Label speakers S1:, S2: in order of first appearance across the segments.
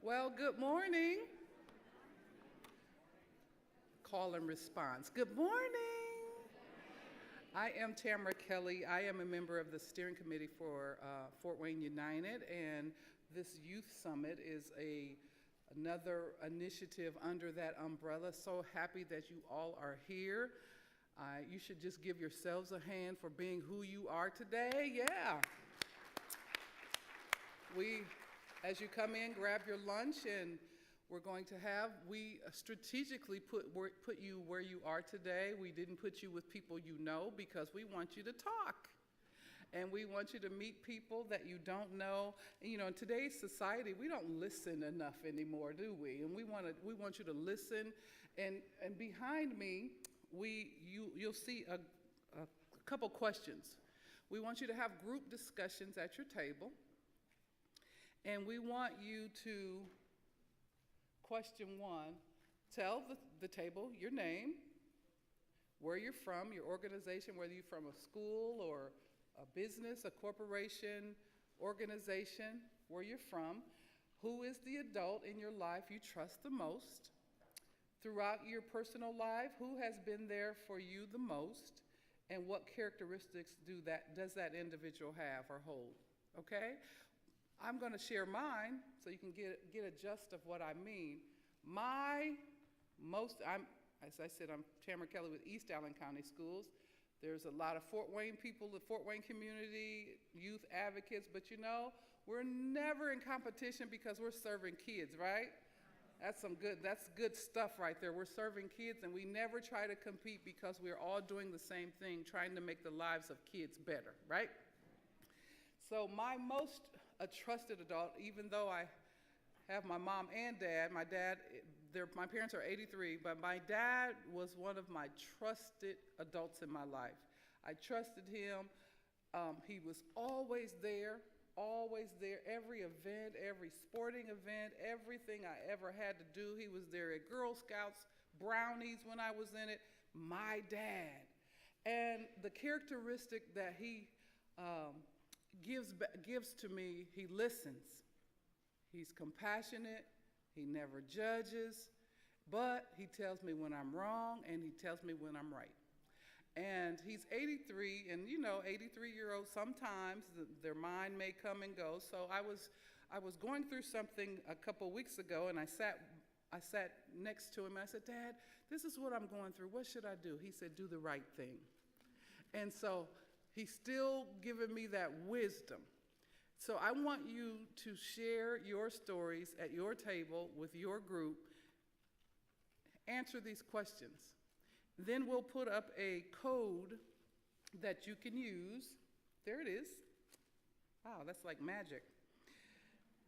S1: Well, good morning. Call and response. Good morning. I am Tamara Kelly. I am a member of the steering committee for Fort Wayne United, and this youth summit is another initiative under that umbrella. So happy that you all are here. You should just give yourselves a hand for being who you are today. Yeah. As you come in, grab your lunch, and we strategically put you where you are today. We didn't put you with people you know because we want you to talk. And we want you to meet people that you don't know. You know, in today's society, we don't listen enough anymore, do we? And we want you to listen. And behind me, you'll see a couple questions. We want you to have group discussions at your table. And we want you to, question one, tell the table your name, where you're from, your organization, whether you're from a school or a business, a corporation, organization, where you're from, who is the adult in your life you trust the most, throughout your personal life, who has been there for you the most, and what characteristics does that individual have or hold, okay? I'm going to share mine so you can get a gist of what I mean. As I said, I'm Tamara Kelly with East Allen County Schools. There's a lot of Fort Wayne people, the Fort Wayne community, youth advocates, but you know, we're never in competition because we're serving kids, right? That's good stuff right there. We're serving kids, and we never try to compete because we're all doing the same thing, trying to make the lives of kids better, right? So my most trusted adult, even though I have my mom and dad, my parents are 83, but my dad was one of my trusted adults in my life. I trusted him. He was always there, every event, every sporting event, everything I ever had to do. He was there at Girl Scouts, brownies when I was in it, my dad. And the characteristic that he gives to me, he listens. He's compassionate. He never judges, but he tells me when I'm wrong and he tells me when I'm right. And he's 83, and you know, 83-year-olds, sometimes their mind may come and go. So I was going through something a couple weeks ago, and I sat next to him. And I said, "Dad, this is what I'm going through. What should I do?" He said, "Do the right thing." And so he's still giving me that wisdom. So I want you to share your stories at your table with your group. Answer these questions. Then we'll put up a code that you can use. There it is. Wow, that's like magic.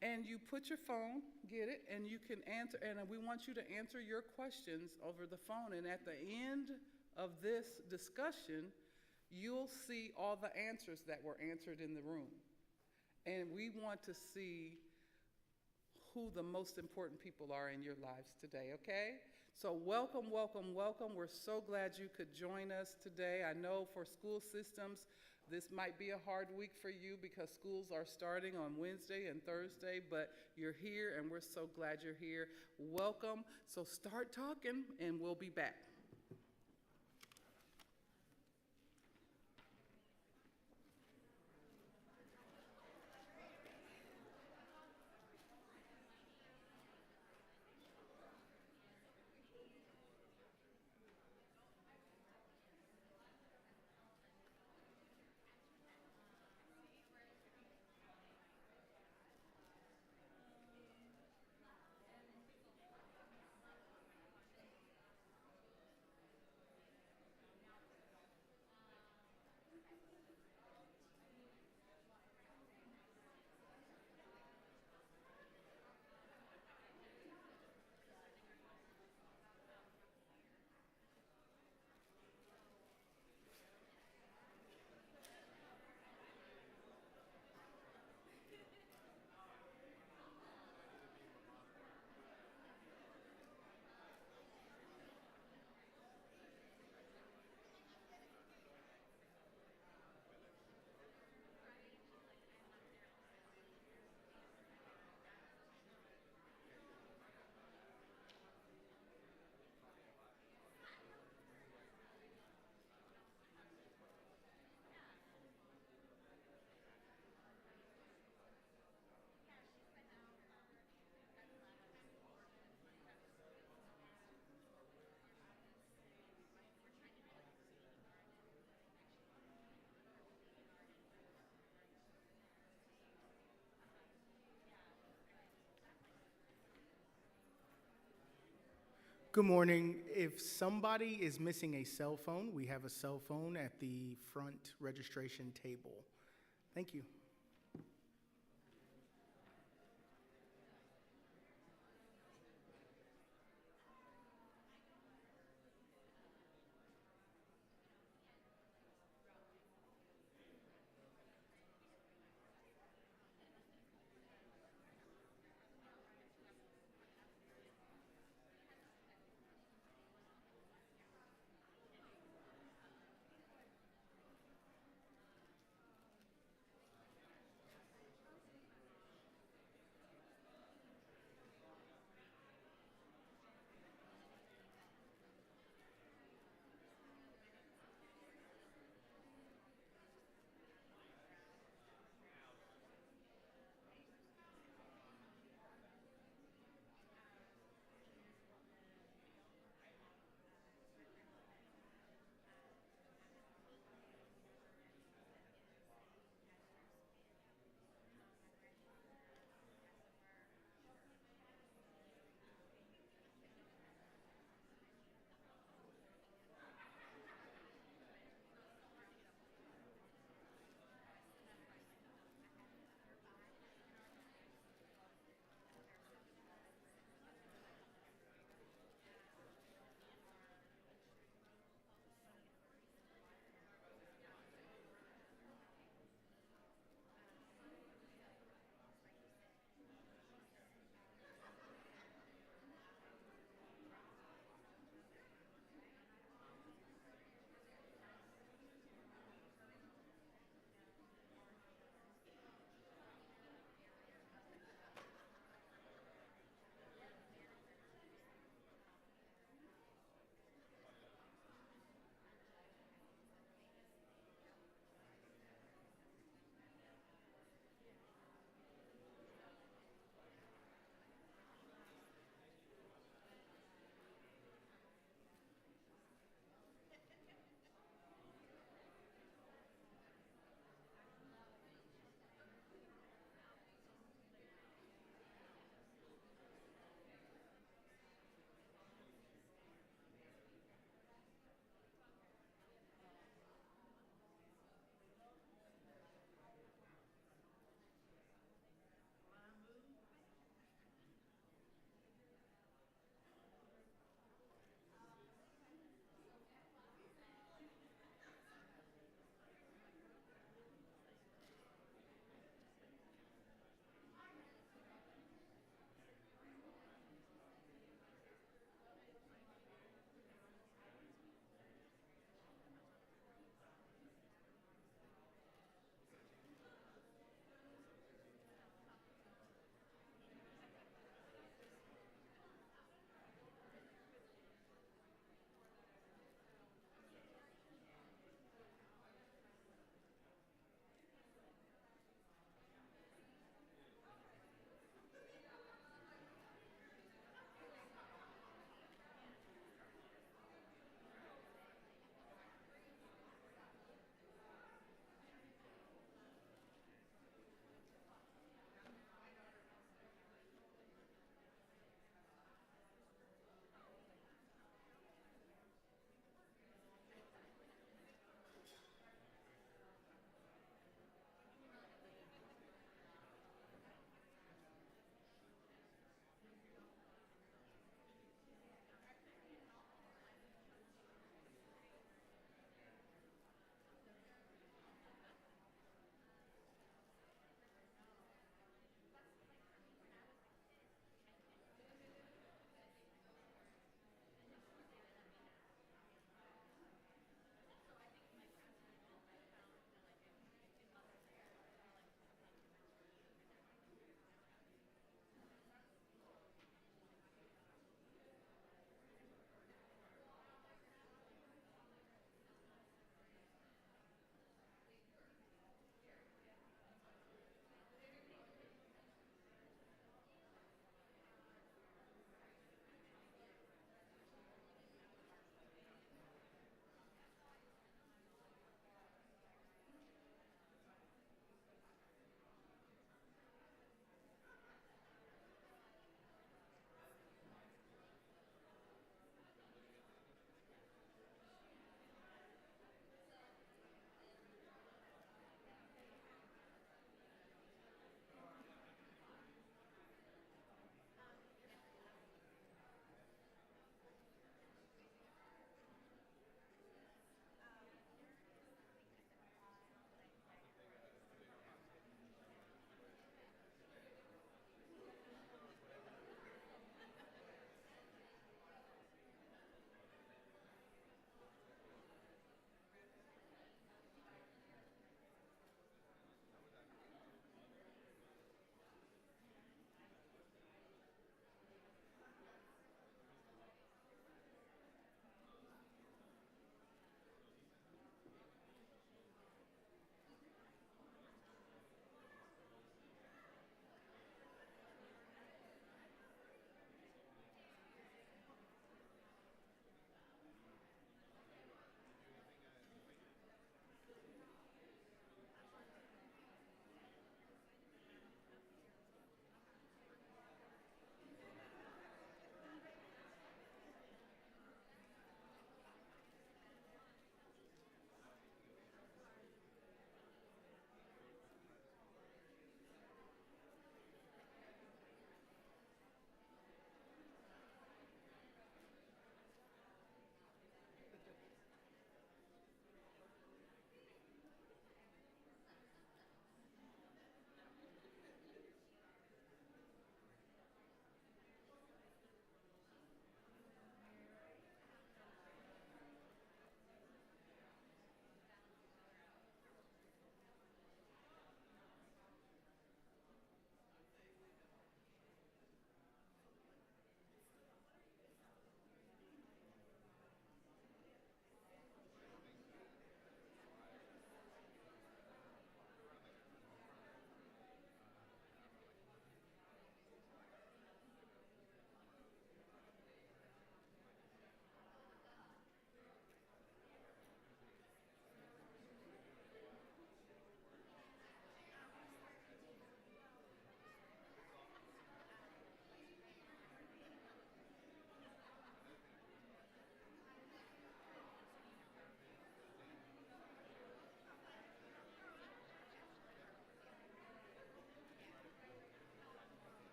S1: And you put your phone, get it, and you can answer. And we want you to answer your questions over the phone. And at the end of this discussion, you'll see all the answers that were answered in the room. And we want to see who the most important people are in your lives today, okay? So welcome, welcome, welcome. We're so glad you could join us today. I know for school systems, this might be a hard week for you because schools are starting on Wednesday and Thursday, but you're here and we're so glad you're here. Welcome. So start talking and we'll be back.
S2: Good morning. If somebody is missing a cell phone, we have a cell phone at the front registration table. Thank you.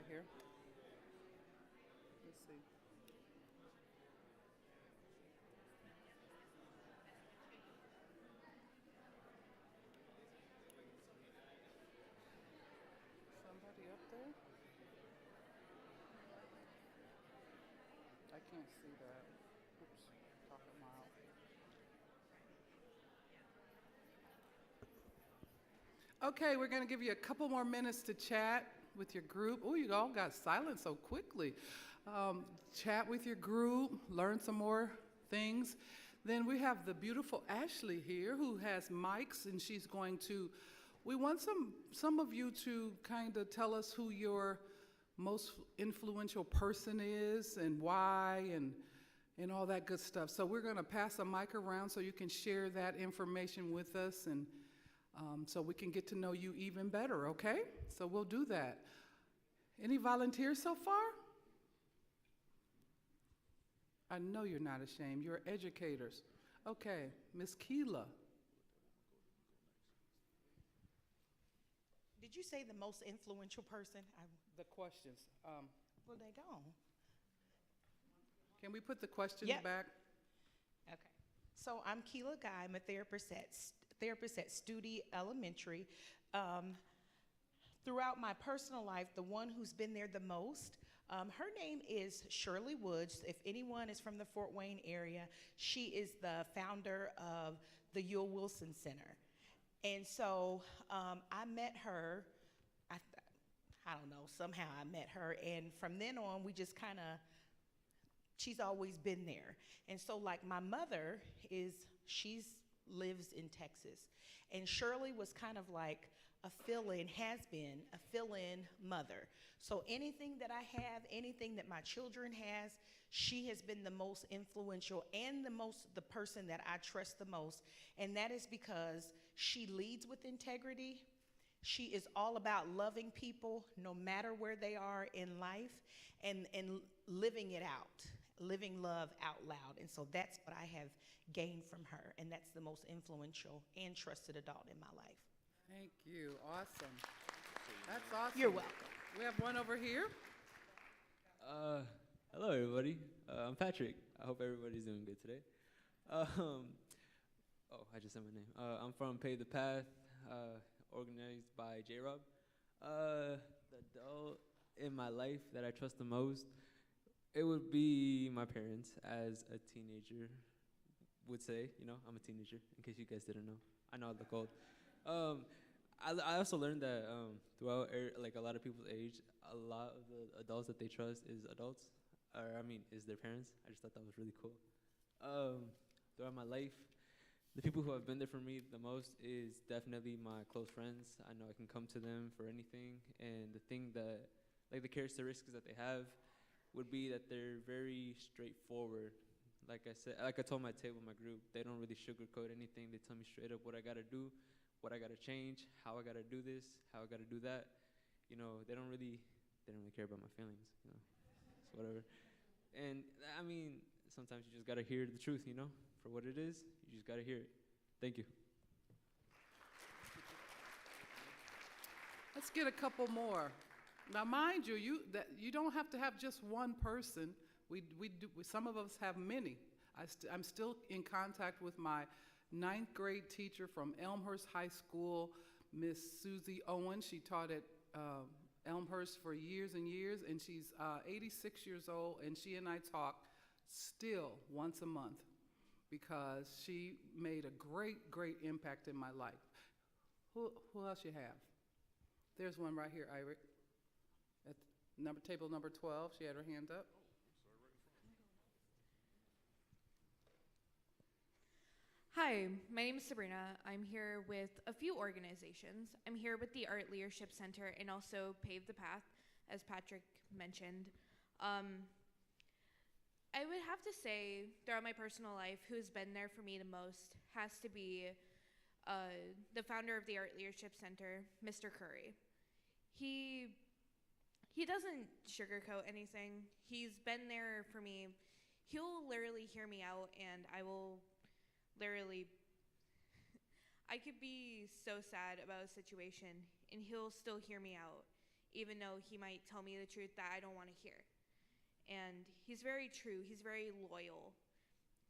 S1: right here. Let's see. Somebody up there? I can't see that. Oops, talking loud. Okay, we're going to give you a couple more minutes to chat with your group. Oh, you all got silent so quickly. Chat with your group, learn some more things. Then we have the beautiful Ashley here who has mics, and she's going to. We want some of you to kind of tell us who your most influential person is and why and all that good stuff. So we're going to pass a mic around so you can share that information with us and so we can get to know you even better, okay? So we'll do that. Any volunteers so far? I know you're not ashamed. You're educators. Okay, Miss Keela.
S3: Did you say the most influential person?
S1: The questions.
S3: Where they go?
S1: Can we put the questions
S3: Yep.
S1: back?
S3: Okay. So I'm Keela Guy. I'm a therapist at Studi Elementary. Throughout my personal life, the one who's been there the most, her name is Shirley Woods. If anyone is from the Fort Wayne area, she is the founder of the Yule Wilson Center. And so I met her, I don't know, somehow I met her. And from then on, we just kind of, she's always been there. And so like my mother lives in Texas. And Shirley was kind of like a fill-in, has been a fill-in mother. So anything that I have, anything that my children has, she has been the most influential and the person that I trust the most. And that is because she leads with integrity. She is all about loving people no matter where they are in life and living it out, living love out loud. And so that's what I have gained from her. And that's the most influential and trusted adult in my life.
S1: Thank you. Awesome. That's awesome.
S3: You're welcome.
S1: We have one over here.
S4: Hello, everybody. I'm Patrick. I hope everybody's doing good today. I just said my name. I'm from Pave the Path, organized by J-Rob. The adult in my life that I trust the most, it would be my parents as a teenager would say. You know, I'm a teenager, in case you guys didn't know. I know I look old. I also learned that throughout like a lot of people's age, a lot of the adults that they trust is their parents. I just thought that was really cool. Throughout my life, the people who have been there for me the most is definitely my close friends. I know I can come to them for anything, and the thing that, like the characteristics that they have would be that they're very straightforward. Like I said, like I told my my group, they don't really sugarcoat anything. They tell me straight up what I gotta do, what I gotta change, how I gotta do this, how I gotta do that. You know, they don't really care about my feelings, you know, so whatever. And I mean, sometimes you just gotta hear the truth, you know, for what it is. You just gotta hear it. Thank you.
S1: Let's get a couple more. Now, mind you, you don't have to have just one person. Some of us have many. I'm still in contact with my 9th grade teacher from Elmhurst High School, Miss Susie Owen. She taught at Elmhurst for years and years, and she's 86 years old, and she and I talk still once a month because she made a great, great impact in my life. Who else you have? There's one right here, Iric. At table number 12, she had her hand up.
S5: Hi, my name is Sabrina. I'm here with a few organizations. I'm here with the Art Leadership Center and also Pave the Path, as Patrick mentioned. I would have to say, throughout my personal life, who's been there for me the most has to be the founder of the Art Leadership Center, Mr. Curry. He doesn't sugarcoat anything. He's been there for me. He'll literally hear me out, and I will literally, I could be so sad about a situation, and he'll still hear me out. even though he might tell me the truth that I don't want to hear. And he's very true, he's very loyal,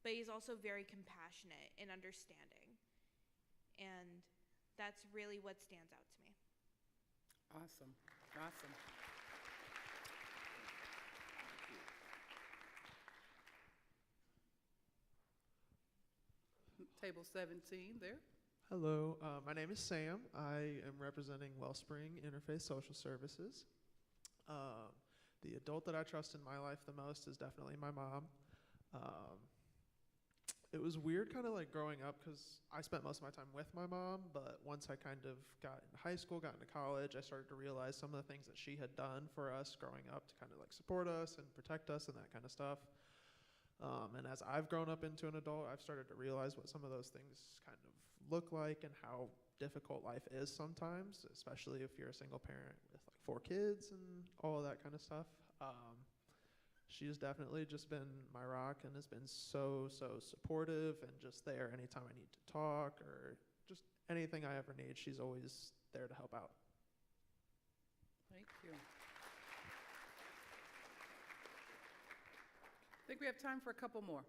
S5: but he's also very compassionate and understanding. And that's really what stands out to me.
S1: Awesome. Awesome. Table 17 there.
S6: Hello, my name is Sam. I am representing Wellspring Interfaith Social Services. The adult that I trust in my life the most is definitely my mom. It was weird kind of like growing up because I spent most of my time with my mom, but once I kind of got into high school, got into college, I started to realize some of the things that she had done for us growing up to kind of like support us and protect us and that kind of stuff. And as I've grown up into an adult, I've started to realize what some of those things kind of look like and how difficult life is sometimes, especially if you're a single parent with like 4 kids and all of that kind of stuff. She's definitely just been my rock and has been so supportive and just there anytime I need to talk or just anything I ever need. She's always there to help out.
S1: Thank you. I think we have time for a couple more.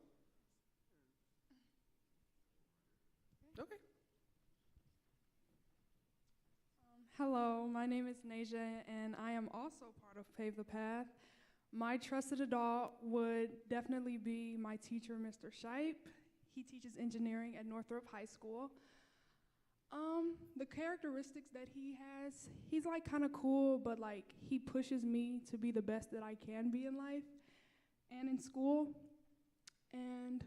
S1: Okay.
S7: Hello, my name is Naja, and I am also part of Pave the Path. My trusted adult would definitely be my teacher, Mr. Shipe. He teaches engineering at Northrop High School. The characteristics that he has, he's like kind of cool, but like he pushes me to be the best that I can be in life and in school. And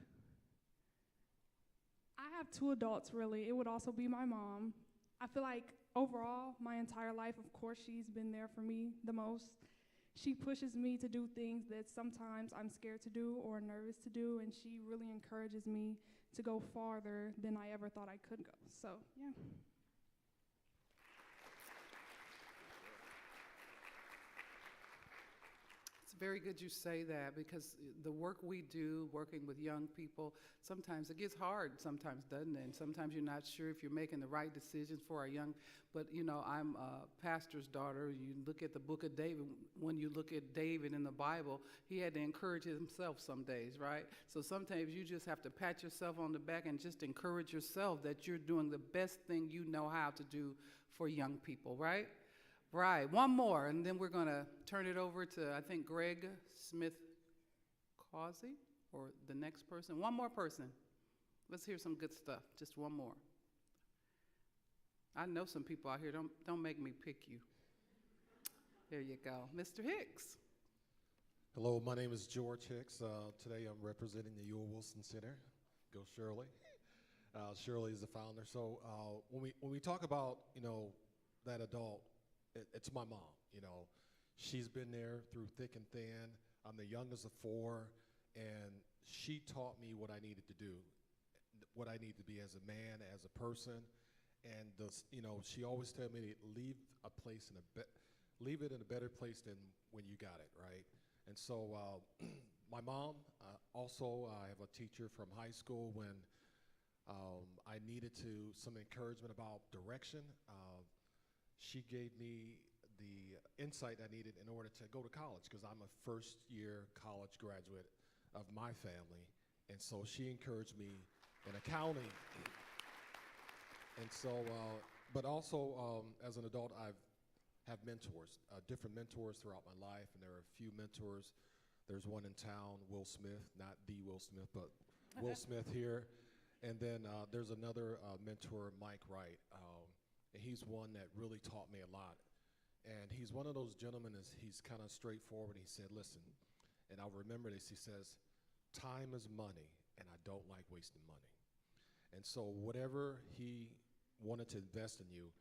S7: I have 2 adults really. It would also be my mom. I feel like overall, my entire life, of course, she's been there for me the most. She pushes me to do things that sometimes I'm scared to do or nervous to do, and she really encourages me to go farther than I ever thought I could go. So, yeah.
S1: It's very good you say that, because the work we do working with young people, sometimes it gets hard, sometimes doesn't it? And sometimes you're not sure if you're making the right decisions for our young, but you know, I'm a pastor's daughter. You look at the book of David, when you look at David in the Bible, he had to encourage himself some days, right? So sometimes you just have to pat yourself on the back and just encourage yourself that you're doing the best thing you know how to do for young people, right? Right, one more, and then we're going to turn it over to, I think, Greg Smith-Causey, or the next person. One more person. Let's hear some good stuff. Just one more. I know some people out here. Don't make me pick you. There you go. Mr. Hicks.
S8: Hello, my name is George Hicks. Today I'm representing the Ewell Wilson Center. Go Shirley. Shirley is the founder. So when we talk about, you know, that adult, it's my mom, you know. She's been there through thick and thin. I'm the youngest of 4, and she taught me what I needed to do, what I need to be as a man, as a person. And you know, she always told me to leave it in a better place than when you got it, right? And so my mom, also I have a teacher from high school when I needed some encouragement about direction. She gave me the insight I needed in order to go to college, because I'm a first-year college graduate of my family, and so she encouraged me in accounting. And so, but also as an adult, I have mentors, different mentors throughout my life, and there are a few mentors. There's one in town, Will Smith, not the Will Smith, but Will Smith here. And then there's another mentor, Mike Wright. And he's one that really taught me a lot. And he's one of those gentlemen, he's kind of straightforward. He said, listen, and I'll remember this, he says, time is money, and I don't like wasting money. And so whatever he wanted to invest in you,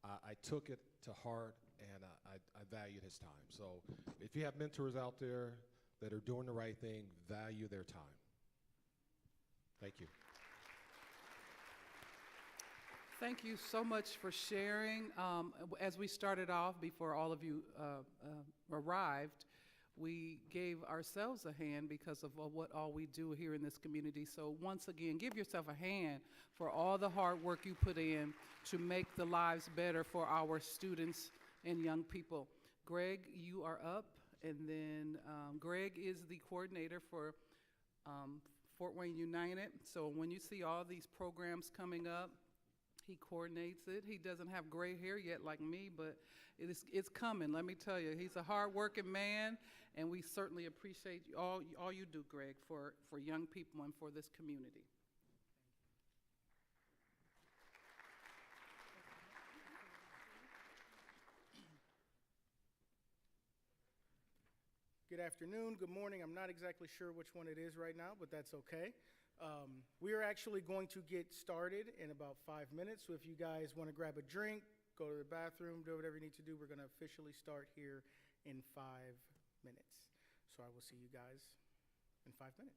S8: I took it to heart, and I valued his time. So if you have mentors out there that are doing the right thing, value their time. Thank you.
S1: Thank you so much for sharing. As we started off, before all of you arrived, we gave ourselves a hand because of what all we do here in this community. So once again, give yourself a hand for all the hard work you put in to make the lives better for our students and young people. Greg, you are up, and then Greg is the coordinator for Fort Wayne United. So when you see all these programs coming up, he coordinates it. He doesn't have gray hair yet like me, but it's coming. Let me tell you, he's a hard-working man, and we certainly appreciate all you do, Greg, for young people and for this community.
S2: Good afternoon, good morning. I'm not exactly sure which one it is right now, but that's okay. We are actually going to get started in about 5 minutes. So if you guys want to grab a drink, go to the bathroom, do whatever you need to do, we're going to officially start here in 5 minutes. So I will see you guys in 5 minutes.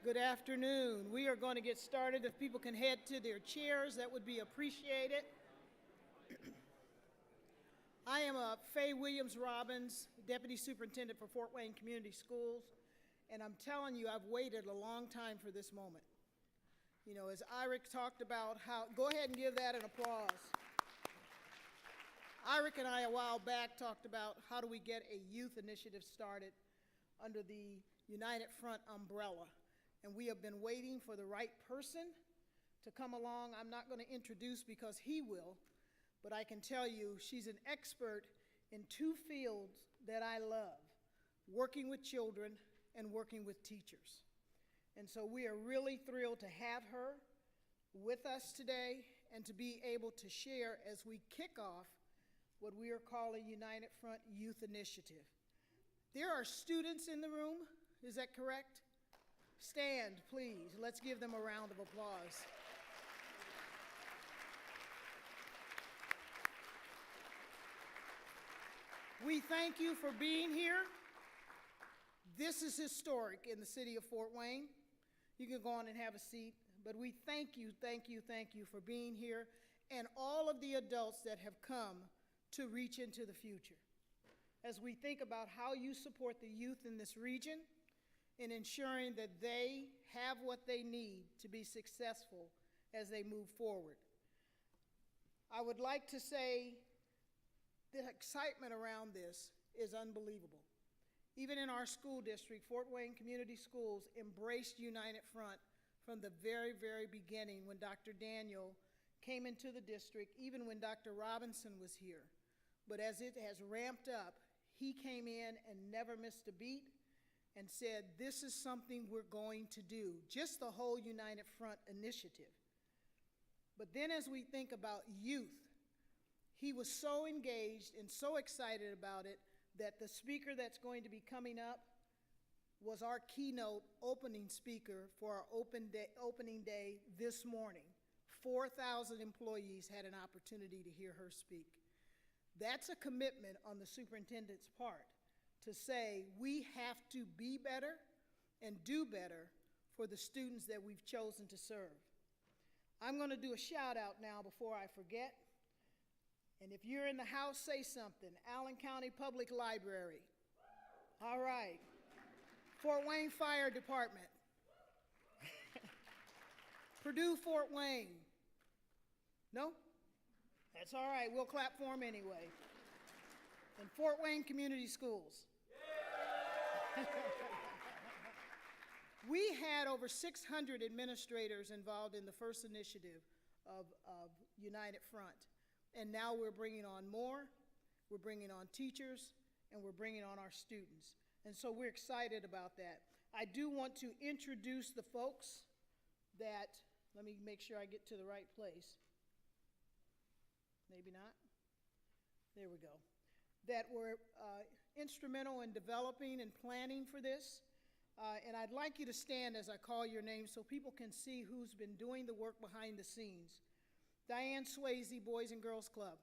S9: Good afternoon. We are going to get started. If people can head to their chairs, that would be appreciated. I am Faye Williams Robbins, Deputy Superintendent for Fort Wayne Community Schools, and I'm telling you, I've waited a long time for this moment. You know, as Irick talked about how, go ahead and give that an applause. Irick and I, a while back, talked about how do we get a youth initiative started under the United Front umbrella. And we have been waiting for the right person to come along. I'm not going to introduce because he will, but I can tell you she's an expert in two fields that I love, working with children and working with teachers. And so we are really thrilled to have her with us today and to be able to share as we kick off what we are calling United Front Youth Initiative. There are students in the room, is that correct? Stand, please. Let's give them a round of applause. We thank you for being here. This is historic in the city of Fort Wayne. You can go on and have a seat, but we thank you for being here and all of the adults that have come to reach into the future. As we think about how you support the youth in this region in ensuring that they have what they need to be successful as they move forward. I would like to say the excitement around this is unbelievable. Even in our school district, Fort Wayne Community Schools embraced United Front from the very, very beginning when Dr. Daniel came into the district, even when Dr. Robinson was here. But as it has ramped up, he came in and never missed a beat and said, this is something we're going to do, just the whole United Front initiative. But then as we think about youth, he was so engaged and so excited about it that the speaker that's going to be coming up was our keynote opening speaker for our opening day this morning. 4,000 employees had an opportunity to hear her speak. That's a commitment on the superintendent's part to say we have to be better and do better for the students that we've chosen to serve. I'm going to do a shout out now before I forget. And if you're in the house, say something. Allen County Public Library. All right. Fort Wayne Fire Department. Purdue Fort Wayne. No? That's all right. We'll clap for them anyway. And Fort Wayne Community Schools. We had over 600 administrators involved in the first initiative of United Front. And now we're bringing on more, we're bringing on teachers, and we're bringing on our students. And so we're excited about that. I do want to introduce the folks that, let me make sure I get to the right place. Maybe not. There we go. That were instrumental in developing and planning for this. And I'd like you to stand as I call your name so people can see who's been doing the work behind the scenes. Diane Swayze, Boys and Girls Club.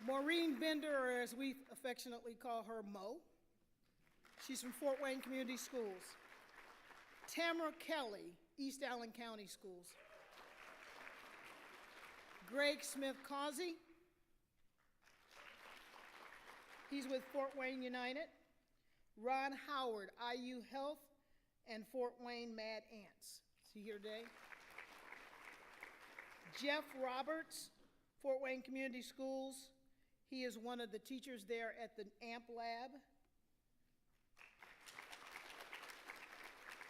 S9: Maureen Bender, or as we affectionately call her, Mo. She's from Fort Wayne Community Schools. Tamara Kelly, East Allen County Schools. Greg Smith-Causey. He's with Fort Wayne United. Ron Howard, IU Health, and Fort Wayne Mad Ants. Is he here today? Jeff Roberts, Fort Wayne Community Schools. He is one of the teachers there at the AMP Lab.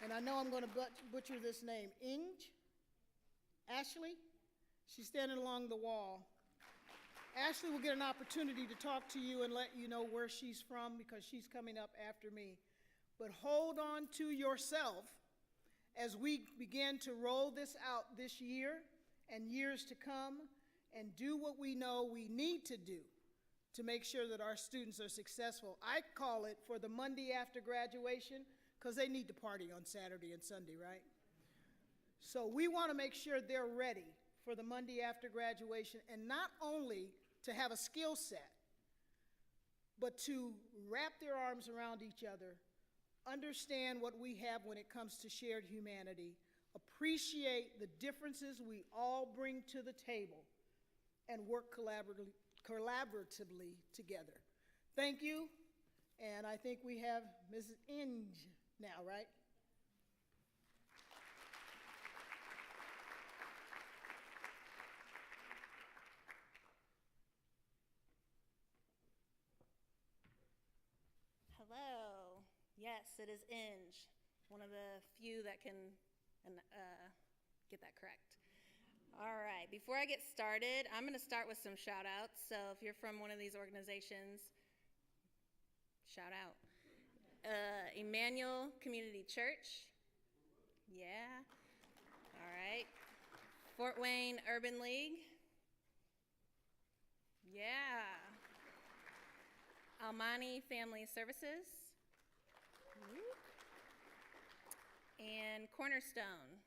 S9: And I know I'm going to butcher this name. Inge? Ashley? She's standing along the wall. Ashley will get an opportunity to talk to you and let you know where she's from because she's coming up after me. But hold on to yourself as we begin to roll this out this year and years to come and do what we know we need to do to make sure that our students are successful. I call it for the Monday after graduation because they need to party on Saturday and Sunday, right? So we want to make sure they're ready for the Monday after graduation, and not only to have a skill set, but to wrap their arms around each other understand what we have when it comes to shared humanity, appreciate the differences we all bring to the table, and work collaboratively together. Thank you, and I think we have Mrs. Inge now, right?
S10: Hello. Yes, it is Inge, one of the few that can get that correct. All right, before I get started, I'm going to start with some shout outs. So if you're from one of these organizations, shout out. Emmanuel Community Church. Yeah. All right. Fort Wayne Urban League. Yeah. Almani Family Services. And Cornerstone.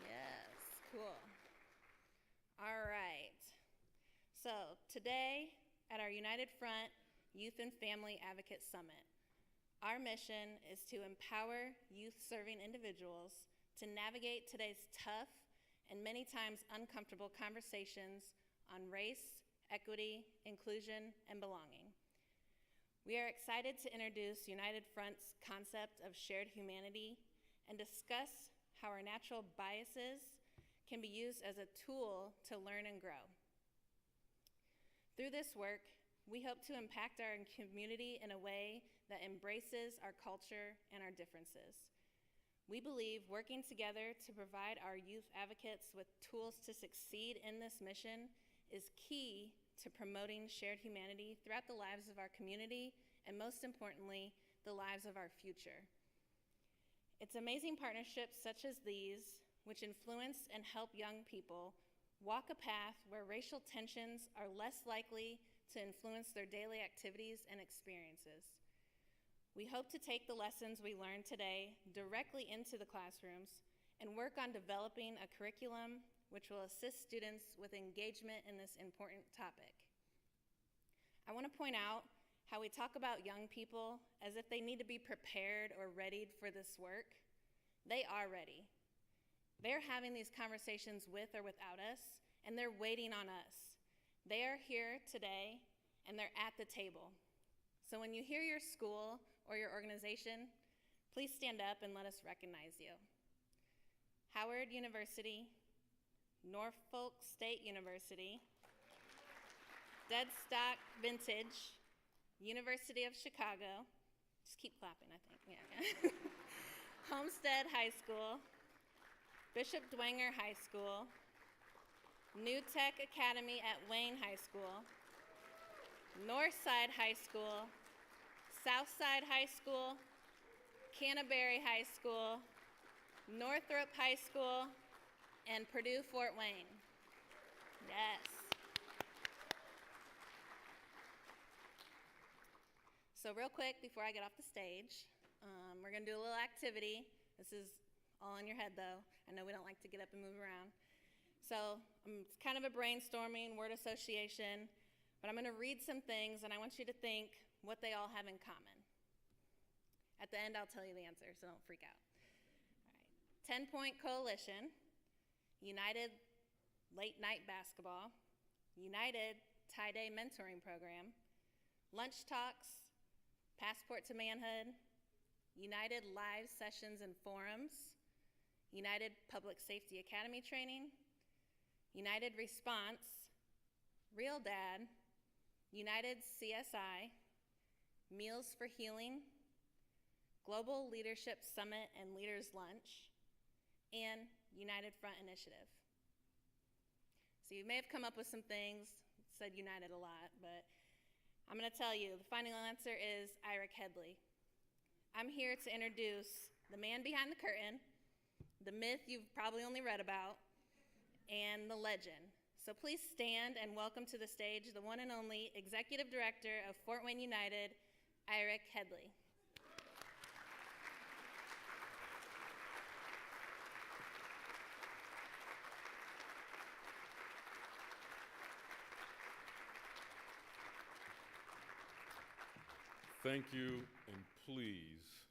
S10: Yes, cool. All right. So today at our United Front Youth and Family Advocate Summit, our mission is to empower youth-serving individuals to navigate today's tough and many times uncomfortable conversations on race, equity, inclusion, and belonging. We are excited to introduce United Front's concept of shared humanity and discuss how our natural biases can be used as a tool to learn and grow. Through this work, we hope to impact our community in a way that embraces our culture and our differences. We believe working together to provide our youth advocates with tools to succeed in this mission is key to promoting shared humanity throughout the lives of our community and, most importantly, the lives of our future. It's amazing partnerships such as these which influence and help young people walk a path where racial tensions are less likely to influence their daily activities and experiences. We hope to take the lessons we learned today directly into the classrooms and work on developing a curriculum which will assist students with engagement in this important topic. I want to point out how we talk about young people as if they need to be prepared or readied for this work. They are ready. They're having these conversations with or without us, and they're waiting on us. They are here today, and they're at the table. So when you hear your school or your organization, please stand up and let us recognize you. Howard University, Norfolk State University, Deadstock Vintage, University of Chicago, just keep clapping, I think, yeah. Homestead High School, Bishop Dwenger High School, New Tech Academy at Wayne High School, Northside High School, Southside High School, Canterbury High School, Northrop High School, and Purdue Fort Wayne. Yes. So real quick, before I get off the stage, we're gonna do a little activity. This is all in your head though. I know we don't like to get up and move around. So it's kind of a brainstorming, word association, but I'm gonna read some things and I want you to think what they all have in common. At the end, I'll tell you the answer, so don't freak out. All right, 10-point coalition, United Late Night Basketball, United Tie-Day Mentoring Program, Lunch Talks, Passport to Manhood, United Live Sessions and Forums, United Public Safety Academy Training, United Response, Real Dad, United CSI, Meals for Healing, Global Leadership Summit and Leaders Lunch, and United Front Initiative. So you may have come up with some things, said United a lot, but I'm gonna tell you, the final answer is Ira Kedley. I'm here to introduce the man behind the curtain, the myth you've probably only read about, and the legend. So please stand and welcome to the stage the one and only Executive Director of Fort Wayne United, Ira Kedley.
S11: Thank you, and please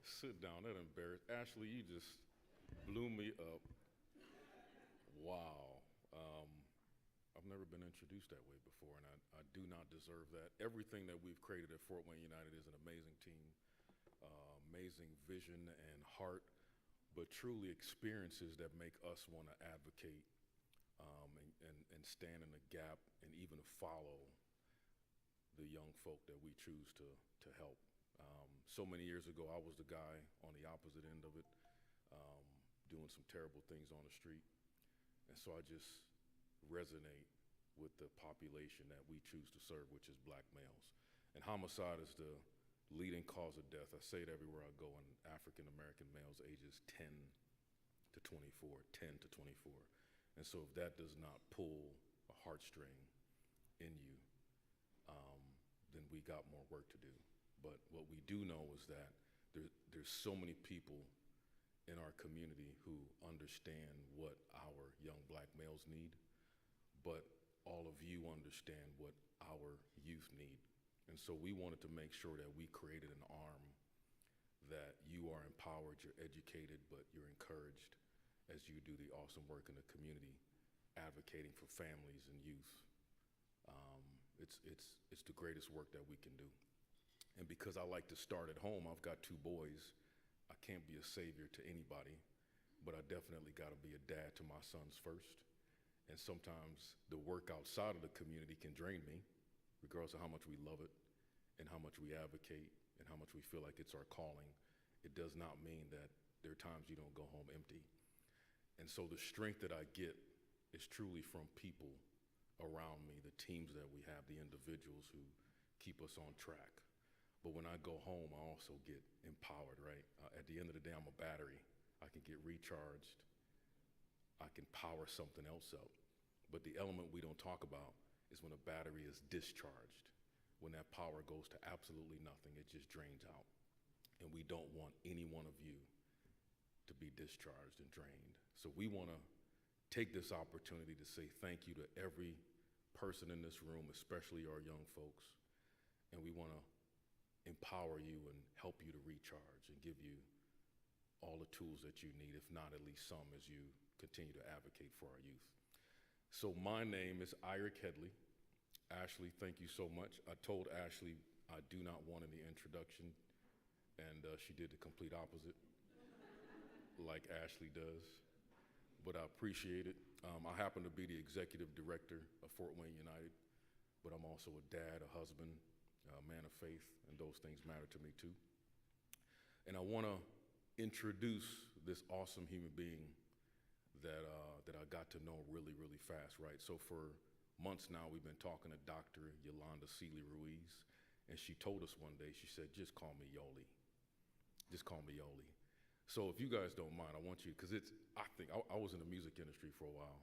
S11: sit down? That embarrassed. Ashley, you just blew me up. Wow. I've never been introduced that way before, and I do not deserve that. Everything that we've created at Fort Wayne United is an amazing team, amazing vision and heart, but truly experiences that make us want to advocate and stand in the gap and even follow the young folk that we choose to help. So many years ago, I was the guy on the opposite end of it, doing some terrible things on the street. And so I just resonate with the population that we choose to serve, which is black males. And homicide is the leading cause of death. I say it everywhere I go in African American males ages 10 to 24, 10 to 24. And so if that does not pull a heartstring in you, then we got more work to do. But what we do know is that there's so many people in our community who understand what our young black males need, but all of you understand what our youth need. And so we wanted to make sure that we created an arm that you are empowered, you're educated, but you're encouraged as you do the awesome work in the community, advocating for families and youth. It's the greatest work that we can do. And because I like to start at home, I've got 2 boys. I can't be a savior to anybody, but I definitely got to be a dad to my sons first. And sometimes the work outside of the community can drain me, regardless of how much we love it and how much we advocate and how much we feel like it's our calling. It does not mean that there are times you don't go home empty. And so the strength that I get is truly from people around me, the teams that we have, the individuals who keep us on track. But when I go home, I also get empowered, right? At the end of the day, I'm a battery. I can get recharged. I can power something else up. But the element we don't talk about is when a battery is discharged. When that power goes to absolutely nothing, it just drains out. And we don't want any one of you to be discharged and drained. So we want to take this opportunity to say thank you to every person in this room, especially our young folks. And we want to empower you and help you to recharge and give you all the tools that you need, if not at least some, as you continue to advocate for our youth. So my name is Irick Headley. Ashley, thank you so much. I told Ashley I do not want any introduction, and she did the complete opposite, like Ashley does. But I appreciate it. I happen to be the executive director of Fort Wayne United, but I'm also a dad, a husband, a man of faith, and those things matter to me too. And I want to introduce this awesome human being that I got to know really, really fast, right? So for months now, we've been talking to Dr. Yolanda Seeley Ruiz, and she told us one day, she said, just call me Yoli. Just call me Yoli. So if you guys don't mind, I want you, because I was in the music industry for a while,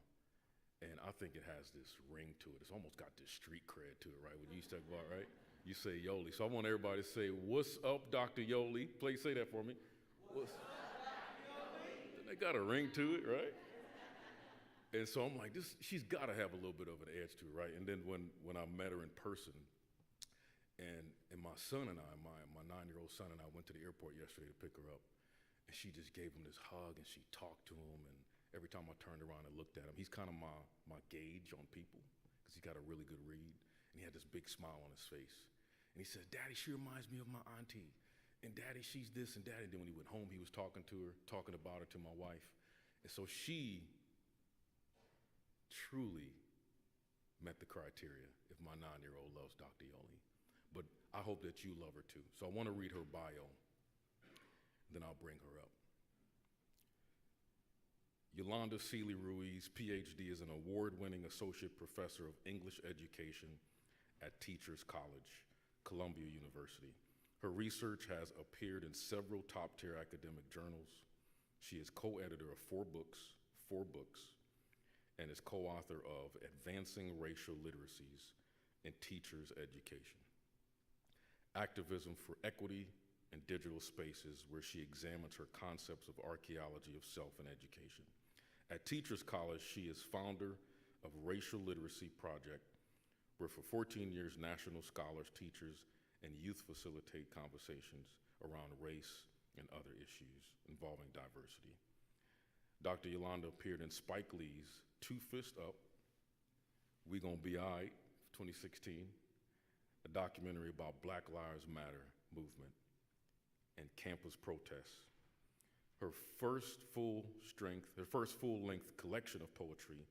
S11: and I think it has this ring to it. It's almost got this street cred to it, right? When you talk about, right? You say Yoli. So I want everybody to say, what's up, Dr. Yoli? Please say that for me. What's up, Dr. Yoli? They got a ring to it, right? And so I'm like, she's got to have a little bit of an edge to it, right? And then when I met her in person, and my son and I, my 9-year-old son and I went to the airport yesterday to pick her up, and she just gave him this hug, and she talked to him, and every time I turned around and looked at him, he's kind of my gauge on people, because he's got a really good read, and he had this big smile on his face. And he says, Daddy, she reminds me of my auntie, and Daddy, she's this, and Daddy. And then when he went home, he was talking to her, talking about her to my wife. And so she truly met the criteria if my 9-year-old loves Dr. Yoli. But I hope that you love her too. So I want to read her bio, then I'll bring her up. Yolanda Seeley Ruiz, PhD, is an award-winning associate professor of English education at Teachers College, Columbia University. Her research has appeared in several top-tier academic journals. She is co-editor of 4 books, and is co-author of Advancing Racial Literacies in Teachers Education, Activism for Equity in Digital Spaces, where she examines her concepts of archaeology of self and education. At Teachers College, she is founder of Racial Literacy Project, where for 14 years national scholars, teachers, and youth facilitate conversations around race and other issues involving diversity. Dr. Yolanda appeared in Spike Lee's Two Fist Up, We Gonna Be Alright, 2016, a documentary about Black Lives Matter movement and campus protests. Her first full-length collection of poetry,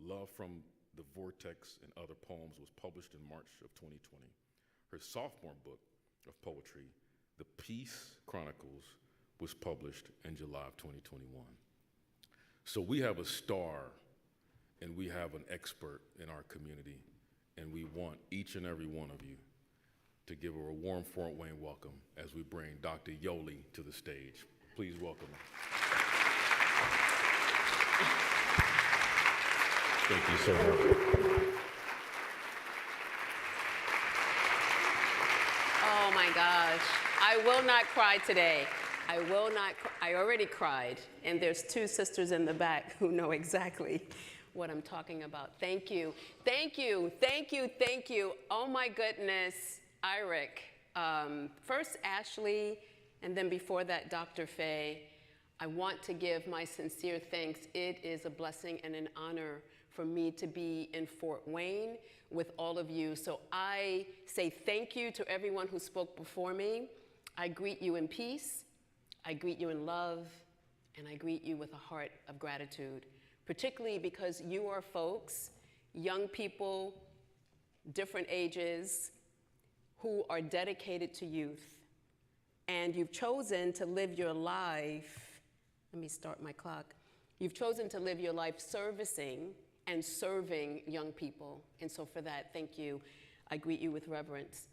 S11: Love from the Vortex and Other Poems, was published in March of 2020. Her sophomore book of poetry, The Peace Chronicles, was published in July of 2021. So we have a star and we have an expert in our community, and we want each and every one of you to give her a warm Fort Wayne welcome as we bring Dr. Yoli to the stage. Please welcome her. Thank you so much.
S12: Oh my gosh, I will not cry today. I will not, I already cried, and there's two sisters in the back who know exactly what I'm talking about. Thank you, thank you, thank you, thank you. Oh my goodness, Irick. First Ashley, and then before that, Dr. Faye. I want to give my sincere thanks. It is a blessing and an honor for me to be in Fort Wayne with all of you. So I say thank you to everyone who spoke before me. I greet you in peace, I greet you in love, and I greet you with a heart of gratitude, particularly because you are folks, young people, different ages, who are dedicated to youth. And you've chosen to live your life, let me start my clock. You've chosen to live your life servicing and serving young people. And so for that, thank you. I greet you with reverence.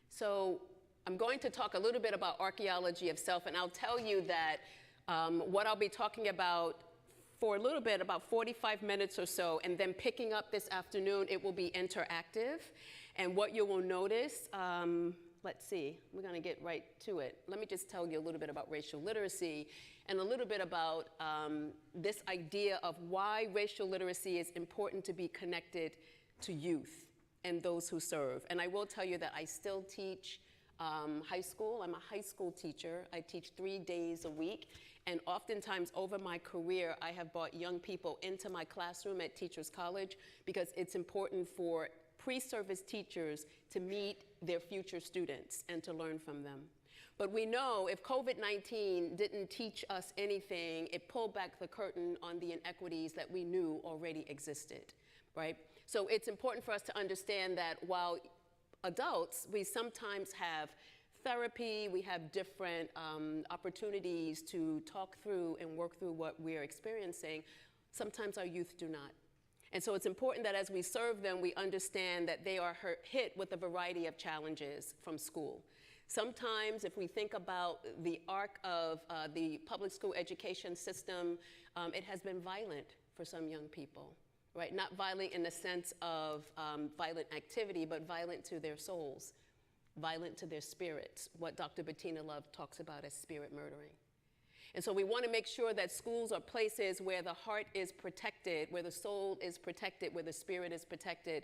S12: So I'm going to talk a little bit about archaeology of self, and I'll tell you that what I'll be talking about for a little bit, about 45 minutes or so, and then picking up this afternoon, it will be interactive. And what you will notice, let's see, we're gonna get right to it. Let me just tell you a little bit about racial literacy and a little bit about this idea of why racial literacy is important to be connected to youth and those who serve. And I will tell you that I still teach high school. I'm a high school teacher. I teach 3 days a week. And oftentimes over my career, I have brought young people into my classroom at Teachers College because it's important for pre-service teachers to meet their future students and to learn from them. But we know if COVID-19 didn't teach us anything, it pulled back the curtain on the inequities that we knew already existed, right? So it's important for us to understand that while adults, we sometimes have therapy, we have different opportunities to talk through and work through what we're experiencing, sometimes our youth do not. And so it's important that as we serve them, we understand that they are hit with a variety of challenges from school. Sometimes if we think about the arc of the public school education system, it has been violent for some young people, right? Not violent in the sense of violent activity, but violent to their souls, violent to their spirits, what Dr. Bettina Love talks about as spirit murdering. And so we want to make sure that schools are places where the heart is protected, where the soul is protected, where the spirit is protected.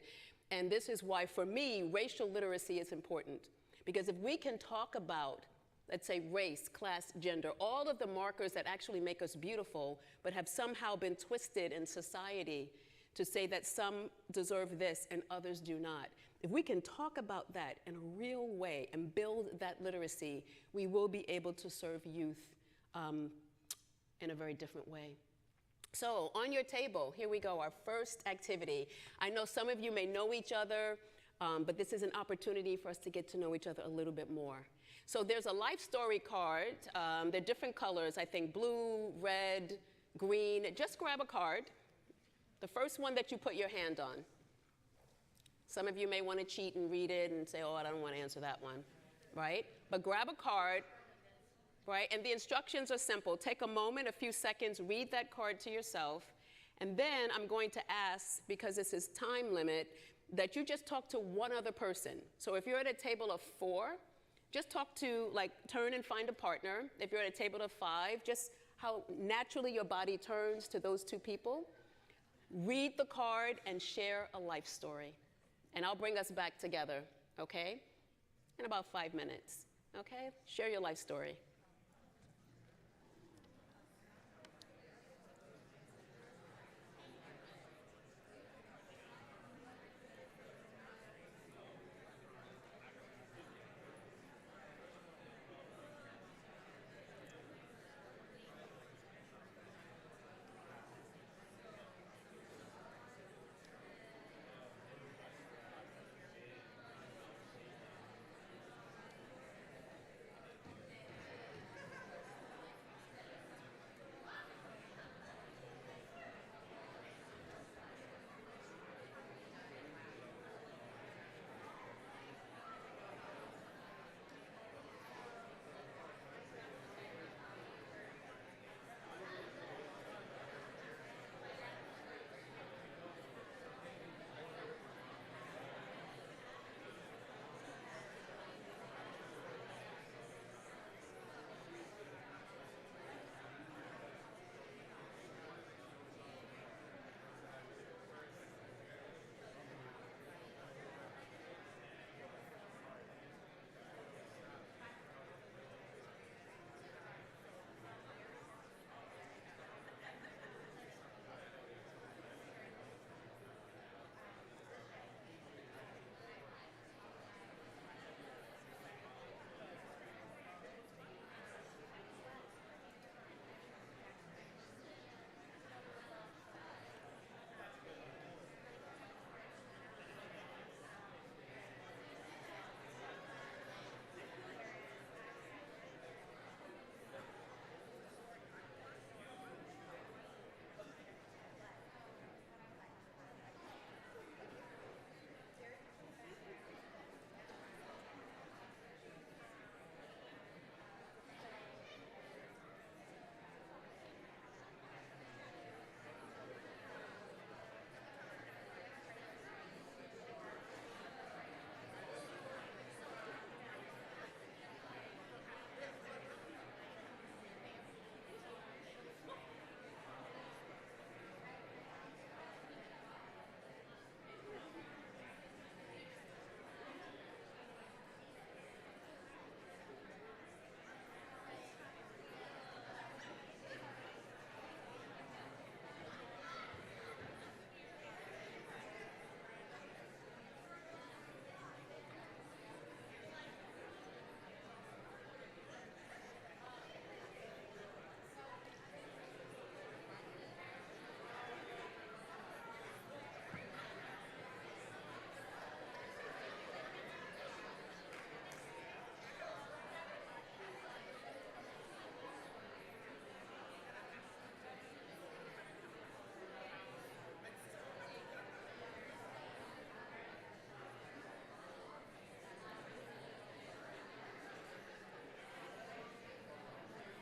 S12: And this is why, for me, racial literacy is important. Because if we can talk about, let's say, race, class, gender, all of the markers that actually make us beautiful, but have somehow been twisted in society to say that some deserve this and others do not. If we can talk about that in a real way and build that literacy, we will be able to serve youth in a very different way. So on your table, here we go, our first activity. I know some of you may know each other, but this is an opportunity for us to get to know each other a little bit more. So there's a life story card. They're different colors, I think blue, red, green. Just grab a card. The first one that you put your hand on. Some of you may want to cheat and read it and say, oh, I don't want to answer that one, right? But grab a card. Right? And the instructions are simple. Take a moment, a few seconds, read that card to yourself, and then I'm going to ask, because this is time limit, that you just talk to one other person. So if you're at a table of 4, just talk to, like, turn and find a partner. If you're at a table of 5, just how naturally your body turns to those 2 people. Read the card and share a life story. And I'll bring us back together, okay? in about 5 minutes. Okay? Share your life story.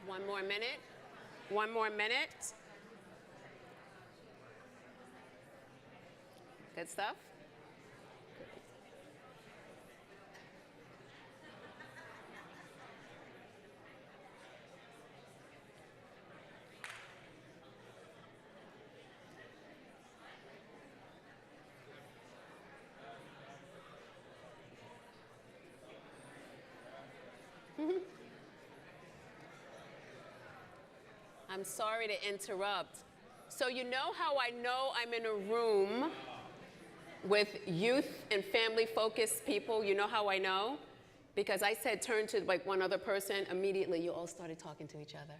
S12: One more minute. One more minute. Good stuff? I'm sorry to interrupt. So you know how I know I'm in a room with youth and family-focused people? You know how I know? Because I said turn to like one other person, immediately you all started talking to each other.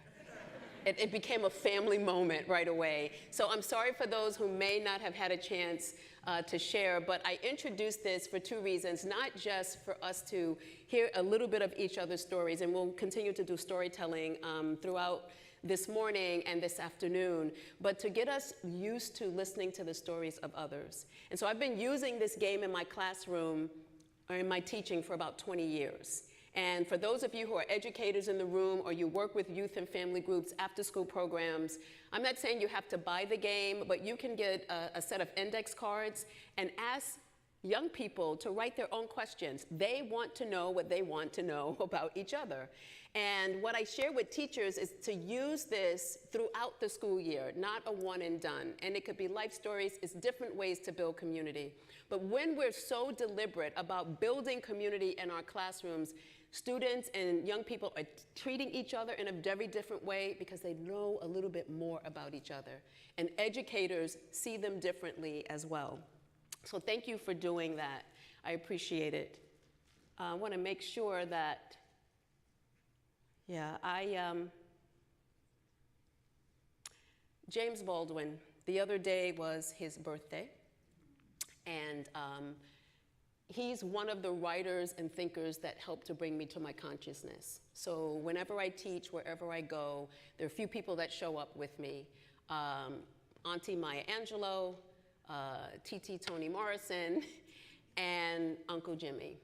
S12: It became a family moment right away. So I'm sorry for those who may not have had a chance to share, but I introduced this for two reasons, not just for us to hear a little bit of each other's stories, and we'll continue to do storytelling throughout this morning and this afternoon, but to get us used to listening to the stories of others. And so I've been using this game in my classroom or in my teaching for about 20 years. And for those of you who are educators in the room or you work with youth and family groups, after-school programs, I'm not saying you have to buy the game, but you can get a set of index cards and ask young people to write their own questions. They want to know what they want to know about each other. And what I share with teachers is to use this throughout the school year, not a one and done. And it could be life stories, it's different ways to build community. But when we're so deliberate about building community in our classrooms, students and young people are treating each other in a very different way because they know a little bit more about each other. And educators see them differently as well. So thank you for doing that. I appreciate it. I want to make sure that, James Baldwin, the other day was his birthday. And he's one of the writers and thinkers that helped to bring me to my consciousness. So whenever I teach, wherever I go, there are a few people that show up with me. Auntie Maya Angelou, TT Toni Morrison, and Uncle Jimmy.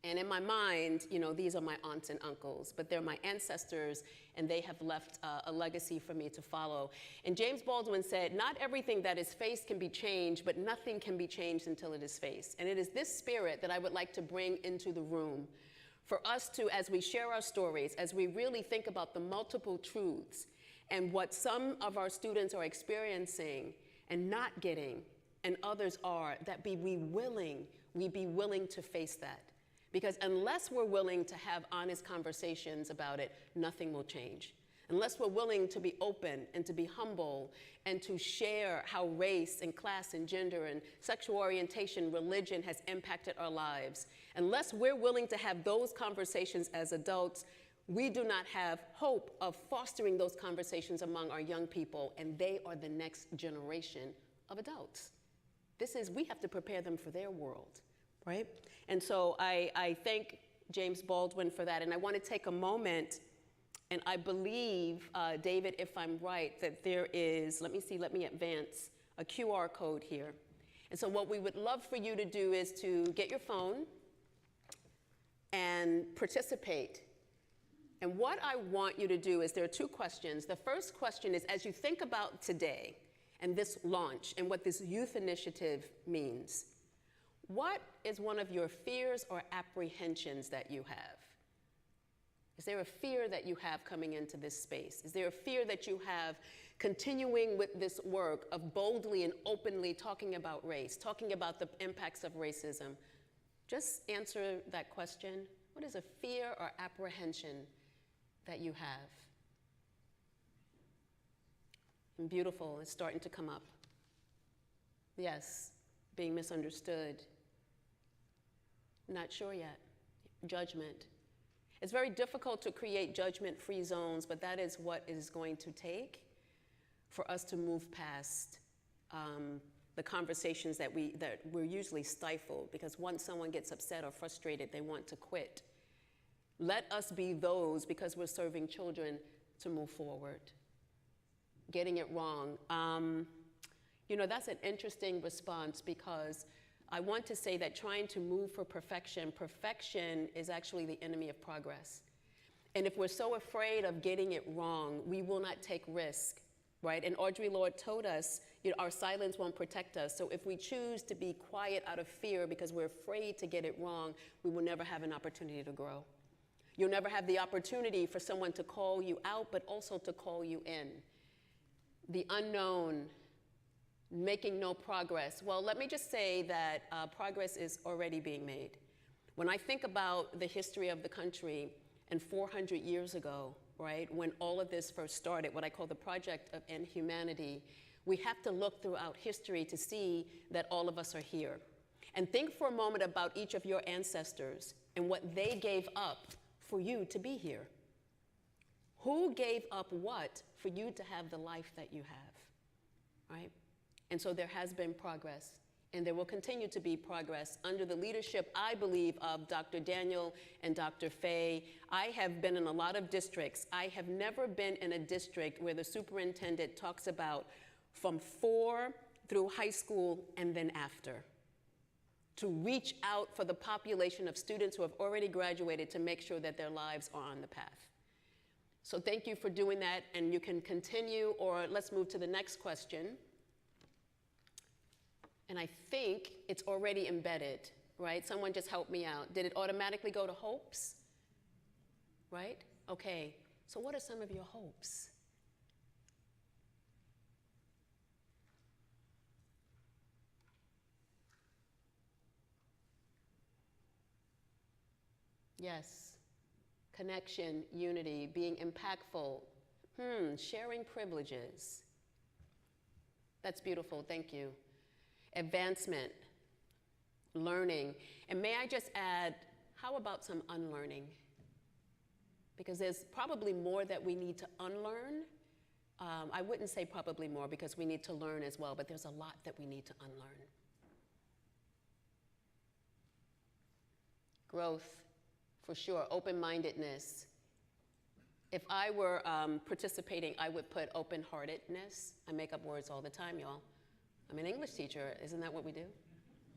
S12: And in my mind, you know, these are my aunts and uncles, but they're my ancestors, and they have left a legacy for me to follow. And James Baldwin said, not everything that is faced can be changed, but nothing can be changed until it is faced. And it is this spirit that I would like to bring into the room for us to, as we share our stories, as we really think about the multiple truths and what some of our students are experiencing and not getting, and others are, that we be willing to face that. Because unless we're willing to have honest conversations about it, nothing will change. Unless we're willing to be open and to be humble and to share how race and class and gender and sexual orientation, religion has impacted our lives, unless we're willing to have those conversations as adults, we do not have hope of fostering those conversations among our young people, and they are the next generation of adults. We have to prepare them for their world. Right? And so I thank James Baldwin for that. And I want to take a moment, and I believe, David, if I'm right, that there is, let me advance, a QR code here. And so what we would love for you to do is to get your phone and participate. And what I want you to do is, there are two questions. The first question is, as you think about today and this launch and what this youth initiative means, what is one of your fears or apprehensions that you have? Is there a fear that you have coming into this space? Is there a fear that you have continuing with this work of boldly and openly talking about race, talking about the impacts of racism? Just answer that question. What is a fear or apprehension that you have? And beautiful, it's starting to come up. Yes, being misunderstood. Not sure yet. Judgment. It's very difficult to create judgment-free zones, but that is what it is going to take for us to move past the conversations that we're usually stifled, because once someone gets upset or frustrated, they want to quit. Let us be those, because we're serving children, to move forward. Getting it wrong. You know, that's an interesting response, because I want to say that trying to move for perfection is actually the enemy of progress. And if we're so afraid of getting it wrong, we will not take risk, right? And Audre Lorde told us, you know, our silence won't protect us. So if we choose to be quiet out of fear because we're afraid to get it wrong, we will never have an opportunity to grow. You'll never have the opportunity for someone to call you out, but also to call you in. The unknown, making no progress. Well, let me just say that progress is already being made. When I think about the history of the country and 400 years ago, right, when all of this first started, what I call the project of End Humanity, we have to look throughout history to see that all of us are here. And think for a moment about each of your ancestors and what they gave up for you to be here. Who gave up what for you to have the life that you have, right? And so there has been progress, and there will continue to be progress under the leadership, I believe, of Dr. Daniel and Dr. Faye. I have been in a lot of districts. I have never been in a district where the superintendent talks about from 4 through high school and then after, to reach out for the population of students who have already graduated to make sure that their lives are on the path. So thank you for doing that, and you can continue, or let's move to the next question. And I think it's already embedded, right? Someone just help me out. Did it automatically go to hopes? Right? Okay, so what are some of your hopes? Yes, connection, unity, being impactful, sharing privileges. That's beautiful, thank you. Advancement, learning. And may I just add, how about some unlearning? Because there's probably more that we need to unlearn. I wouldn't say probably more because we need to learn as well, but there's a lot that we need to unlearn. Growth, for sure, open-mindedness. If I were participating, I would put open-heartedness. I make up words all the time, y'all. I'm an English teacher, isn't that what we do?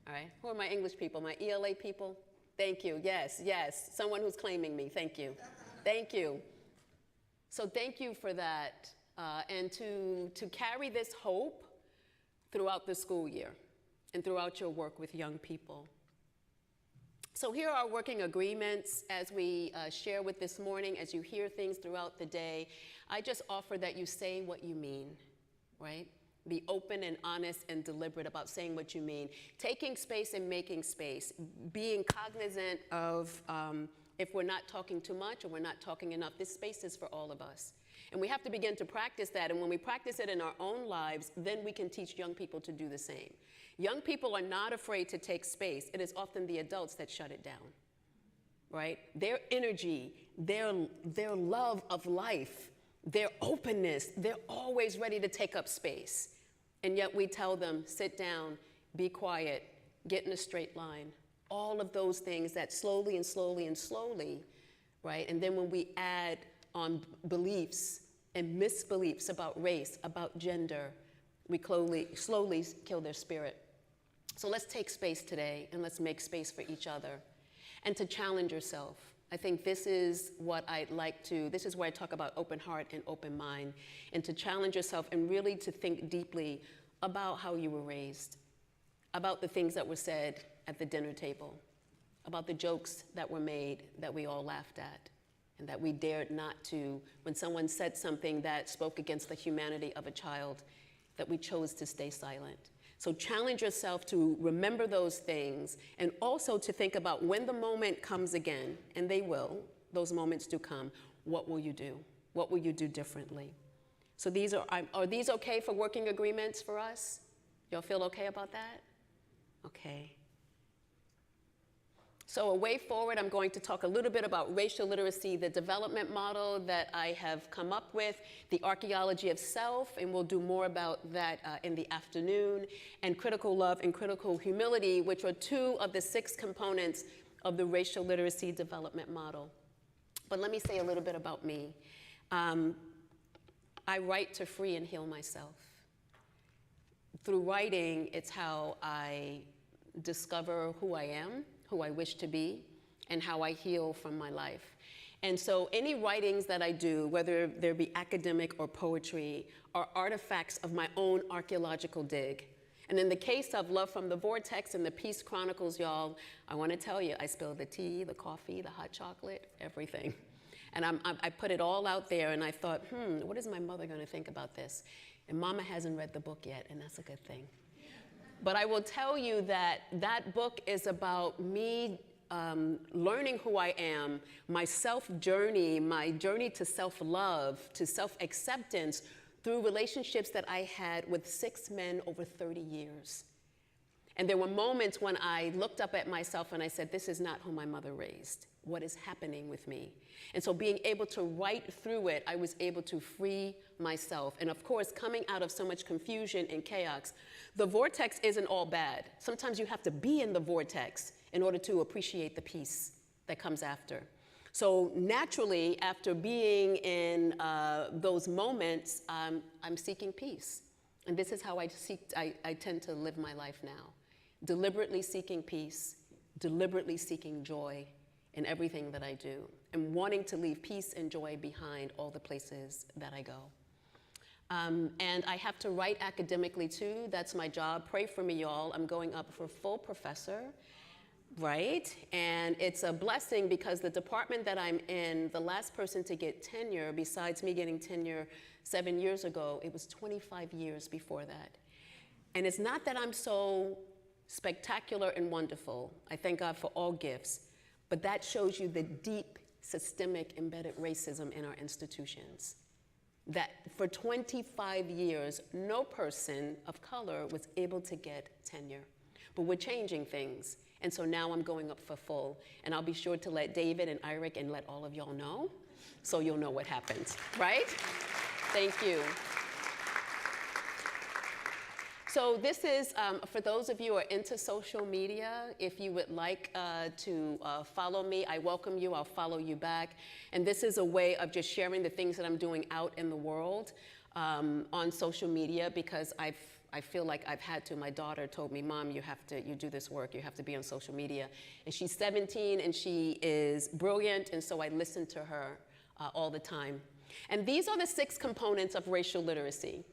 S12: All right, who are my English people, my ELA people? Thank you, yes, yes, someone who's claiming me, thank you. Thank you. So thank you for that, and to carry this hope throughout the school year and throughout your work with young people. So here are our working agreements as we share with this morning, as you hear things throughout the day. I just offer that you say what you mean, right? Be open and honest and deliberate about saying what you mean. Taking space and making space. Being cognizant of if we're not talking too much or we're not talking enough. This space is for all of us. And we have to begin to practice that. And when we practice it in our own lives, then we can teach young people to do the same. Young people are not afraid to take space. It is often the adults that shut it down, right? Their energy, their love of life, their openness, they're always ready to take up space. And yet we tell them, sit down, be quiet, get in a straight line. All of those things that slowly and slowly and slowly, right? And then when we add on beliefs and misbeliefs about race, about gender, we slowly kill their spirit. So let's take space today and let's make space for each other and to challenge yourself. I think this is what I'd like to, this is where I talk about open heart and open mind, and to challenge yourself and really to think deeply about how you were raised, about the things that were said at the dinner table, about the jokes that were made that we all laughed at, and that we dared not to, when someone said something that spoke against the humanity of a child, that we chose to stay silent. So challenge yourself to remember those things, and also to think about when the moment comes again, and they will, those moments do come, what will you do? What will you do differently? So these are these okay for working agreements for us? Y'all feel okay about that? Okay. So a way forward, I'm going to talk a little bit about racial literacy, the development model that I have come up with, the archaeology of self, and we'll do more about that in the afternoon, and critical love and critical humility, which are 2 of the 6 components of the racial literacy development model. But let me say a little bit about me. I write to free and heal myself. Through writing, it's how I discover who I am, who I wish to be, and how I heal from my life. And so any writings that I do, whether there be academic or poetry, are artifacts of my own archaeological dig. And in the case of Love from the Vortex and the Peace Chronicles, y'all, I want to tell you, I spilled the tea, the coffee, the hot chocolate, everything. And I put it all out there, and I thought, what is my mother going to think about this? And Mama hasn't read the book yet, and that's a good thing. But I will tell you that that book is about me learning who I am, my self-journey, my journey to self-love, to self-acceptance through relationships that I had with 6 men over 30 years. And there were moments when I looked up at myself and I said, this is not who my mother raised. What is happening with me? And so being able to write through it, I was able to free myself. And of course, coming out of so much confusion and chaos, the vortex isn't all bad. Sometimes you have to be in the vortex in order to appreciate the peace that comes after. So naturally, after being in those moments, I'm seeking peace. And this is how I tend to live my life now. Deliberately seeking peace, deliberately seeking joy in everything that I do, and wanting to leave peace and joy behind all the places that I go. And I have to write academically too. That's my job. Pray for me, y'all. I'm going up for full professor. right? And it's a blessing because the department that I'm in, the last person to get tenure, besides me getting tenure 7 years ago, it was 25 years before that. And it's not that I'm so spectacular and wonderful. I thank God for all gifts. But that shows you the deep, systemic, embedded racism in our institutions. That for 25 years, no person of color was able to get tenure. But we're changing things. And so now I'm going up for full. And I'll be sure to let David and Eric and let all of y'all know, so you'll know what happened, right? Thank you. So this is, for those of you who are into social media, if you would like to follow me, I welcome you, I'll follow you back. And this is a way of just sharing the things that I'm doing out in the world on social media, because I feel like I've had to. My daughter told me, Mom, you do this work, you have to be on social media. And she's 17 and she is brilliant, and so I listen to her all the time. And these are the 6 components of racial literacy.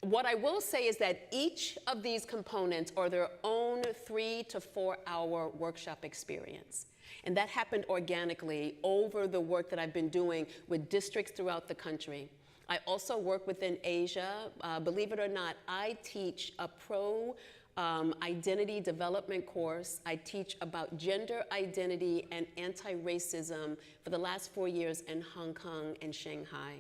S12: What I will say is that each of these components are their own 3 to 4 hour workshop experience. And that happened organically over the work that I've been doing with districts throughout the country. I also work within Asia. Believe it or not, I teach a identity development course. I teach about gender identity and anti-racism for the last 4 years in Hong Kong and Shanghai.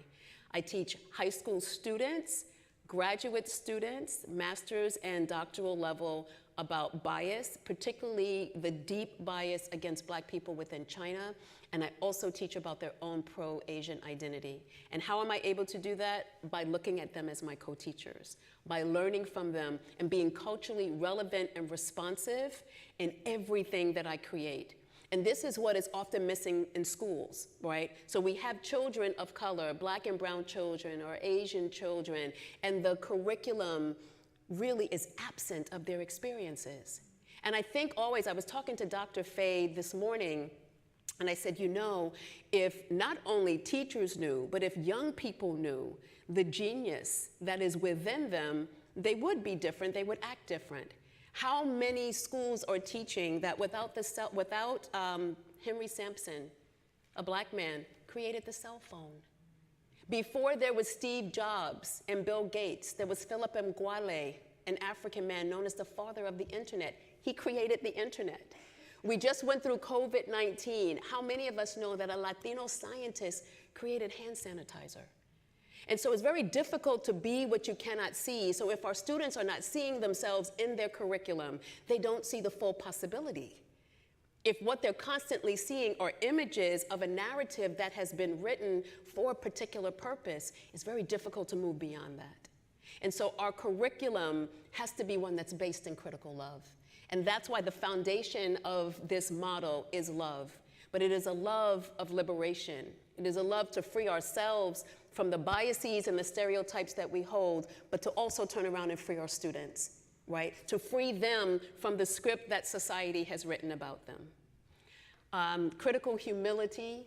S12: I teach high school students, graduate students, master's and doctoral level, about bias, particularly the deep bias against Black people within China. And I also teach about their own pro-Asian identity. And how am I able to do that? By looking at them as my co-teachers, by learning from them and being culturally relevant and responsive in everything that I create. And this is what is often missing in schools, right? So we have children of color, Black and brown children or Asian children, and the curriculum really is absent of their experiences. And I think always, I was talking to Dr. Faye this morning, and I said, you know, if not only teachers knew, but if young people knew the genius that is within them, they would be different, they would act different. How many schools are teaching that without Henry Sampson, a Black man, created the cell phone? Before there was Steve Jobs and Bill Gates, there was Philip Mkwale, an African man known as the father of the internet. He created the internet. We just went through COVID-19. How many of us know that a Latino scientist created hand sanitizer? And so it's very difficult to be what you cannot see. So if our students are not seeing themselves in their curriculum, they don't see the full possibility. If what they're constantly seeing are images of a narrative that has been written for a particular purpose, it's very difficult to move beyond that. And so our curriculum has to be one that's based in critical love. And that's why the foundation of this model is love. But it is a love of liberation. It is a love to free ourselves from the biases and the stereotypes that we hold, but to also turn around and free our students, right? To free them from the script that society has written about them. Critical humility,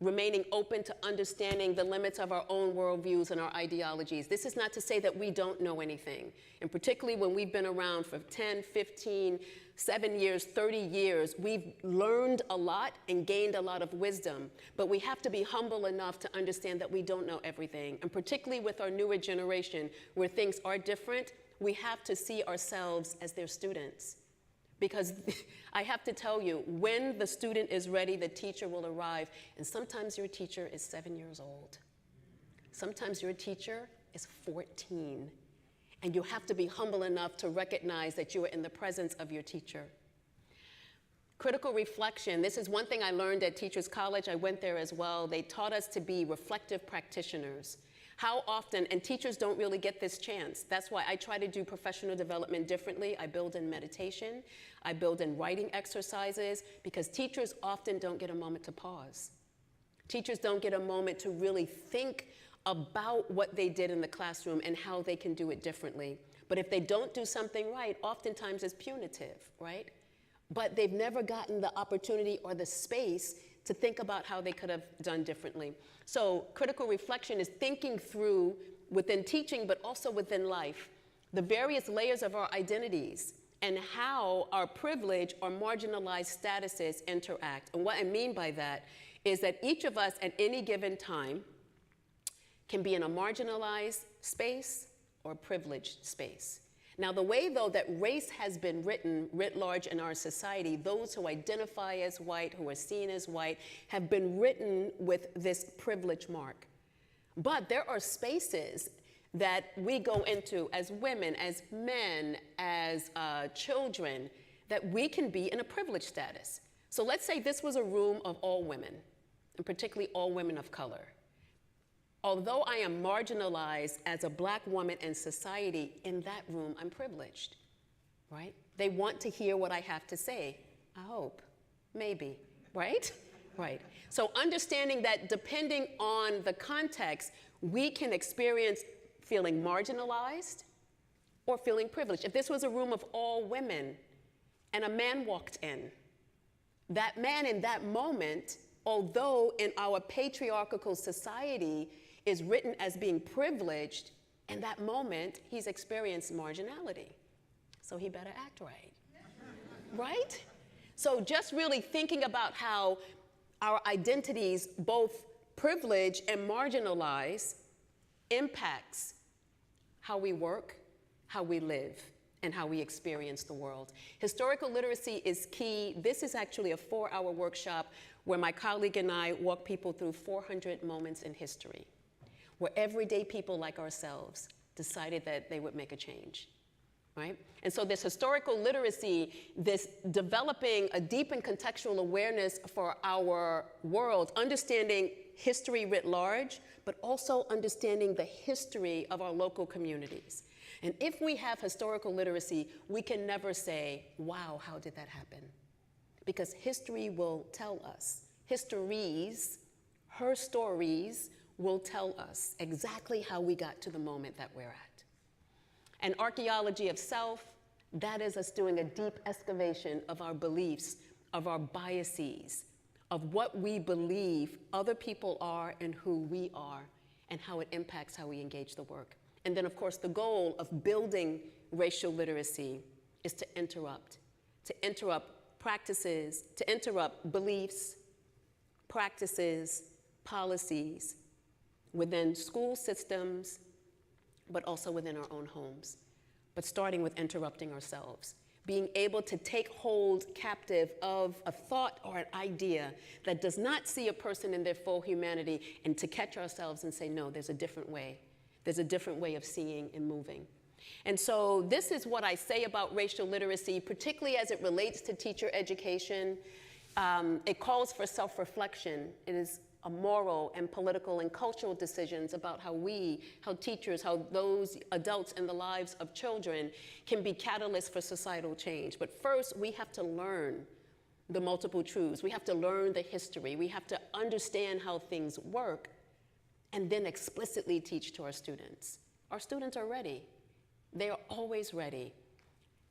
S12: remaining open to understanding the limits of our own worldviews and our ideologies. This is not to say that we don't know anything, and particularly when we've been around for 10, 15, 7 years, 30 years, we've learned a lot and gained a lot of wisdom, but we have to be humble enough to understand that we don't know everything. And particularly with our newer generation, where things are different, we have to see ourselves as their students. Because I have to tell you, when the student is ready, the teacher will arrive. And sometimes your teacher is 7 years old. Sometimes your teacher is 14. And you have to be humble enough to recognize that you are in the presence of your teacher. Critical reflection. This is one thing I learned at Teachers College. I went there as well. They taught us to be reflective practitioners. How often, and teachers don't really get this chance. That's why I try to do professional development differently. I build in meditation. I build in writing exercises, because teachers often don't get a moment to pause. Teachers don't get a moment to really think about what they did in the classroom and how they can do it differently. But if they don't do something right, oftentimes it's punitive, right? But they've never gotten the opportunity or the space to think about how they could have done differently. So critical reflection is thinking through, within teaching, but also within life, the various layers of our identities and how our privilege or marginalized statuses interact. And what I mean by that is that each of us at any given time can be in a marginalized space or a privileged space. Now, the way, though, that race has been written writ large in our society, those who identify as white, who are seen as white, have been written with this privilege mark. But there are spaces that we go into as women, as men, as children, that we can be in a privileged status. So let's say this was a room of all women, and particularly all women of color. Although I am marginalized as a black woman in society, in that room, I'm privileged, right? They want to hear what I have to say. I hope, maybe, right? Right. So understanding that depending on the context, we can experience feeling marginalized or feeling privileged. If this was a room of all women and a man walked in, that man in that moment, although in our patriarchal society is written as being privileged, in that moment, he's experienced marginality. So he better act right, right? So just really thinking about how our identities, both privileged and marginalized, impacts how we work, how we live, and how we experience the world. Historical literacy is key. This is actually a 4-hour workshop where my colleague and I walk people through 400 moments in history, where everyday people like ourselves decided that they would make a change, right? And so this historical literacy, this developing a deep and contextual awareness for our world, understanding history writ large, but also understanding the history of our local communities. And if we have historical literacy, we can never say, wow, how did that happen? Because history will tell us. Histories, her stories, will tell us exactly how we got to the moment that we're at. And archaeology of self, that is us doing a deep excavation of our beliefs, of our biases, of what we believe other people are and who we are, and how it impacts how we engage the work. And then, of course, the goal of building racial literacy is to interrupt practices, to interrupt beliefs, practices, policies within school systems, but also within our own homes. But starting with interrupting ourselves, being able to take hold captive of a thought or an idea that does not see a person in their full humanity, and to catch ourselves and say, no, there's a different way. There's a different way of seeing and moving. And so this is what I say about racial literacy, particularly as it relates to teacher education. It calls for self-reflection. It is a moral and political and cultural decisions about how we, how teachers, how those adults in the lives of children can be catalysts for societal change. But first, we have to learn the multiple truths. We have to learn the history. We have to understand how things work, and then explicitly teach to our students. Our students are ready. They are always ready,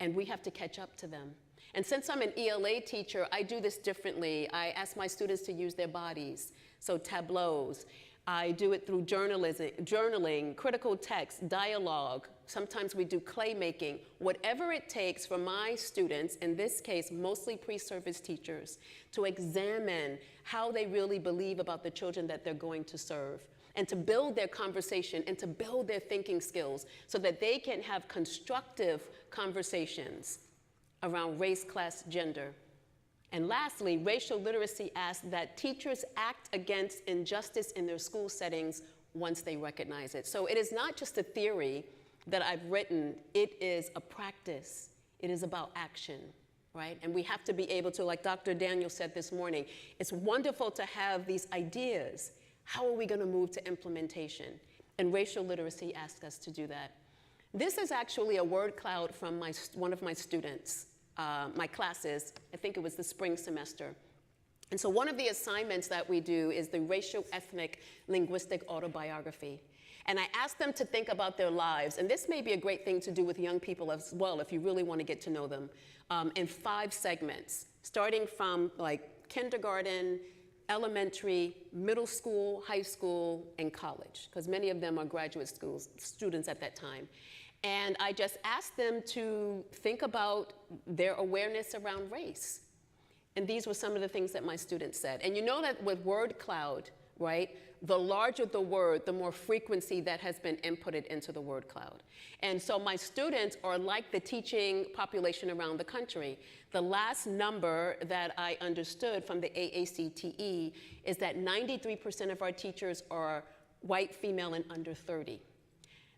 S12: and we have to catch up to them. And since I'm an ELA teacher, I do this differently. I ask my students to use their bodies, so tableaus. I do it through journaling, critical text, dialogue. Sometimes we do clay making. Whatever it takes for my students, in this case, mostly pre-service teachers, to examine how they really believe about the children that they're going to serve, and to build their conversation and to build their thinking skills so that they can have constructive conversations around race, class, gender. And lastly, racial literacy asks that teachers act against injustice in their school settings once they recognize it. So it is not just a theory that I've written, it is a practice. It is about action, right? And we have to be able to, like Dr. Daniel said this morning, it's wonderful to have these ideas. How are we going to move to implementation? And racial literacy asks us to do that. This is actually a word cloud from one of my students, my classes. I think it was the spring semester. And so one of the assignments that we do is the racial, ethnic, linguistic autobiography. And I ask them to think about their lives, and this may be a great thing to do with young people as well if you really want to get to know them, in 5 segments, starting from like kindergarten, elementary, middle school, high school, and college, because many of them are graduate school students at that time. And I just asked them to think about their awareness around race. And these were some of the things that my students said. And you know that with word cloud, right, the larger the word, the more frequency that has been inputted into the word cloud. And so my students are like the teaching population around the country. The last number that I understood from the AACTE is that 93% of our teachers are white, female, and under 30.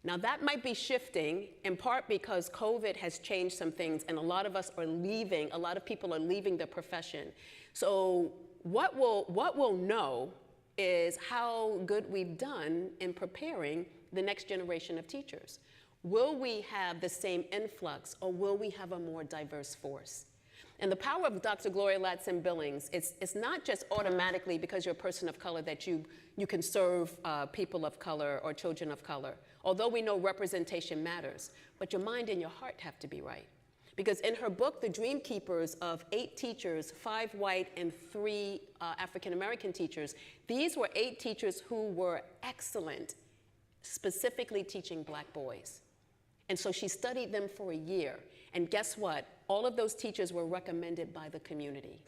S12: Now that might be shifting in part because COVID has changed some things and a lot of us are leaving, a lot of people are leaving the profession. So what we'll know is how good we've done in preparing the next generation of teachers. Will we have the same influx or will we have a more diverse force? And the power of Dr. Gloria Ladson Billings, it's not just automatically because you're a person of color that you can serve people of color or children of color. Although we know representation matters, but your mind and your heart have to be right. Because in her book, The Dream Keepers, of 8 teachers, 5 white and 3 African-American teachers, these were 8 teachers who were excellent, specifically teaching black boys. And so she studied them for a year. And guess what? All of those teachers were recommended by the community.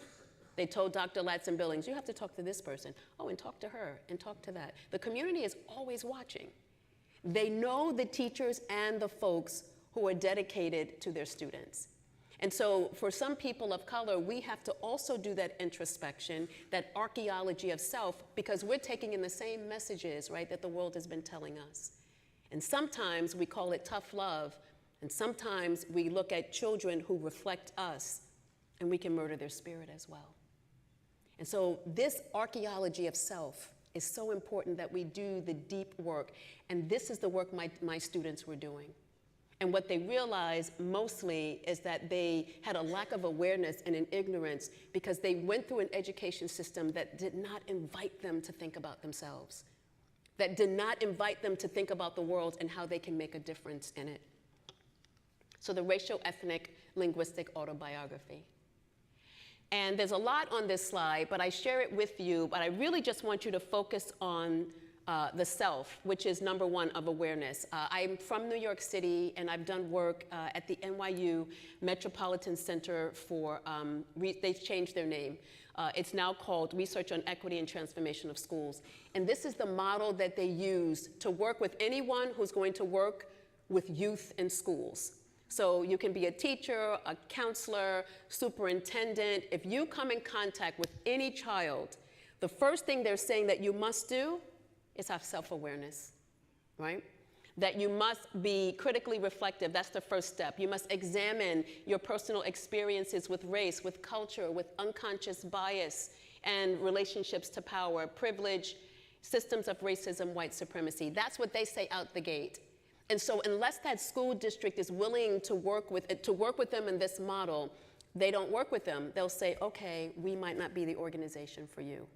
S12: They told Dr. Ladson Billings, you have to talk to this person. Oh, and talk to her, and talk to that. The community is always watching. They know the teachers and the folks who are dedicated to their students. And so for some people of color, we have to also do that introspection, that archaeology of self, because we're taking in the same messages, right, that the world has been telling us. And sometimes we call it tough love, and sometimes we look at children who reflect us, and we can murder their spirit as well. And so this archaeology of self is so important that we do the deep work. And this is the work my students were doing. And what they realized mostly is that they had a lack of awareness and an ignorance because they went through an education system that did not invite them to think about themselves, that did not invite them to think about the world and how they can make a difference in it. So the racial, ethnic, linguistic autobiography. And there's a lot on this slide, but I share it with you, but I really just want you to focus on the self, which is number 1 of awareness. I'm from New York City, and I've done work at the NYU Metropolitan Center for, they've changed their name. It's now called Research on Equity and Transformation of Schools. And this is the model that they use to work with anyone who's going to work with youth in schools. So you can be a teacher, a counselor, superintendent. If you come in contact with any child, the first thing they're saying that you must do is have self-awareness, right? That you must be critically reflective. That's the first step. You must examine your personal experiences with race, with culture, with unconscious bias and relationships to power, privilege, systems of racism, white supremacy. That's what they say out the gate. And so unless that school district is willing to work with them in this model, they don't work with them. They'll say, okay, we might not be the organization for you.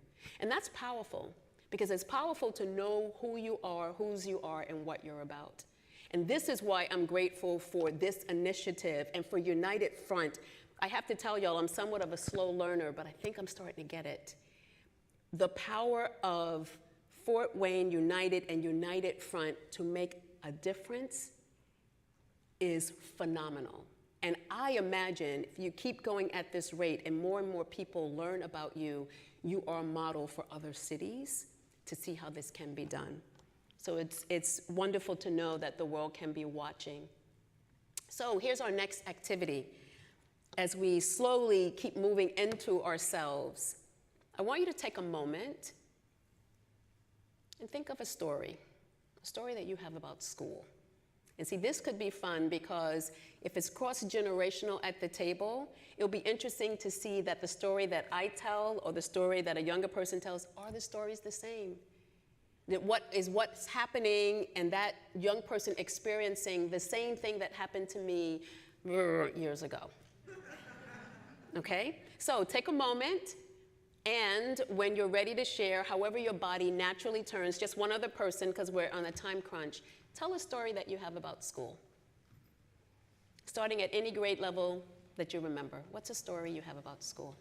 S12: And that's powerful, because it's powerful to know who you are, whose you are, and what you're about. And this is why I'm grateful for this initiative and for United Front. I have to tell y'all, I'm somewhat of a slow learner, but I think I'm starting to get it. The power of Fort Wayne United and United Front to make a difference is phenomenal. And I imagine if you keep going at this rate and more people learn about you, you are a model for other cities to see how this can be done. So it's wonderful to know that the world can be watching. So here's our next activity. As we slowly keep moving into ourselves, I want you to take a moment and think of a story that you have about school. And see, this could be fun because if it's cross-generational at the table, it'll be interesting to see that the story that I tell or the story that a younger person tells, are the stories the same? That what's happening and that young person experiencing the same thing that happened to me years ago. Okay? So take a moment. And when you're ready to share, however your body naturally turns, just one other person, because we're on a time crunch, tell a story that you have about school. Starting at any grade level that you remember. What's a story you have about school?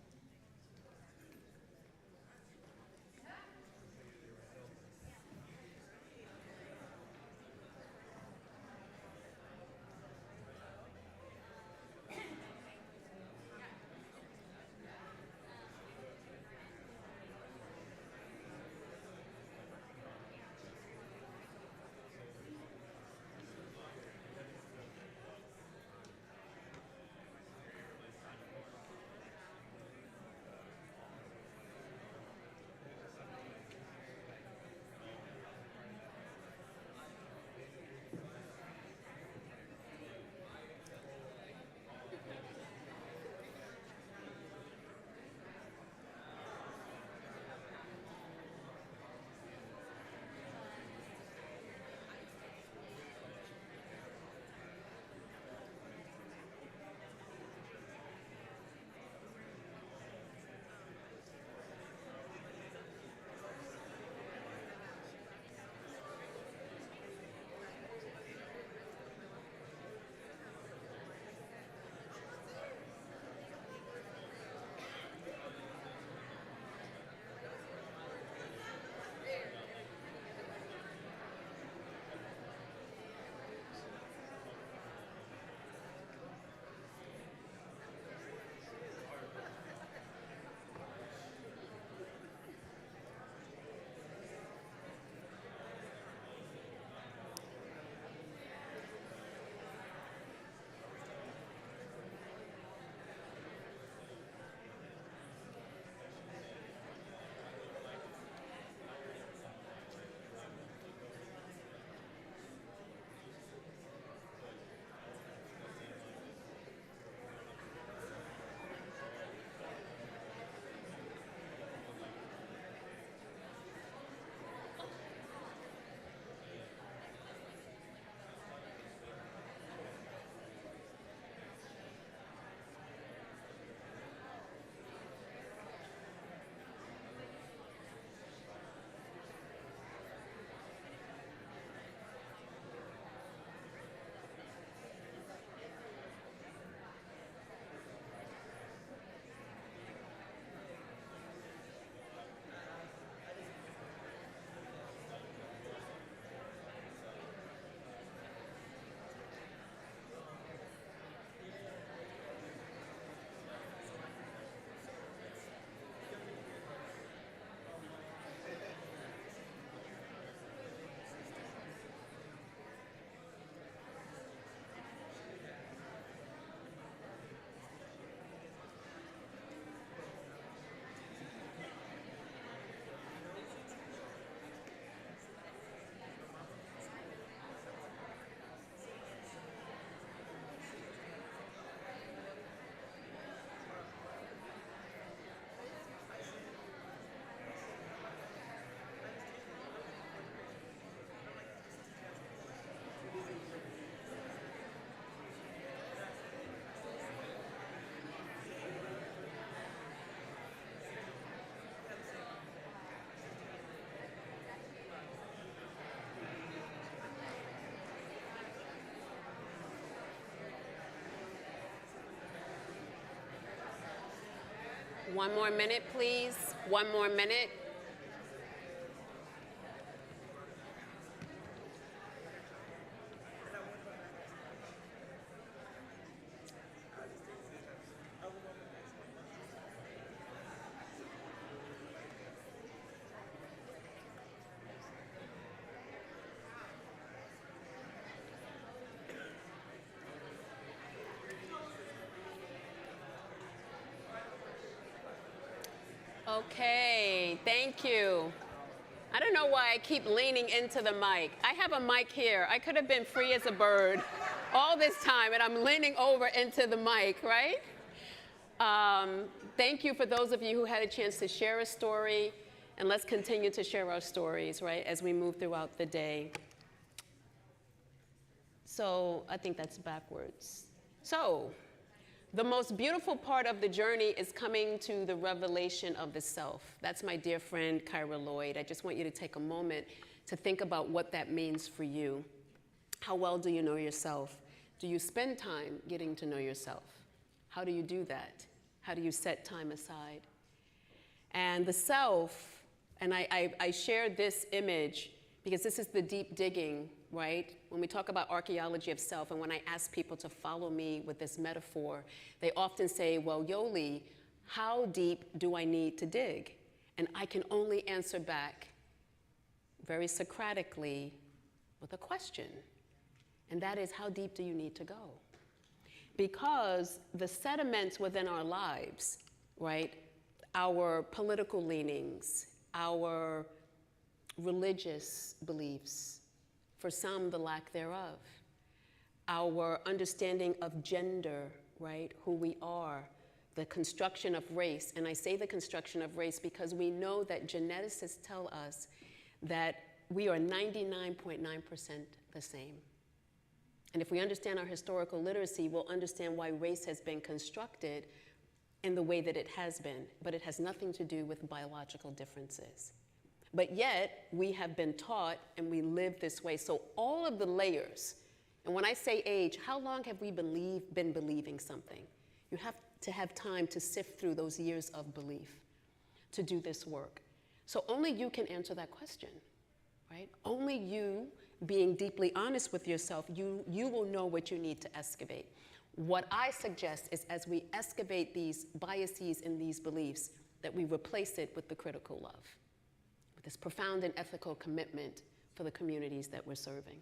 S12: One more minute, please. One more minute. Okay, thank you. I don't know why I keep leaning into the mic. I have a mic here. I could have been free as a bird all this time, and I'm leaning over into the mic, right? Thank you for those of you who had a chance to share a story, and let's continue to share our stories, right, as we move throughout the day. So I think that's backwards. So the most beautiful part of the journey is coming to the revelation of the self. That's my dear friend, Kyra Lloyd. I just want you to take a moment to think about what that means for you. How well do you know yourself? Do you spend time getting to know yourself? How do you do that? How do you set time aside? And the self, and I share this image because this is the deep digging, right? When we talk about archaeology of self, and when I ask people to follow me with this metaphor, they often say, well, Yoli, how deep do I need to dig? And I can only answer back very Socratically with a question. And that is, how deep do you need to go? Because the sediments within our lives, right, our political leanings, our religious beliefs, for some, the lack thereof, our understanding of gender, right, who we are, the construction of race. And I say the construction of race because we know that geneticists tell us that we are 99.9% the same. And if we understand our historical literacy, we'll understand why race has been constructed in the way that it has been, but it has nothing to do with biological differences. But yet, we have been taught and we live this way. So all of the layers, and when I say age, how long have we been believing something? You have to have time to sift through those years of belief to do this work. So only you can answer that question, right? Only you, being deeply honest with yourself, you will know what you need to excavate. What I suggest is as we excavate these biases and these beliefs, that we replace it with the critical love, with this profound and ethical commitment for the communities that we're serving.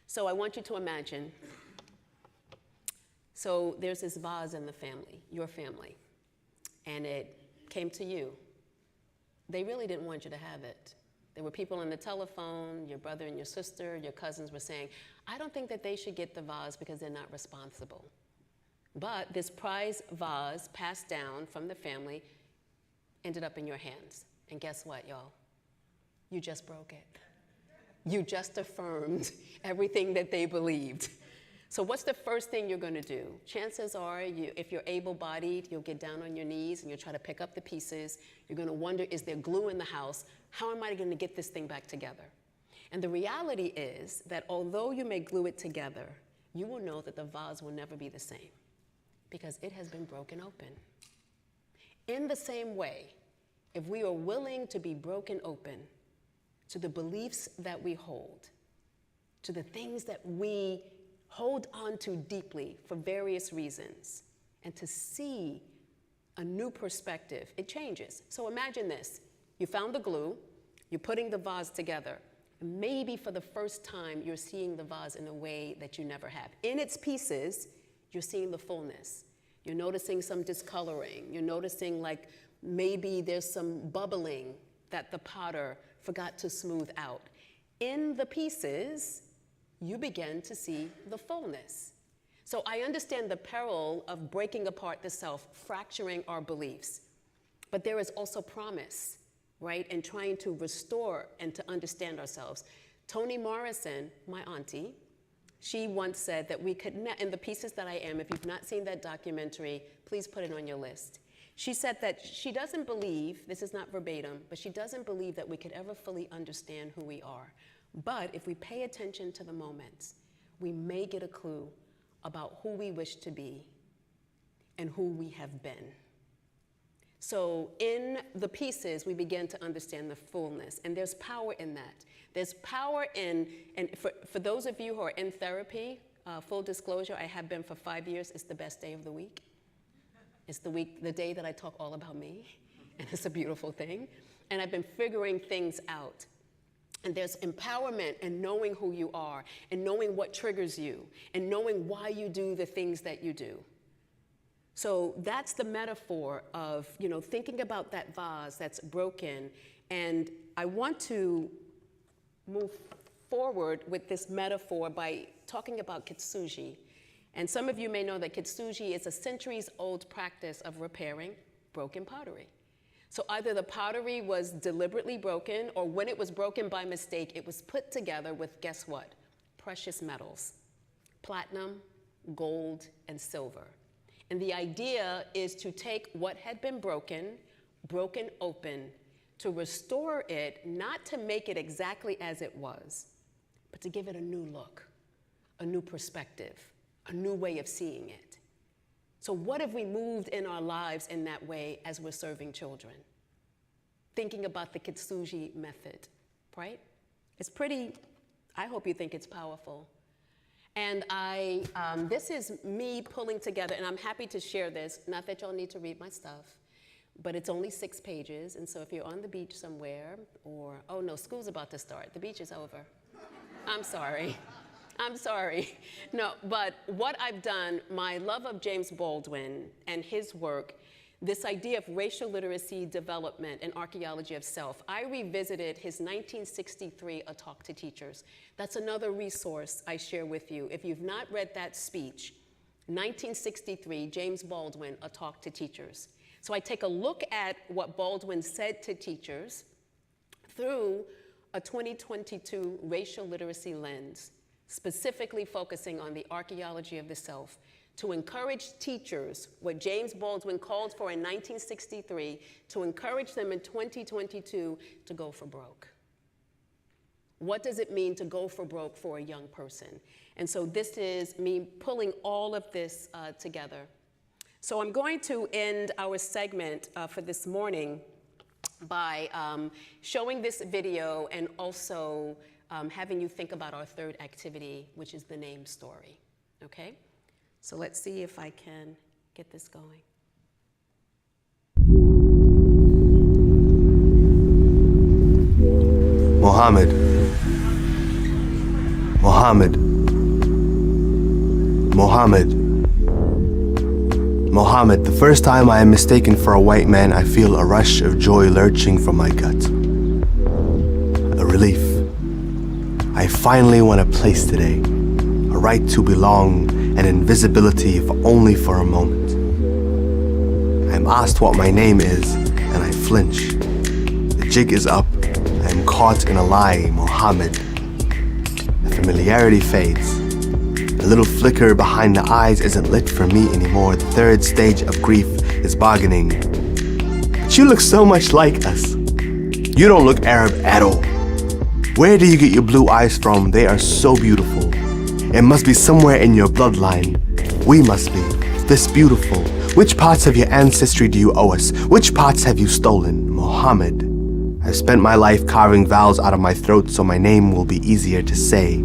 S12: So I want you to imagine, so there's this vase in the family, your family, and it came to you. They really didn't want you to have it. There were people on the telephone, your brother and your sister, your cousins were saying, I don't think that they should get the vase because they're not responsible. But this prize vase passed down from the family ended up in your hands. And guess what, y'all? You just broke it. You just affirmed everything that they believed. So what's the first thing you're going to do? Chances are, if you're able-bodied, you'll get down on your knees and you'll try to pick up the pieces. You're going to wonder, is there glue in the house? How am I going to get this thing back together? And the reality is that although you may glue it together, you will know that the vase will never be the same because it has been broken open. In the same way, if we are willing to be broken open to the beliefs that we hold, to the things that we hold on to deeply for various reasons, and to see a new perspective, it changes. So imagine this. You found the glue, you're putting the vase together. Maybe for the first time, you're seeing the vase in a way that you never have. In its pieces, you're seeing the fullness. You're noticing some discoloring. You're noticing like maybe there's some bubbling that the potter forgot to smooth out. In the pieces, you begin to see the fullness. So I understand the peril of breaking apart the self, fracturing our beliefs. But there is also promise, right? And trying to restore and to understand ourselves. Toni Morrison, my auntie, she once said that we could, in The Pieces That I Am, if you've not seen that documentary, please put it on your list. She said that she doesn't believe, this is not verbatim, but she doesn't believe that we could ever fully understand who we are. But if we pay attention to the moments, we may get a clue about who we wish to be and who we have been. So in the pieces, we begin to understand the fullness, and there's power in that. There's power in, and for those of you who are in therapy, full disclosure, I have been for 5 years. It's the best day of the week. It's the day that I talk all about me, and it's a beautiful thing. And I've been figuring things out. And there's empowerment in knowing who you are, and knowing what triggers you, and knowing why you do the things that you do. So that's the metaphor of, thinking about that vase that's broken. And I want to move forward with this metaphor by talking about kintsugi. And some of you may know that kintsugi is a centuries-old practice of repairing broken pottery. So either the pottery was deliberately broken, or when it was broken by mistake, it was put together with, guess what? Precious metals: platinum, gold, and silver. And the idea is to take what had been broken open, to restore it, not to make it exactly as it was, but to give it a new look, a new perspective, a new way of seeing it. So what have we moved in our lives in that way as we're serving children? Thinking about the kintsugi method, right? It's pretty, I hope you think it's powerful. And this is me pulling together, and I'm happy to share this, not that y'all need to read my stuff, but it's only 6 pages, and so if you're on the beach somewhere, or, oh no, school's about to start, the beach is over. I'm sorry. No, but what I've done, my love of James Baldwin and his work, this idea of racial literacy development and archaeology of self, I revisited his 1963 A Talk to Teachers. That's another resource I share with you. If you've not read that speech, 1963, James Baldwin, A Talk to Teachers. So I take a look at what Baldwin said to teachers through a 2022 racial literacy lens, specifically focusing on the archaeology of the self, to encourage teachers, what James Baldwin called for in 1963, to encourage them in 2022 to go for broke. What does it mean to go for broke for a young person? And so this is me pulling all of this together. So I'm going to end our segment for this morning by showing this video and also having you think about our third activity, which is the name story, okay? So let's see if I can get this going.
S13: Mohammed. Mohammed. Mohammed. Mohammed, the first time I am mistaken for a white man, I feel a rush of joy lurching from my gut. A relief. I finally won a place today. A right to belong, and invisibility if only for a moment. I am asked what my name is, and I flinch. The jig is up. I am caught in a lie, Mohammed. The familiarity fades. The little flicker behind the eyes isn't lit for me anymore. The third stage of grief is bargaining. But you look so much like us. You don't look Arab at all. Where do you get your blue eyes from? They are so beautiful. It must be somewhere in your bloodline. We must be this beautiful. Which parts of your ancestry do you owe us? Which parts have you stolen? Mohammed. I've spent my life carving vowels out of my throat so my name will be easier to say.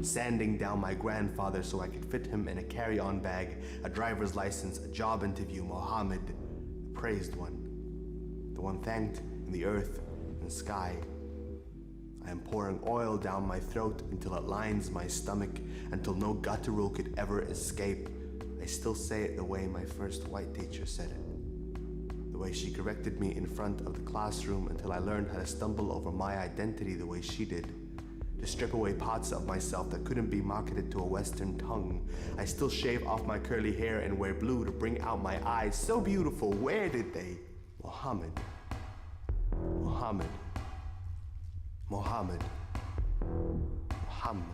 S13: Sanding down my grandfather so I could fit him in a carry-on bag, a driver's license, a job interview. Mohammed, the praised one. The one thanked in the earth and sky. I am pouring oil down my throat until it lines my stomach, until no guttural could ever escape. I still say it the way my first white teacher said it. The way she corrected me in front of the classroom until I learned how to stumble over my identity the way she did. To strip away parts of myself that couldn't be marketed to a Western tongue. I still shave off my curly hair and wear blue to bring out my eyes. So beautiful, where did they? Mohammed. Mohammed. Mohammed. Mohammed.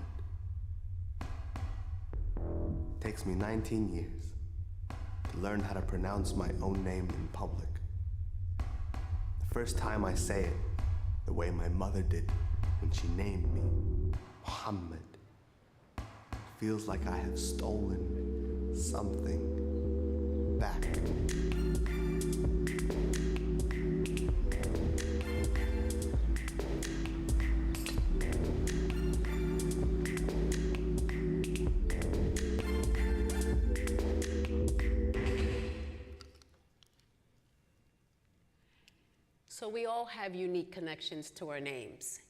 S13: Takes me 19 years to learn how to pronounce my own name in public. The first time I say it the way my mother did when she named me Muhammad. Feels like I have stolen something back.
S12: So we all have unique connections to our names.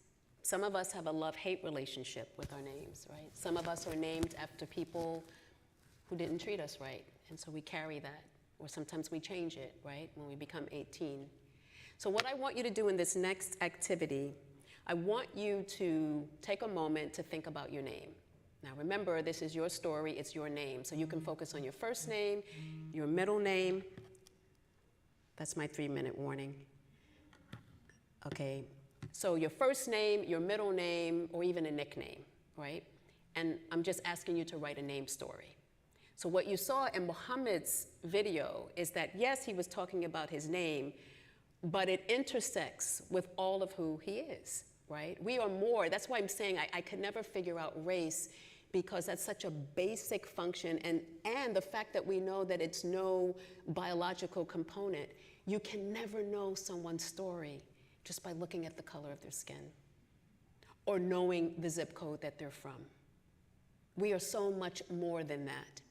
S12: Some of us have a love-hate relationship with our names, right? Some of us are named after people who didn't treat us right, and so we carry that. Or sometimes we change it, right, when we become 18. So what I want you to do in this next activity, I want you to take a moment to think about your name. Now remember, this is your story, it's your name. So you can focus on your first name, your middle name. That's my 3-minute warning. Okay, so your first name, your middle name, or even a nickname, right? And I'm just asking you to write a name story. So what you saw in Muhammad's video is that, yes, he was talking about his name, but it intersects with all of who he is, right? We are more. That's why I'm saying I could never figure out race, because that's such a basic function, and the fact that we know that it's no biological component. You can never know someone's story just by looking at the color of their skin or knowing the zip code that they're from. We are so much more than that.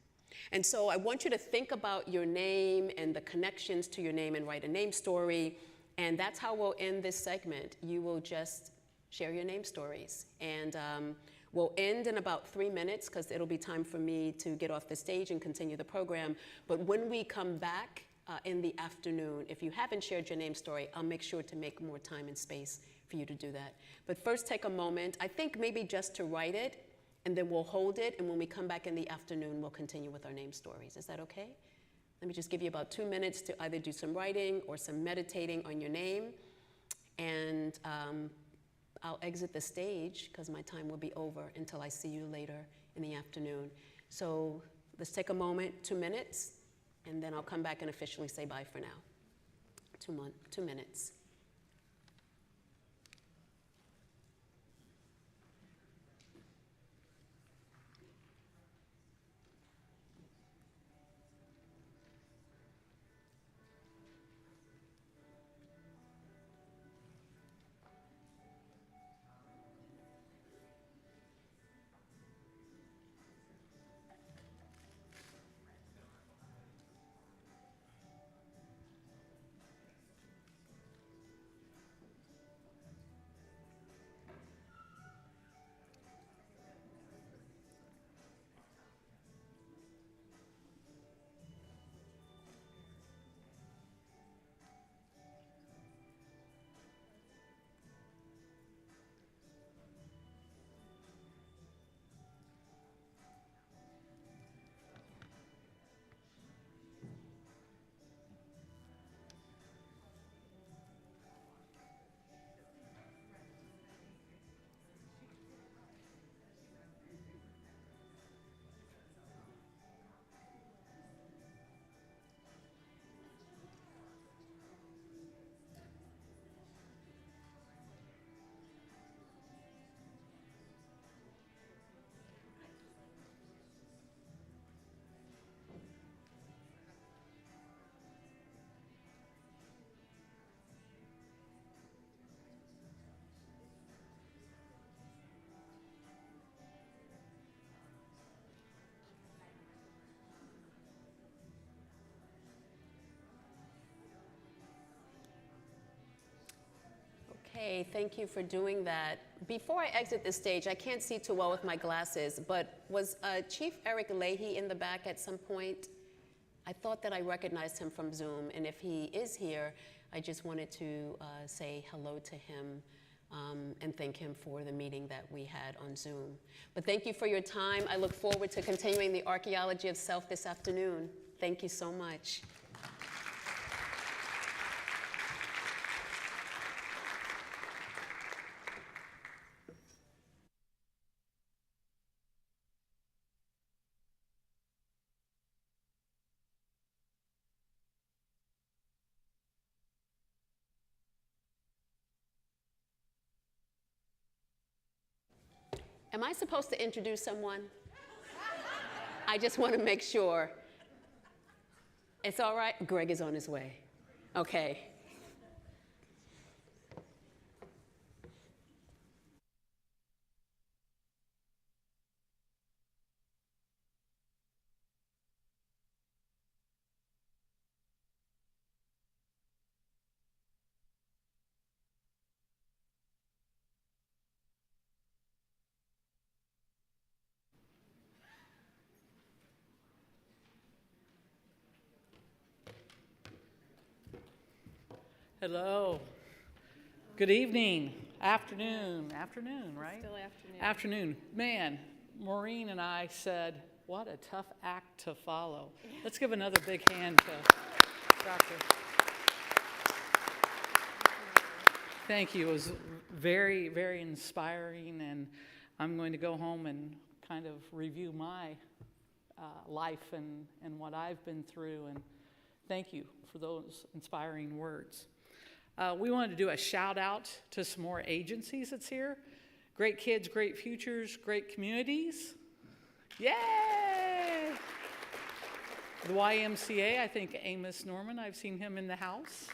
S12: And so I want you to think about your name and the connections to your name and write a name story. And that's how we'll end this segment. You will just share your name stories. And we'll end in about 3 minutes, because it'll be time for me to get off the stage and continue the program. But when we come back in the afternoon, if you haven't shared your name story, I'll make sure to make more time and space for you to do that. But first, take a moment, I think maybe just to write it, and then we'll hold it, and when we come back in the afternoon, we'll continue with our name stories. Is that okay? Let me just give you about 2 minutes to either do some writing or some meditating on your name, and I'll exit the stage, because my time will be over until I see you later in the afternoon. So let's take a moment, 2 minutes, and then I'll come back and officially say bye for now. 2 minutes. Okay, thank you for doing that. Before I exit the stage, I can't see too well with my glasses, but was Chief Eric Leahy in the back at some point? I thought that I recognized him from Zoom, and if he is here, I just wanted to say hello to him and thank him for the meeting that we had on Zoom. But thank you for your time. I look forward to continuing the archaeology of self this afternoon. Thank you so much. Am I supposed to introduce someone? I just want to make sure. It's all right? Greg is on his way. Okay.
S14: Hello. Good evening. Afternoon, right?
S12: Still afternoon.
S14: Afternoon. Man, Maureen and I said, what a tough act to follow. Let's give another big hand to Dr. Thank you. It was very, very inspiring, and I'm going to go home and kind of review my life and what I've been through, and thank you for those inspiring words. We wanted to do a shout out to some more agencies that's here. Great kids, great futures, great communities. Yay! The YMCA, I think Amos Norman, I've seen him in the house.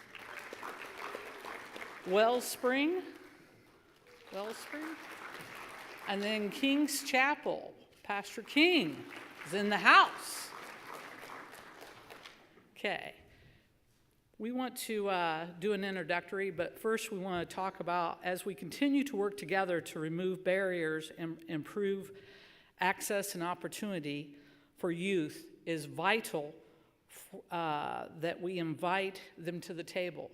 S14: Wellspring. And then King's Chapel, Pastor King is in the house. Okay. We want to do an introductory, but first we want to talk about, as we continue to work together to remove barriers and improve access and opportunity for youth, is vital that we invite them to the table,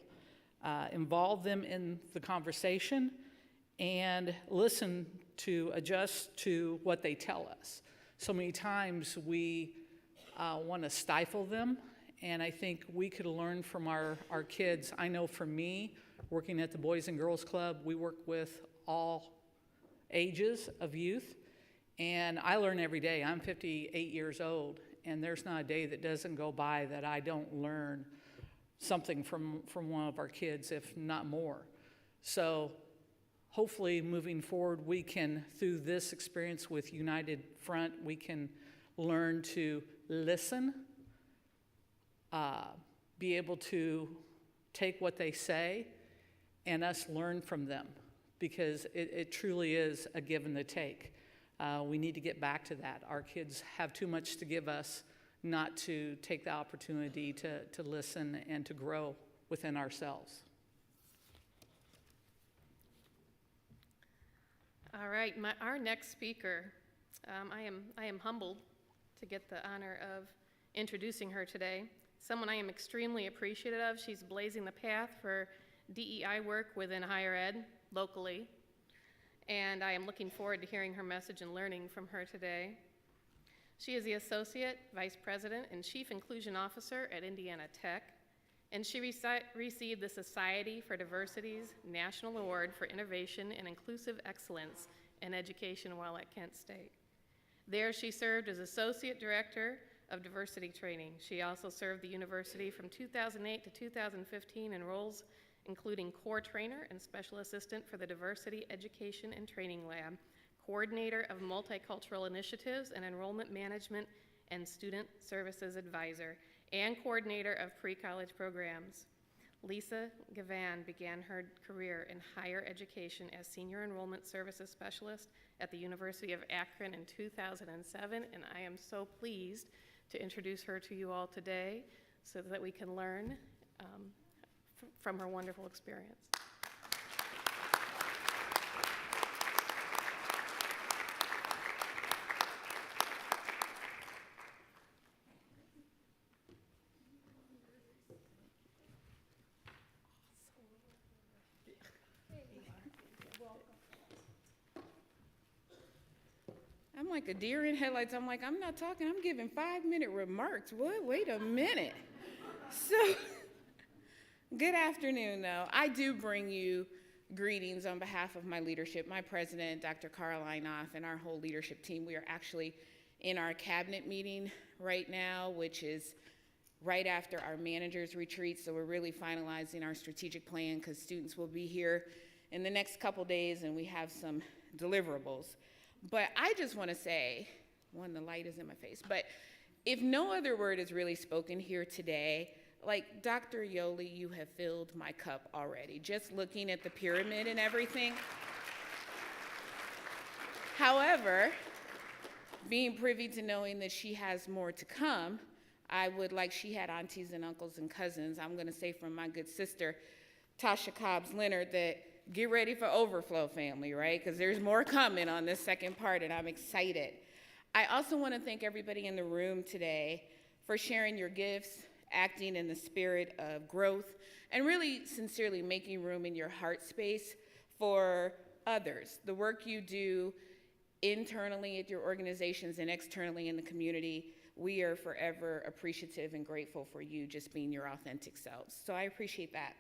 S14: involve them in the conversation, and listen to adjust to what they tell us. So many times we want to stifle them, and I think we could learn from our kids. I know for me, working at the Boys and Girls Club, we work with all ages of youth, and I learn every day. I'm 58 years old, and there's not a day that doesn't go by that I don't learn something from one of our kids, if not more. So hopefully moving forward, we can, through this experience with United Front, we can learn to listen, be able to take what they say, and us learn from them, because it truly is a give and a take. We need to get back to that. Our kids have too much to give us not to take the opportunity to listen and to grow within ourselves.
S15: All right, our next speaker, I am humbled to get the honor of introducing her today. Someone I am extremely appreciative of. She's blazing the path for DEI work within higher ed locally, and I am looking forward to hearing her message and learning from her today. She is the Associate Vice President and Chief Inclusion Officer at Indiana Tech, and she received the Society for Diversity's National Award for Innovation and Inclusive Excellence in Education while at Kent State. There she served as Associate Director of Diversity Training. She also served the university from 2008 to 2015 in roles including core trainer and special assistant for the Diversity Education and Training Lab, coordinator of multicultural initiatives and enrollment management and student services advisor, and coordinator of pre-college programs. Lisa Gavan began her career in higher education as senior enrollment services specialist at the University of Akron in 2007, and I am so pleased to introduce her to you all today so that we can learn from her wonderful experience.
S16: I'm like a deer in headlights. I'm like, I'm not talking, I'm giving 5-minute remarks. What? Wait a minute. So, good afternoon, though. I do bring you greetings on behalf of my leadership, my president, Dr. Caroline Off, and our whole leadership team. We are actually in our cabinet meeting right now, which is right after our managers retreat. So we're really finalizing our strategic plan because students will be here in the next couple days and we have some deliverables. But I just want to say, one, the light is in my face, but if no other word is really spoken here today, like Dr. Yoli, you have filled my cup already, just looking at the pyramid and everything. However, being privy to knowing that she has more to come, I would, like she had aunties and uncles and cousins, I'm going to say from my good sister, Tasha Cobbs Leonard, that get ready for overflow, family, right? Because there's more coming on this second part, and I'm excited. I also want to thank everybody in the room today for sharing your gifts, acting in the spirit of growth, and really sincerely making room in your heart space for others. The work you do internally at your organizations and externally in the community, we are forever appreciative and grateful for you just being your authentic selves. So I appreciate that.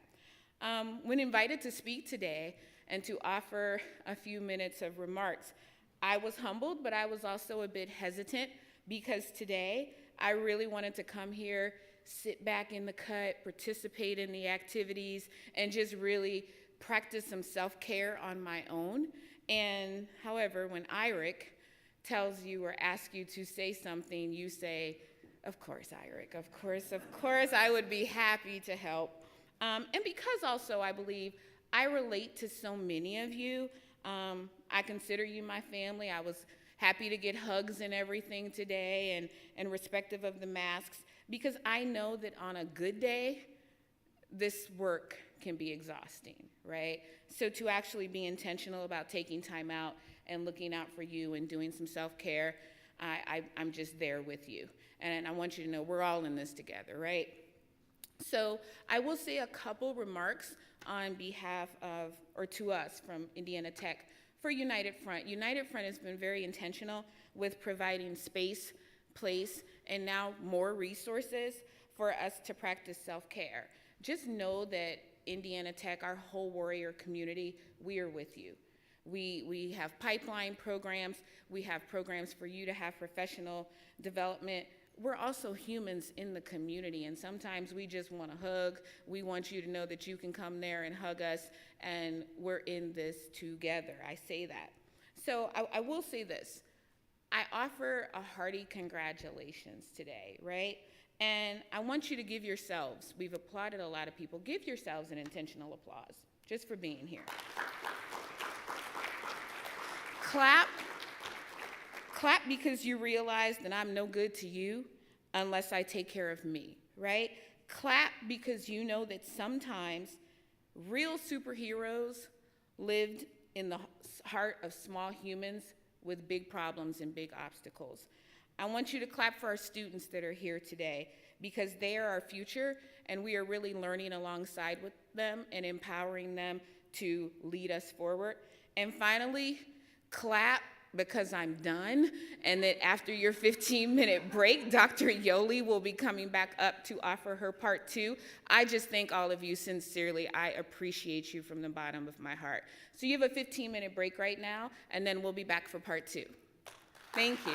S16: When invited to speak today and to offer a few minutes of remarks, I was humbled, but I was also a bit hesitant because today I really wanted to come here, sit back in the cut, participate in the activities, and just really practice some self-care on my own. And however, when Iric tells you or asks you to say something, you say, of course, Iric, of course, I would be happy to help. And because also I believe I relate to so many of you, I consider you my family. I was happy to get hugs and everything today and respective of the masks, because I know that on a good day, this work can be exhausting, right? So to actually be intentional about taking time out and looking out for you and doing some self-care, I'm just there with you. And I want you to know we're all in this together, right? So I will say a couple remarks on behalf of, or to us from Indiana Tech for United Front. United Front has been very intentional with providing space, place, and now more resources for us to practice self-care. Just know that Indiana Tech, our whole warrior community, we are with you. We have pipeline programs. We have programs for you to have professional development. We're also humans in the community, and sometimes we just want a hug. We want you to know that you can come there and hug us, and we're in this together. I say that. So I will say this. I offer a hearty congratulations today, right? And I want you to give yourselves, we've applauded a lot of people, give yourselves an intentional applause just for being here. Clap because you realize that I'm no good to you unless I take care of me, right? Clap because you know that sometimes real superheroes lived in the heart of small humans with big problems and big obstacles. I want you to clap for our students that are here today because they are our future, and we are really learning alongside with them and empowering them to lead us forward. And finally, clap because I'm done, and that after your 15-minute break, Dr. Yoli will be coming back up to offer her part 2. I just thank all of you sincerely. I appreciate you from the bottom of my heart. So you have a 15-minute break right now, and then we'll be back for part 2. Thank you.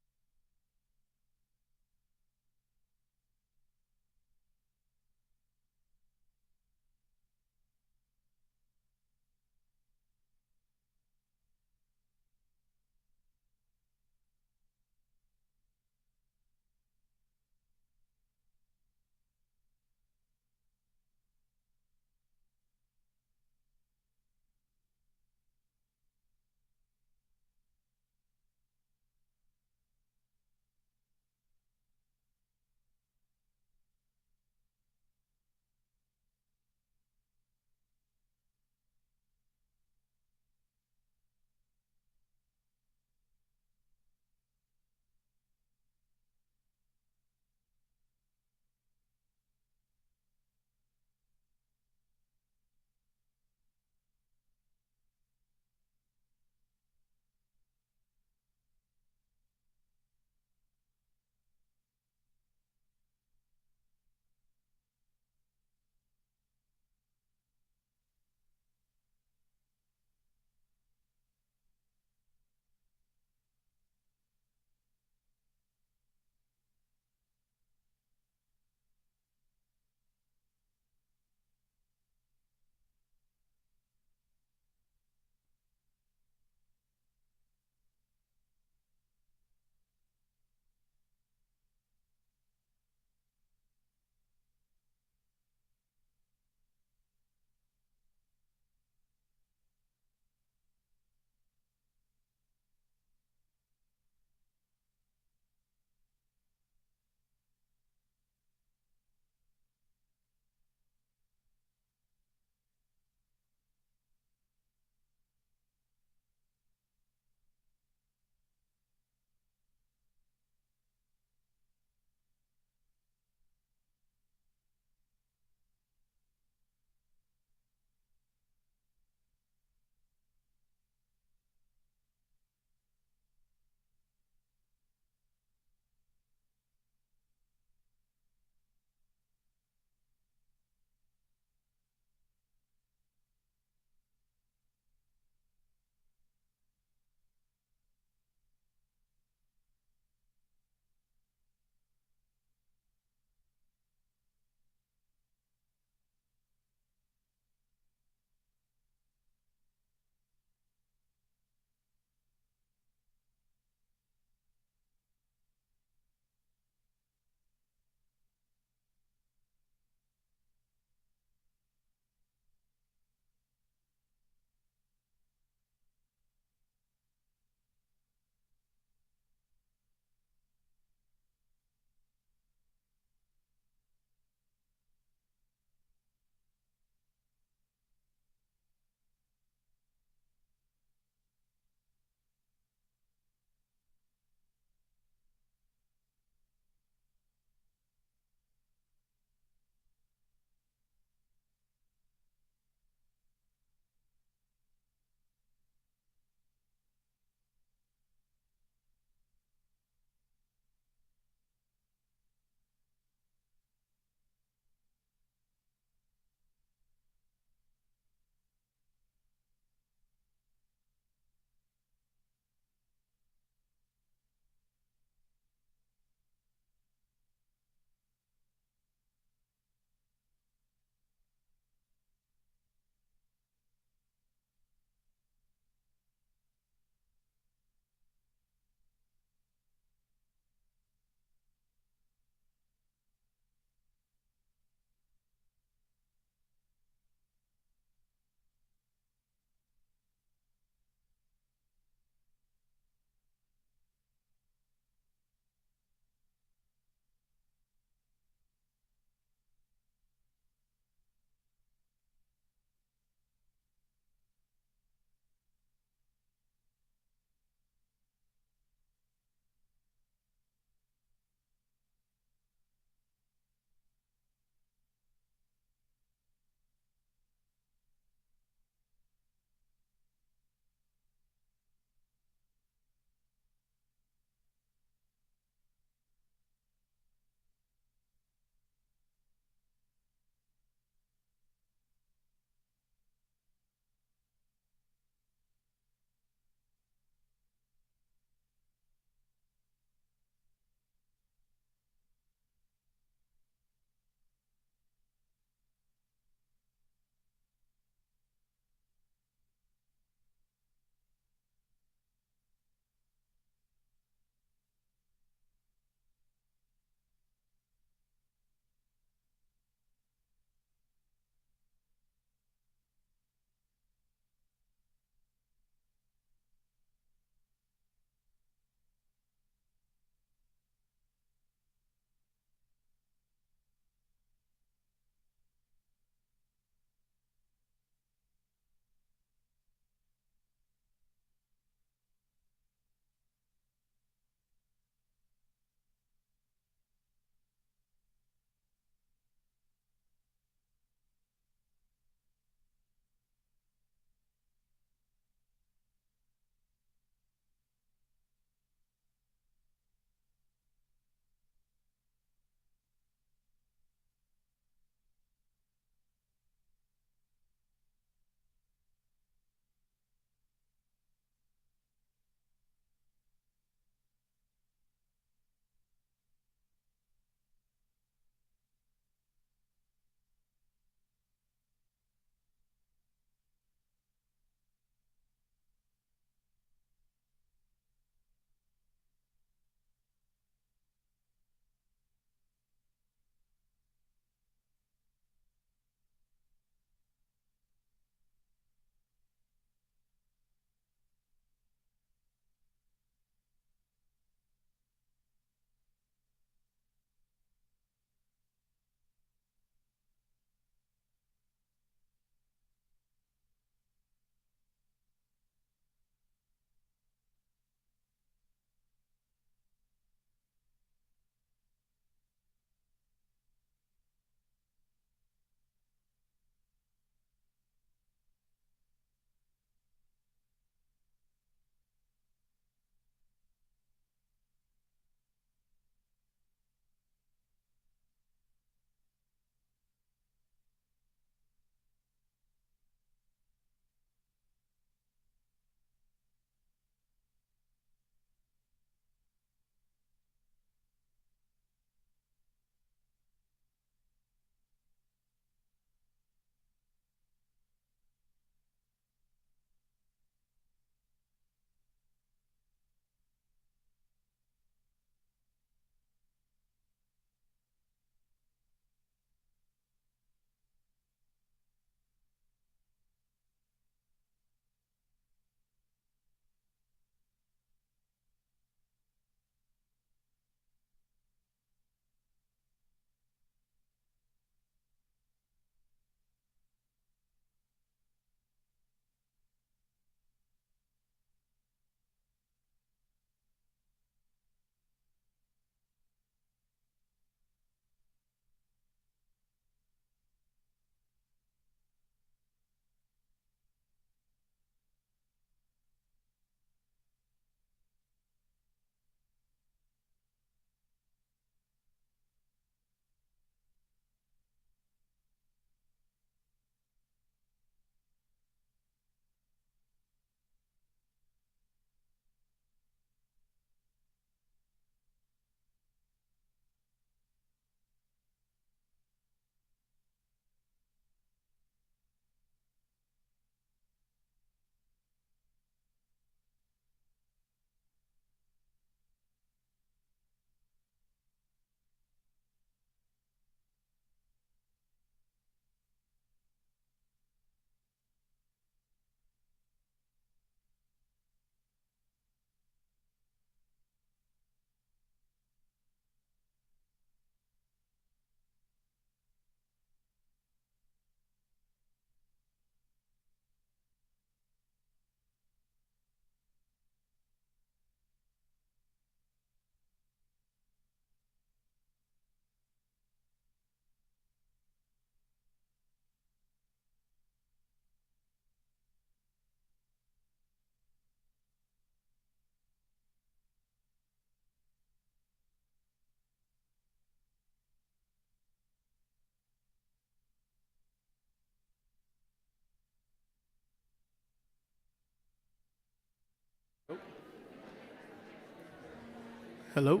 S2: Hello?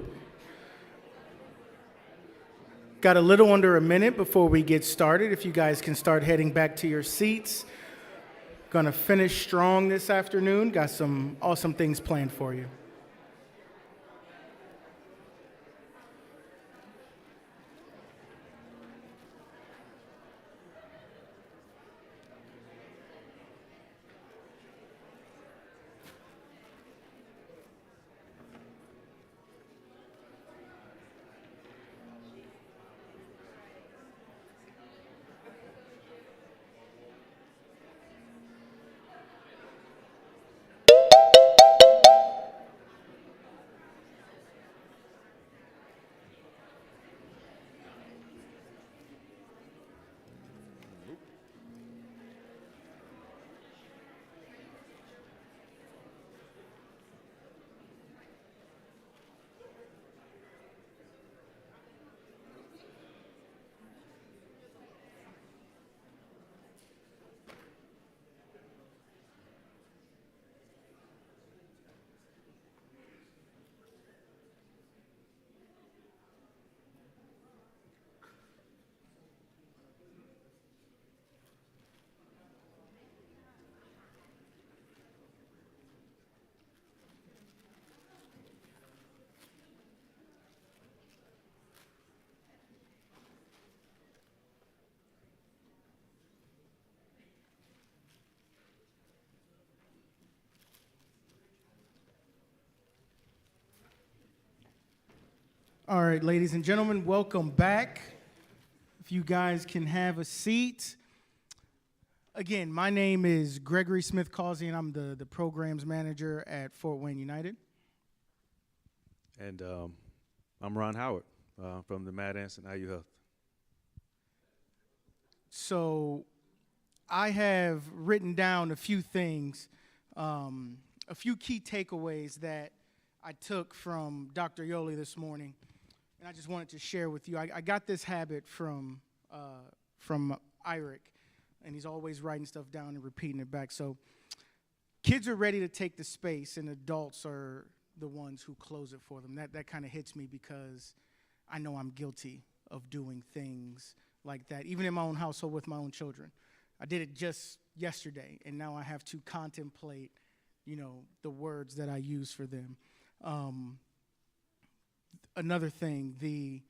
S2: Got a little under a minute before we get started. If you guys can start heading back to your seats. Gonna finish strong this afternoon. Got some awesome things planned for you. All right, ladies and gentlemen, welcome back. If you guys can have a seat. Again, my name is Gregory Smith Causey, and I'm the programs manager at Fort Wayne United.
S17: And I'm Ron Howard from the Mad Ants and IU Health.
S2: So I have written down a few things, a few key takeaways that I took from Dr. Yoli this morning, and I just wanted to share with you. I got this habit from Iric, and he's always writing stuff down and repeating it back. So kids are ready to take the space, and adults are the ones who close it for them. That kind of hits me because I know I'm guilty of doing things like that, even in my own household with my own children. I did it just yesterday, and now I have to contemplate, the words that I use for them. Another thing,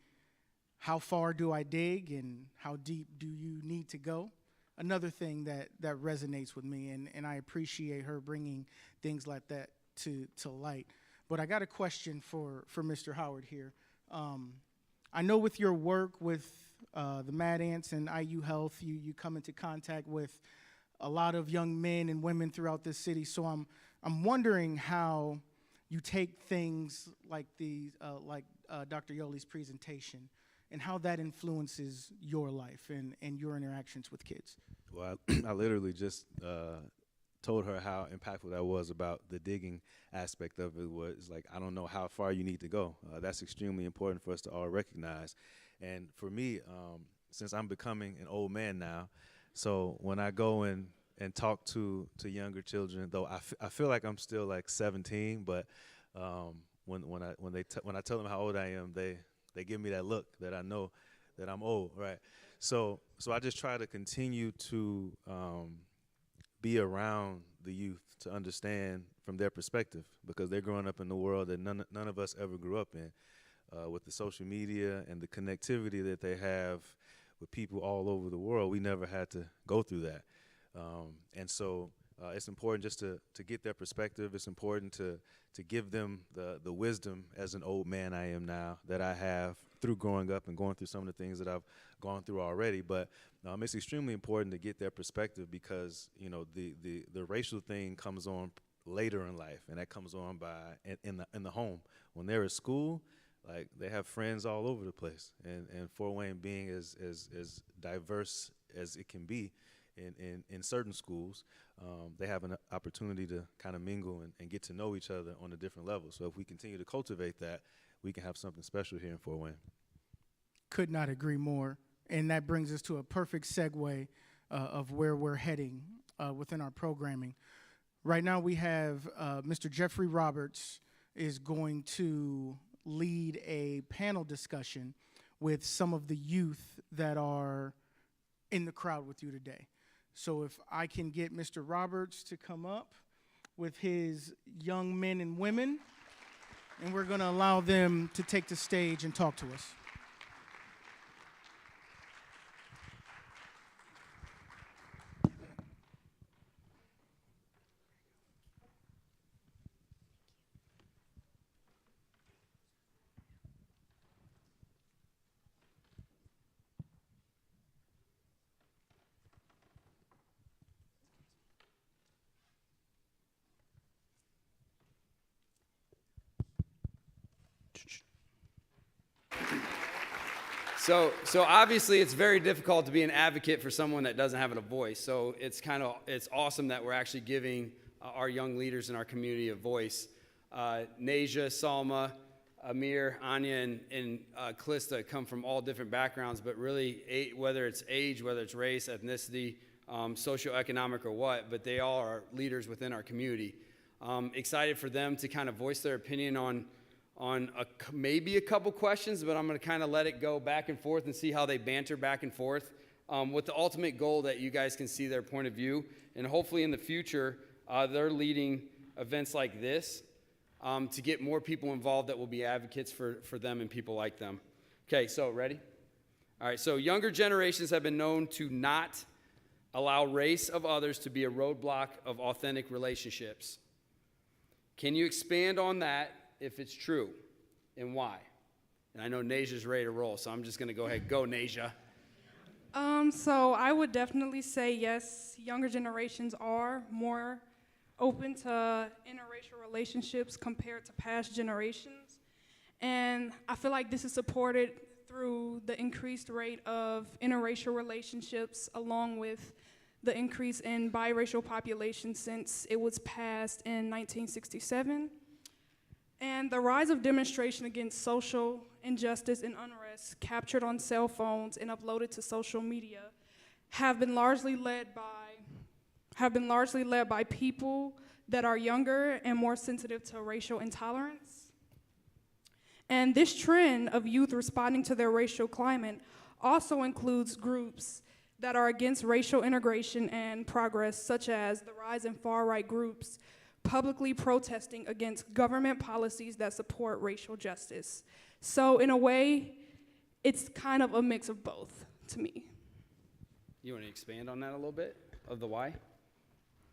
S2: how far do I dig and how deep do you need to go? Another thing that resonates with me, and I appreciate her bringing things like that to light. But I got a question for Mr. Howard here. I know with your work with the Mad Ants and IU Health, you come into contact with a lot of young men and women throughout this city. So I'm wondering how you take things like Dr. Yoli's presentation and how that influences your life and your interactions with kids.
S17: Well, I literally just told her how impactful that was about the digging aspect of it. Was like, I don't know how far you need to go. That's extremely important for us to all recognize. And for me, since I'm becoming an old man now, so when I go and talk to younger children, though I feel like I'm still like 17, but when I tell them how old I am, they give me that look that I know that I'm old, right? So I just try to continue to be around the youth to understand from their perspective, because they're growing up in the world that none of us ever grew up in, with the social media and the connectivity that they have with people all over the world. We never had to go through that. And so it's important just to get their perspective. It's important to give them the wisdom as an old man I am now that I have through growing up and going through some of the things that I've gone through already. But it's extremely important to get their perspective, because the racial thing comes on later in life, and that comes on in the home. When they're at school, like, they have friends all over the place, and Fort Wayne being as diverse as it can be in certain schools, they have an opportunity to kind of mingle and get to know each other on a different level. So if we continue to cultivate that, we can have something special here in Fort Wayne.
S2: Could not agree more. And that brings us to a perfect segue of where we're heading within our programming. Right now we have Mr. Jeffrey Roberts is going to lead a panel discussion with some of the youth that are in the crowd with you today. So if I can get Mr. Roberts to come up with his young men and women, and we're going to allow them to take the stage and talk to us.
S18: So obviously it's very difficult to be an advocate for someone that doesn't have a voice. So it's awesome that we're actually giving our young leaders in our community a voice. Nasia, Salma, Amir, Anya, and Calista come from all different backgrounds, but really whether it's age, whether it's race, ethnicity, socioeconomic or what, but they all are leaders within our community. Excited for them to kind of voice their opinion on maybe a couple questions, but I'm going to kind of let it go back and forth and see how they banter back and forth with the ultimate goal that you guys can see their point of view. And hopefully in the future, they're leading events like this to get more people involved that will be advocates for them and people like them. Okay, so ready? All right, so younger generations have been known to not allow race of others to be a roadblock of authentic relationships. Can you expand on that? If it's true, and why? And I know Nasia's ready to roll, so I'm just going to go ahead. Go, Nasia.
S7: So I would definitely say yes, younger generations are more open to interracial relationships compared to past generations. And I feel like this is supported through the increased rate of interracial relationships along with the increase in biracial population since it was passed in 1967. And the rise of demonstration against social injustice and unrest captured on cell phones and uploaded to social media have been largely led by people that are younger and more sensitive to racial intolerance. And this trend of youth responding to their racial climate also includes groups that are against racial integration and progress, such as the rise in far-right groups publicly protesting against government policies that support racial justice. So in a way, it's kind of a mix of both to me.
S18: You want to expand on that a little bit, of the why?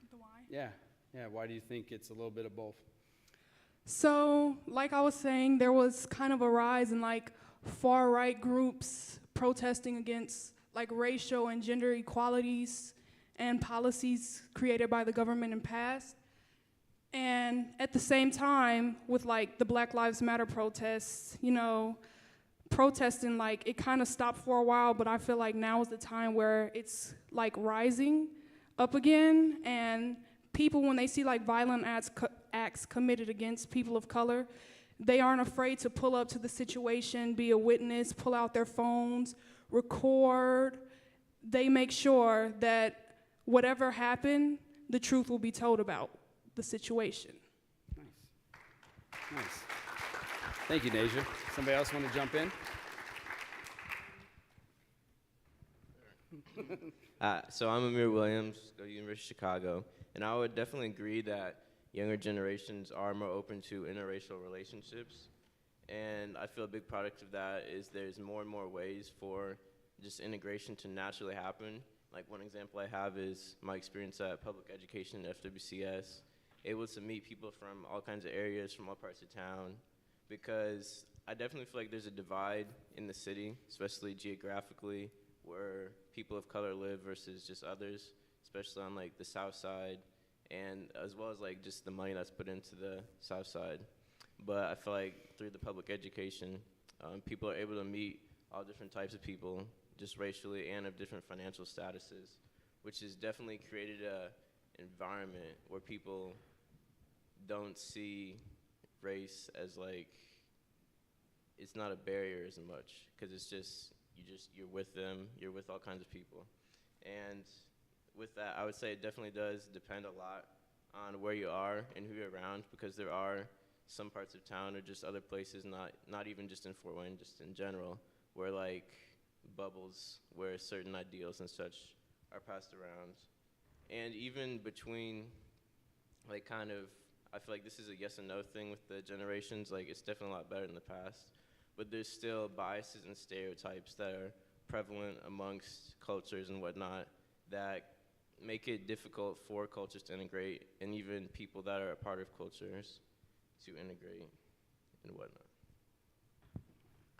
S7: The why?
S18: Yeah, why do you think it's a little bit of both?
S7: So, like I was saying, there was kind of a rise in like far-right groups protesting against like racial and gender equalities and policies created by the government in past. And at the same time, with like the Black Lives Matter protests, protesting, like it kind of stopped for a while, but I feel like now is the time where it's like rising up again. And people, when they see like violent acts committed against people of color, they aren't afraid to pull up to the situation, be a witness, pull out their phones, record. They make sure that whatever happened, the truth will be told about the situation.
S18: Nice. Thank you, Nasia. Somebody else want to jump in?
S19: So I'm Amir Williams, go to University of Chicago, and I would definitely agree that younger generations are more open to interracial relationships, and I feel a big product of that is there's more and more ways for just integration to naturally happen. Like one example I have is my experience at public education at FWCS, able to meet people from all kinds of areas, from all parts of town, because I definitely feel like there's a divide in the city, especially geographically, where people of color live versus just others, especially on like the south side, and as well as like just the money that's put into the south side. But I feel like through the public education, people are able to meet all different types of people, just racially and of different financial statuses, which has definitely created a environment where people don't see race as like, it's not a barrier as much, because it's just, you're with them, you're with all kinds of people. And with that, I would say it definitely does depend a lot on where you are and who you're around, because there are some parts of town or just other places, not even just in Fort Wayne, just in general, where like bubbles where certain ideals and such are passed around. And even between like kind of, I feel like this is a yes and no thing with the generations, like it's definitely a lot better than the past, but there's still biases and stereotypes that are prevalent amongst cultures and whatnot that make it difficult for cultures to integrate, and even people that are a part of cultures to integrate and whatnot.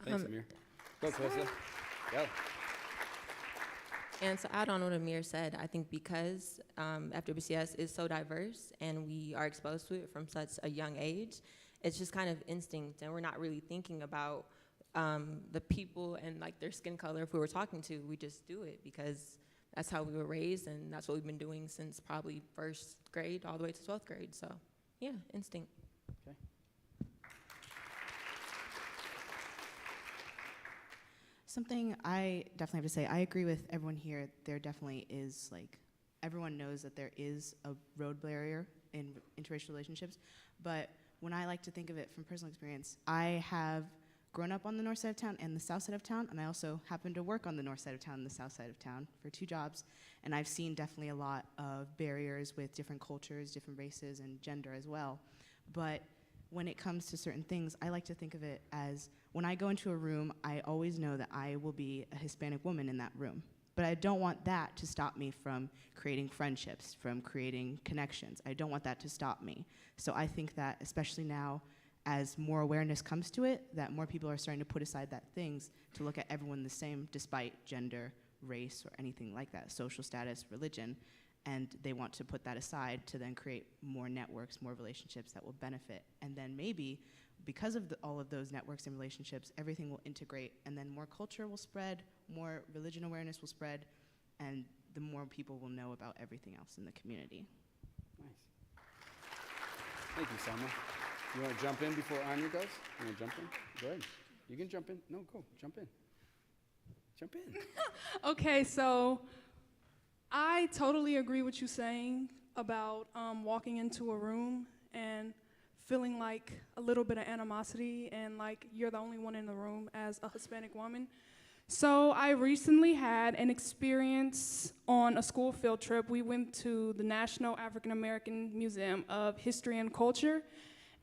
S18: Thanks, Amir. Go, Clarissa. Go.
S20: And to add on what Amir said, I think because FWCS is so diverse and we are exposed to it from such a young age, it's just kind of instinct, and we're not really thinking about the people and like their skin color. If we were talking to, we just do it because that's how we were raised, and that's what we've been doing since probably first grade all the way to 12th grade. So yeah, instinct.
S18: Okay.
S21: Something I definitely have to say, I agree with everyone here. There definitely is, like, everyone knows that there is a road barrier in interracial relationships, but when I like to think of it from personal experience, I have grown up on the north side of town and the south side of town, and I also happen to work on the north side of town and the south side of town for 2 jobs, and I've seen definitely a lot of barriers with different cultures, different races, and gender as well. But when it comes to certain things, I like to think of it as when I go into a room, I always know that I will be a Hispanic woman in that room. But I don't want that to stop me from creating friendships, from creating connections. I don't want that to stop me. So I think that, especially now, as more awareness comes to it, that more people are starting to put aside that things to look at everyone the same, despite gender, race, or anything like that, social status, religion, and they want to put that aside to then create more networks, more relationships that will benefit. And then maybe, because of all of those networks and relationships, everything will integrate, and then more culture will spread, more religion awareness will spread, and the more people will know about everything else in the community.
S18: Nice. Thank you, Selma. You want to jump in before Anya goes? You want to jump in? Go ahead. You can jump in. No, go. Jump in. Jump in.
S7: Okay, so I totally agree with you saying about walking into a room and feeling like a little bit of animosity and like you're the only one in the room as a Hispanic woman. So I recently had an experience on a school field trip. We went to the National African American Museum of History and Culture,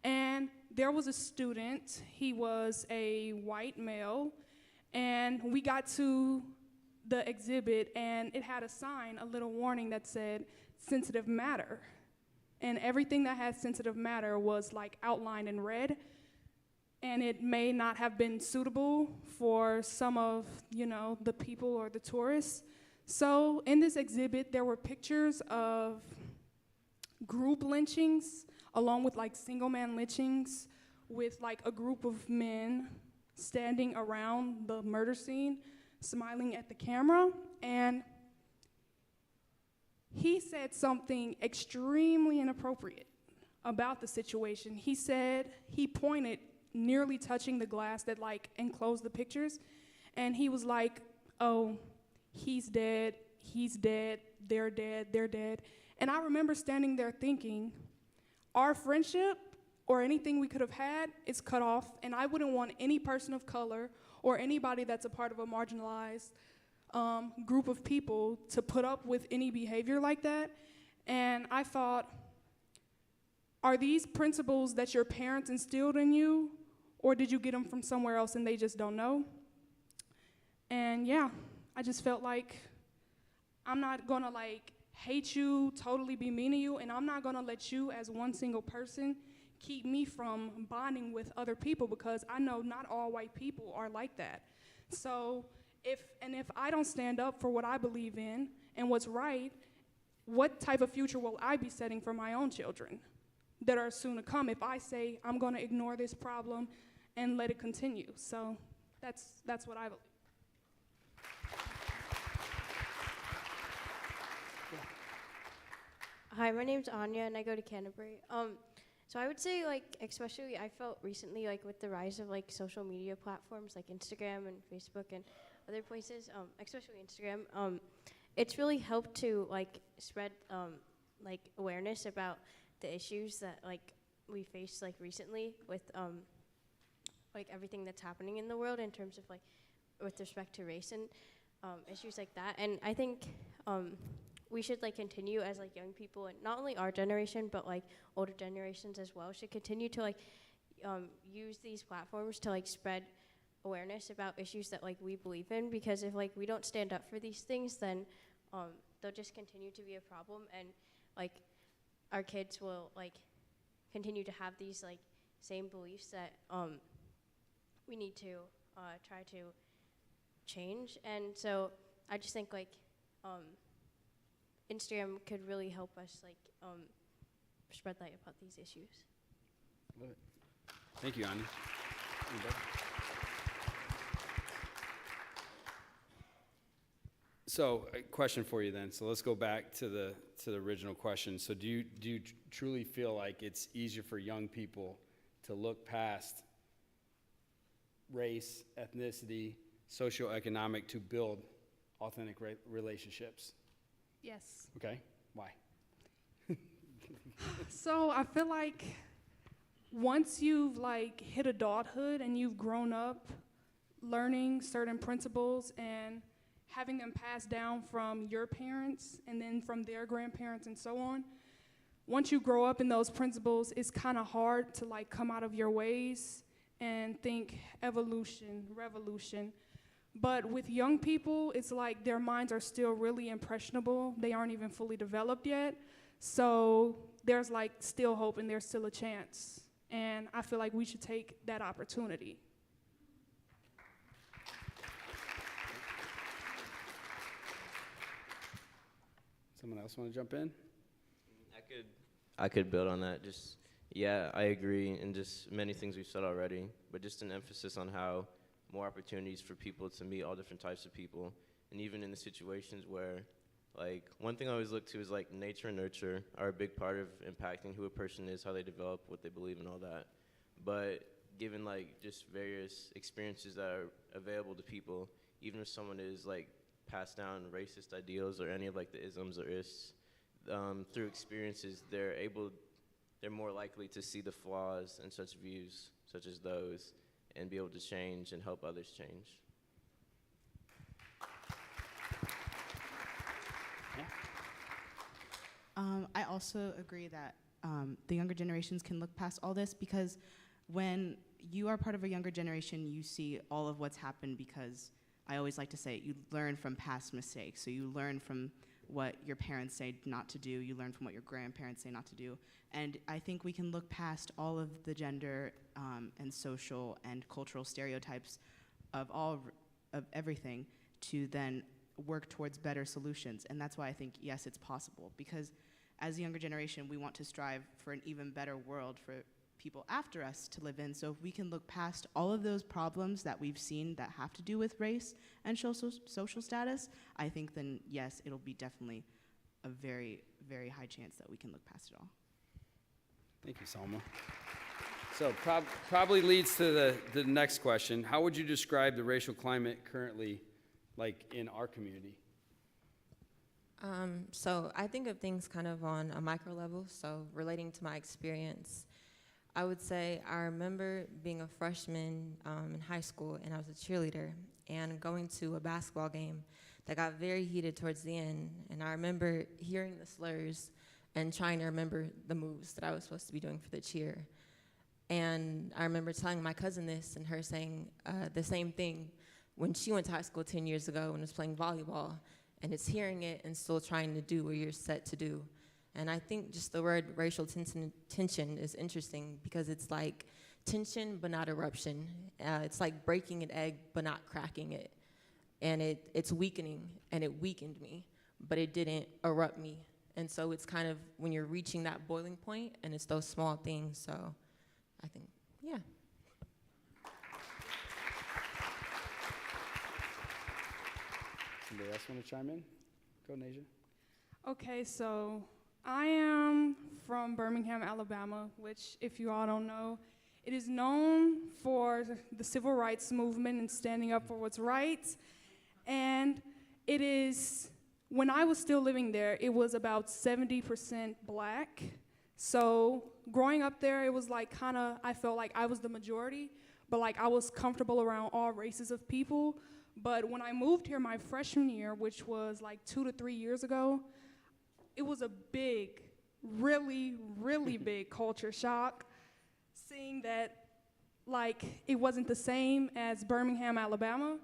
S7: and there was a student. He was a white male, and we got to the exhibit, and it had a sign, a little warning that said, sensitive matter. And everything that had sensitive matter was like outlined in red, and it may not have been suitable for some of, the people or the tourists. So in this exhibit, there were pictures of group lynchings, along with like single man lynchings, with like a group of men standing around the murder scene, smiling at the camera. And he said something extremely inappropriate about the situation. He said, he pointed, nearly touching the glass that like enclosed the pictures, and he was like, oh, he's dead, they're dead, they're dead. And I remember standing there thinking, our friendship or anything we could have had is cut off, and I wouldn't want any person of color or anybody that's a part of a marginalized group of people to put up with any behavior like that. And I thought, are these principles that your parents instilled in you, or did you get them from somewhere else and they just don't know? And yeah, I just felt like I'm not gonna like hate you, totally be mean to you, and I'm not gonna let you as one single person keep me from bonding with other people, because I know not all white people are like that. So if I don't stand up for what I believe in and what's right, what type of future will I be setting for my own children that are soon to come if I say I'm gonna ignore this problem and let it continue? So that's what I believe.
S22: Hi, my name's Anya, and I go to Canterbury. So I would say, like, especially I felt recently, like, with the rise of, like, social media platforms like Instagram and Facebook and other places, especially Instagram, it's really helped to, like, spread, like, awareness about the issues that, like, we face like recently with like everything that's happening in the world in terms of like with respect to race and issues like that. And I think we should like continue as like young people, and not only our generation but like older generations as well should continue to like use these platforms to like spread awareness about issues that like we believe in, because if like we don't stand up for these things, then they'll just continue to be a problem, and like our kids will like continue to have these like same beliefs that we need to try to change. And so I just think like Instagram could really help us like spread light about these issues.
S18: Love it. Thank you, Ani. So, a question for you then. So let's go back to the original question. So do you truly feel like it's easier for young people to look past race, ethnicity, socioeconomic to build authentic relationships?
S7: Yes.
S18: Okay. Why?
S7: So I feel like once you've like hit adulthood and you've grown up learning certain principles and having them passed down from your parents and then from their grandparents and so on, once you grow up in those principles, it's kind of hard to like come out of your ways and think evolution, revolution. But with young people, it's like their minds are still really impressionable. They aren't even fully developed yet. So there's like still hope and there's still a chance. And I feel like we should take that opportunity.
S18: Someone else want to jump in?
S19: I could build on that. Just, yeah, I agree, and just many things we've said already, but just an emphasis on how more opportunities for people to meet all different types of people, and even in the situations where, like, one thing I always look to is, like, nature and nurture are a big part of impacting who a person is, how they develop, what they believe, and all that. But given, like, just various experiences that are available to people, even if someone is, like, passed down racist ideals or any of, like, the isms or ists, through experiences, they're more likely to see the flaws in such views, such as those, and be able to change and help others change.
S21: I also agree that the younger generations can look past all this, because when you are part of a younger generation, you see all of what's happened, because I always like to say you learn from past mistakes. So you learn from what your parents say not to do, you learn from what your grandparents say not to do. And I think we can look past all of the gender and social and cultural stereotypes of everything to then work towards better solutions. And that's why I think, yes, it's possible, because as a younger generation, we want to strive for an even better world for people after us to live in. So if we can look past all of those problems that we've seen that have to do with race and social status, I think then, yes, it'll be definitely a very, very high chance that we can look past it all.
S18: Thank you, Salma. So probably leads to the next question. How would you describe the racial climate currently, like, in our community?
S20: So I think of things kind of on a micro level. So relating to my experience, I would say I remember being a freshman in high school, and I was a cheerleader, and going to a basketball game that got very heated towards the end. And I remember hearing the slurs and trying to remember the moves that I was supposed to be doing for the cheer. And I remember telling my cousin this, and her saying the same thing when she went to high school 10 years ago and was playing volleyball. And it's hearing it and still trying to do what you're set to do. And I think just the word racial tension is interesting, because it's like tension but not eruption. It's like breaking an egg but not cracking it. And it's weakening, and it weakened me, but it didn't erupt me. And so it's kind of when you're reaching that boiling point, and it's those small things. So I think, yeah.
S18: Somebody else want to chime in? Go, Nasia.
S7: Okay, so I am from Birmingham, Alabama, which, if you all don't know, it is known for the civil rights movement and standing up for what's right. And it is, when I was still living there, it was about 70% black. So growing up there, it was like kind of, I felt like I was the majority, but like I was comfortable around all races of people. But when I moved here my freshman year, which was like 2 to 3 years ago, it was a big, really, really big culture shock seeing that like it wasn't the same as Birmingham, Alabama.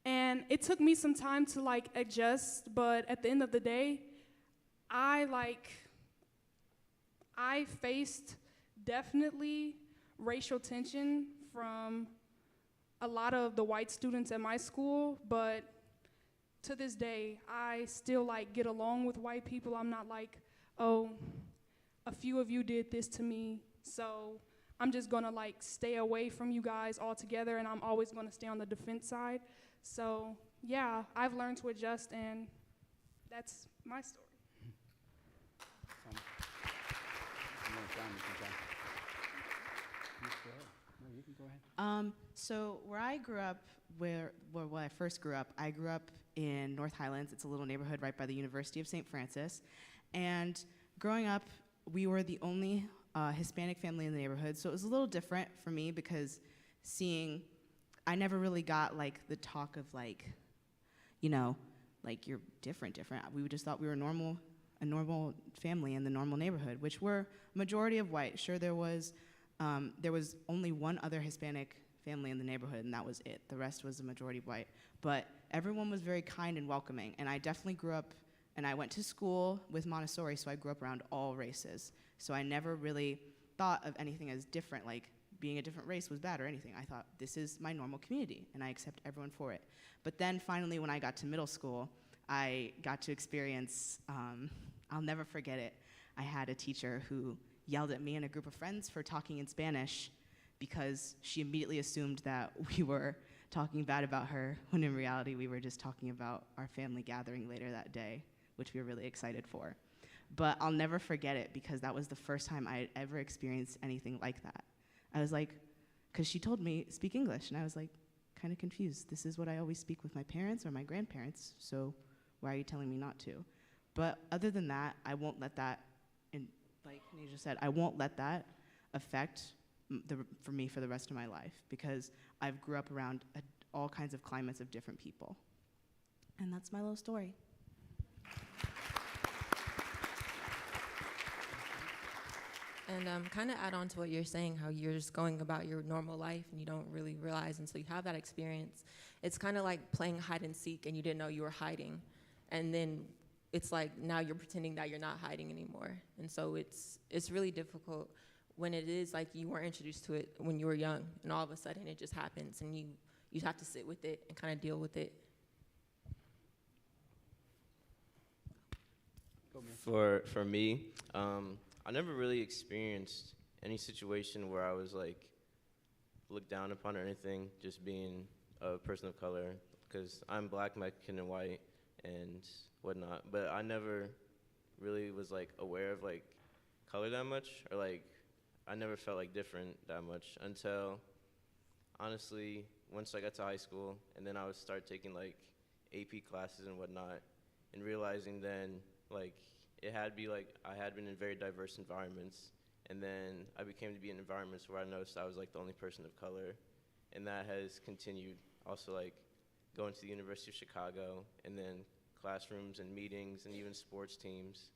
S7: And it took me some time to like adjust, but at the end of the day, I faced definitely racial tension from a lot of the white students at my school, but to this day, I still like get along with white people. I'm not like, oh, a few of you did this to me, so I'm just gonna like stay away from you guys altogether, and I'm always gonna stay on the defense side. So yeah, I've learned to adjust, and that's my story.
S21: So where I grew up, where I first grew up, I grew up in North Highlands. It's a little neighborhood right by the University of St. Francis. And growing up, we were the only Hispanic family in the neighborhood. So it was a little different for me because I never really got like the talk of like, you know, like you're different. We just thought we were a normal family in the normal neighborhood, which were majority of white. Sure, there was only one other Hispanic family in the neighborhood, and that was it. The rest was the majority white. But everyone was very kind and welcoming, and I definitely grew up, and I went to school with Montessori, so I grew up around all races. So I never really thought of anything as different, like being a different race was bad or anything. I thought, this is my normal community, and I accept everyone for it. But then finally, when I got to middle school, I got to experience, I'll never forget it. I had a teacher who yelled at me and a group of friends for talking in Spanish because she immediately assumed that we were talking bad about her, when in reality we were just talking about our family gathering later that day, which we were really excited for. But I'll never forget it because that was the first time I had ever experienced anything like that. I was like, because she told me, speak English, and I was like, kind of confused. This is what I always speak with my parents or my grandparents, so why are you telling me not to? But other than that, I won't let that, and like Naja said, I won't let that affect for me for the rest of my life because I've grew up around all kinds of climates of different people. And that's my little story.
S20: And kind of add on to what you're saying, how you're just going about your normal life and you don't really realize until you have that experience. It's kind of like playing hide and seek and you didn't know you were hiding. And then it's like now you're pretending that you're not hiding anymore. And so it's really difficult when it is like you weren't introduced to it when you were young and all of a sudden it just happens and you have to sit with it and kind of deal with it.
S19: For me, I never really experienced any situation where I was like looked down upon or anything, just being a person of color, because I'm Black, Mexican, and white and whatnot. But I never really was like aware of like color that much, or like I never felt like different that much until honestly once I got to high school, and then I would start taking like AP classes and whatnot, and realizing then like it had to be like I had been in very diverse environments, and then I became to be in environments where I noticed I was like the only person of color, and that has continued. Also like going to the University of Chicago, and then classrooms and meetings and even sports teams,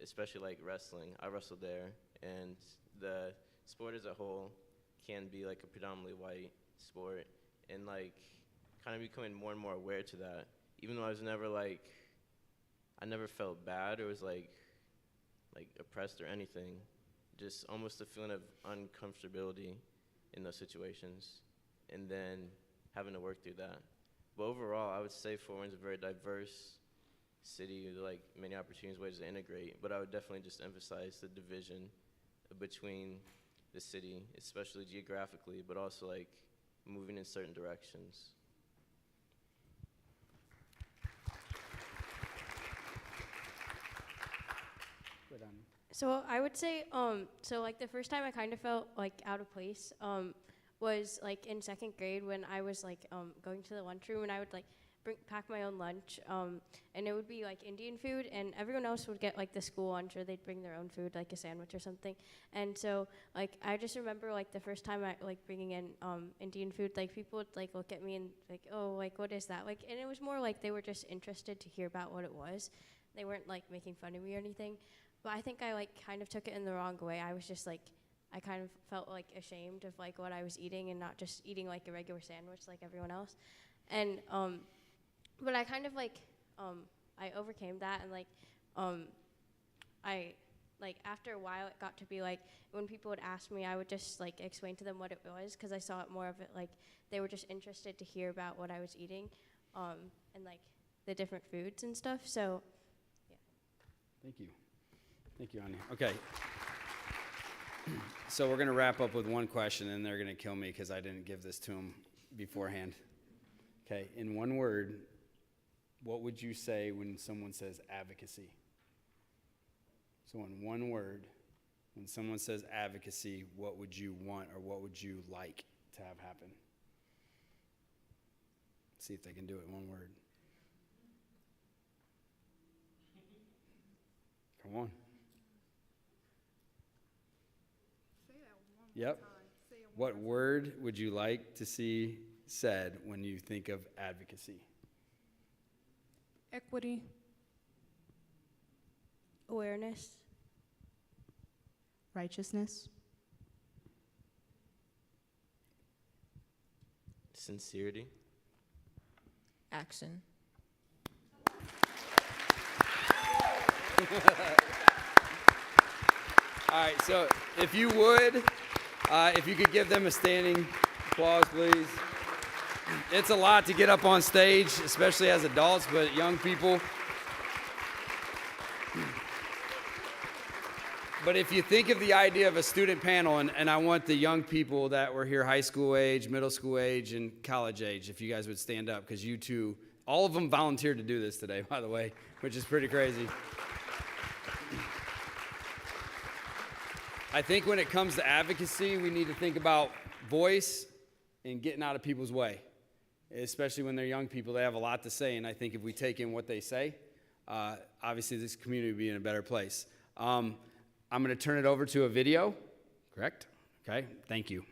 S19: especially like wrestling. I wrestled there, and the sport as a whole can be like a predominantly white sport, and like kind of becoming more and more aware to that, even though I was never like, I never felt bad or was like oppressed or anything, just almost a feeling of uncomfortability in those situations, and then having to work through that. But overall, I would say Fort Wayne's a very diverse city with like many opportunities, ways to integrate, but I would definitely just emphasize the division between the city, especially geographically, but also like moving in certain directions.
S22: So I would say, so like the first time I kind of felt like out of place was like in second grade when I was like going to the lunchroom, and I would like pack my own lunch, and it would be like Indian food, and everyone else would get like the school lunch, or they'd bring their own food, like a sandwich or something. And so like I just remember like the first time I like bringing in Indian food, like people would like look at me and like, oh, like what is that? Like, and it was more like they were just interested to hear about what it was. They weren't like making fun of me or anything. But I think I like kind of took it in the wrong way. I was just like, I kind of felt like ashamed of like what I was eating and not just eating like a regular sandwich like everyone else. And but I kind of like, I overcame that, and like, I, like after a while it got to be like, when people would ask me, I would just like explain to them what it was, because I saw it more of it like, they were just interested to hear about what I was eating, and like the different foods and stuff, so, yeah.
S18: Thank you. Thank you, Anya. Okay. So we're gonna wrap up with one question, and they're gonna kill me because I didn't give this to them beforehand. Okay, in one word, what would you say when someone says advocacy? So in one word, when someone says advocacy, what would you want or what would you like to have happen? See if they can do it in one word. Come on.
S7: Say that one more
S18: Yep.
S7: time. Say it one
S18: What
S7: more
S18: word would you like to see said when you think of advocacy?
S7: Equity.
S22: Awareness.
S21: Righteousness.
S19: Sincerity.
S20: Action.
S18: All right, so if you would, if you could give them a standing applause, please. It's a lot to get up on stage, especially as adults, but young people. But if you think of the idea of a student panel, and I want the young people that were here high school age, middle school age, and college age, if you guys would stand up, because you two, all of them volunteered to do this today, by the way, which is pretty crazy. I think when it comes to advocacy, we need to think about voice and getting out of people's way, especially when they're young people. They have a lot to say, and I think if we take in what they say, obviously this community would be in a better place. I'm going to turn it over to a video, correct? Okay, thank you.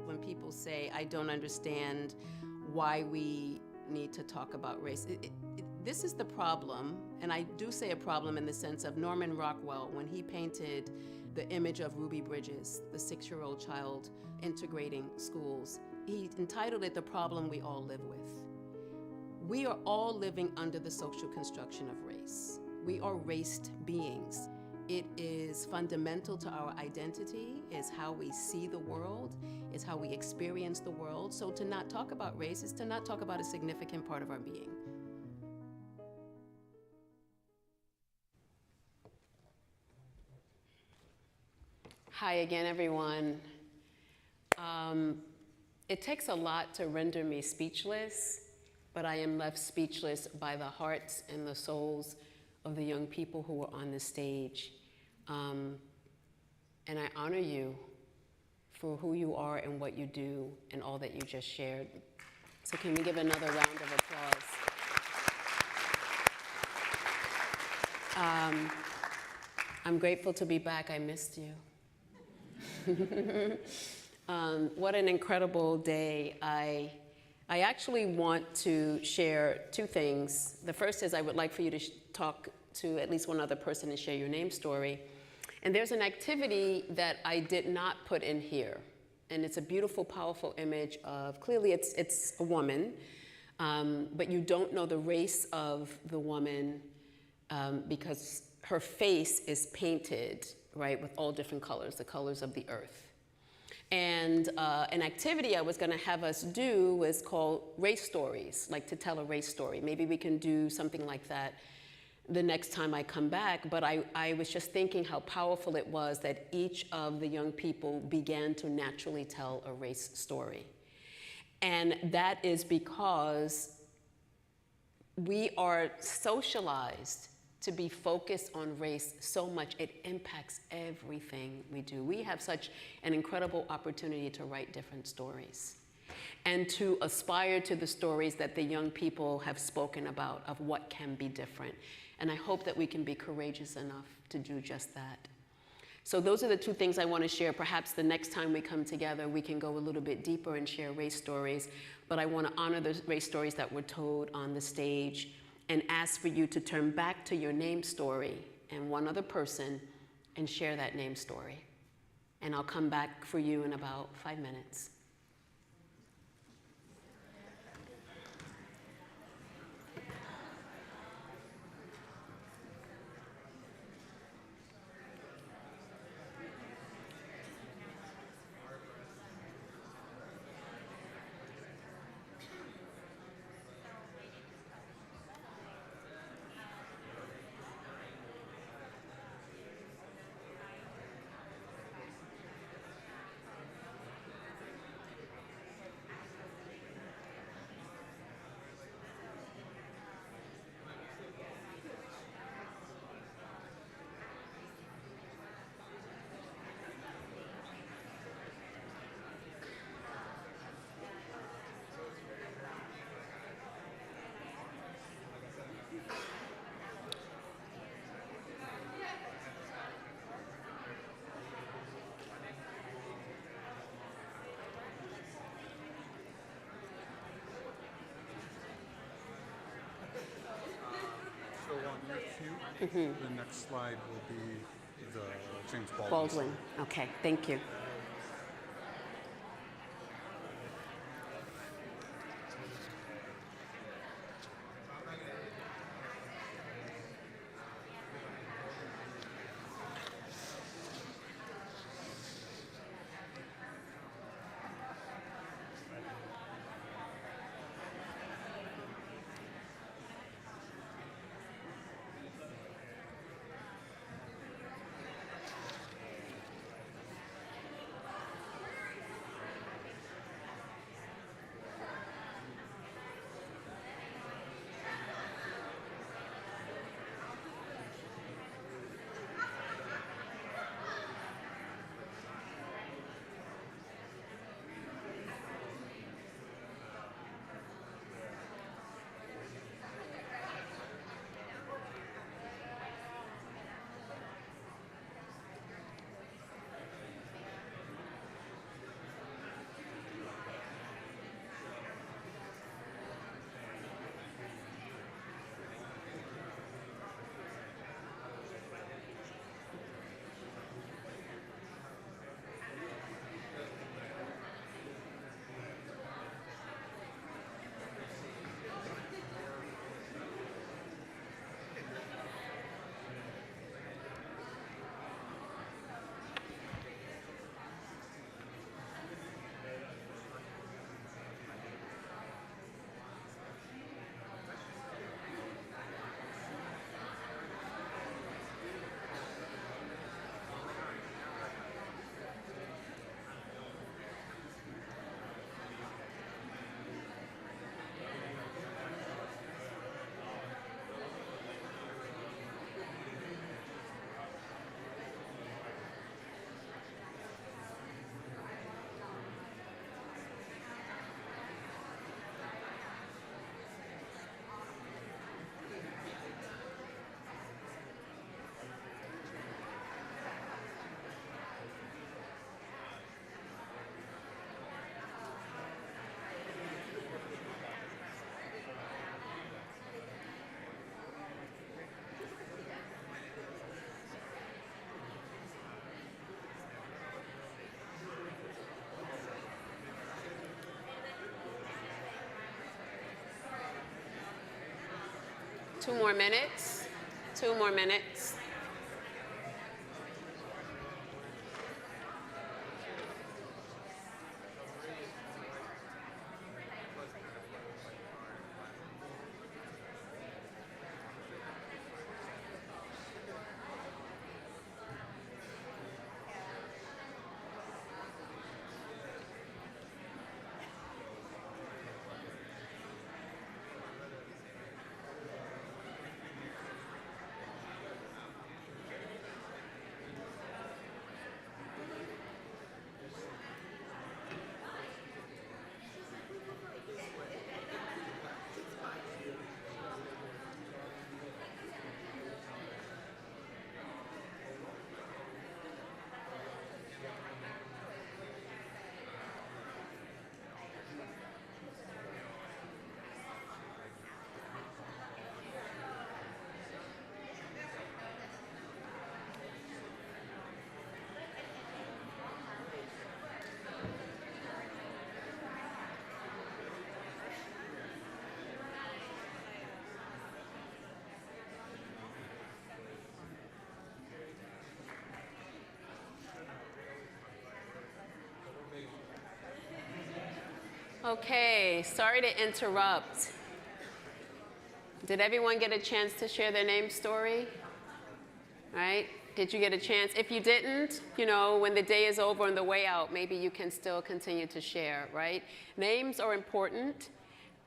S12: When people say, I don't understand why we need to talk about race, this is the problem, and I do say a problem in the sense of Norman Rockwell, when he painted the image of Ruby Bridges, the 6-year-old child integrating schools, he entitled it The Problem We All Live With. We are all living under the social construction of race. We are raced beings. It is fundamental to our identity, is how we see the world, is how we experience the world. So to not talk about race is to not talk about a significant part of our being. Hi again, everyone. It takes a lot to render me speechless, but I am left speechless by the hearts and the souls of the young people who were on the stage. And I honor you for who you are and what you do and all that you just shared. So can we give another round of applause? I'm grateful to be back. I missed you. What an incredible day. I actually want to share two things. The first is I would like for you to talk to at least one other person and share your name story. And there's an activity that I did not put in here. And it's a beautiful, powerful image of, clearly it's a woman, but you don't know the race of the woman because her face is painted, right, with all different colors, the colors of the earth. And an activity I was gonna have us do was called race stories, like to tell a race story. Maybe we can do something like that the next time I come back, but I was just thinking how powerful it was that each of the young people began to naturally tell a race story. And that is because we are socialized to be focused on race so much, it impacts everything we do. We have such an incredible opportunity to write different stories and to aspire to the stories that the young people have spoken about of what can be different. And I hope that we can be courageous enough to do just that. So those are the two things I want to share. Perhaps the next time we come together, we can go a little bit deeper and share race stories. But I want to honor the race stories that were told on the stage and ask for you to turn back to your name story and one other person and share that name story. And I'll come back for you in about 5 minutes.
S3: So on your cue, the next slide will be the James Baldwin.
S12: Baldwin. Okay, thank you. Two more minutes. 2 more minutes. Okay, sorry to interrupt. Did everyone get a chance to share their name story? Right? Did you get a chance? If you didn't, you know, when the day is over on the way out, maybe you can still continue to share, right? Names are important.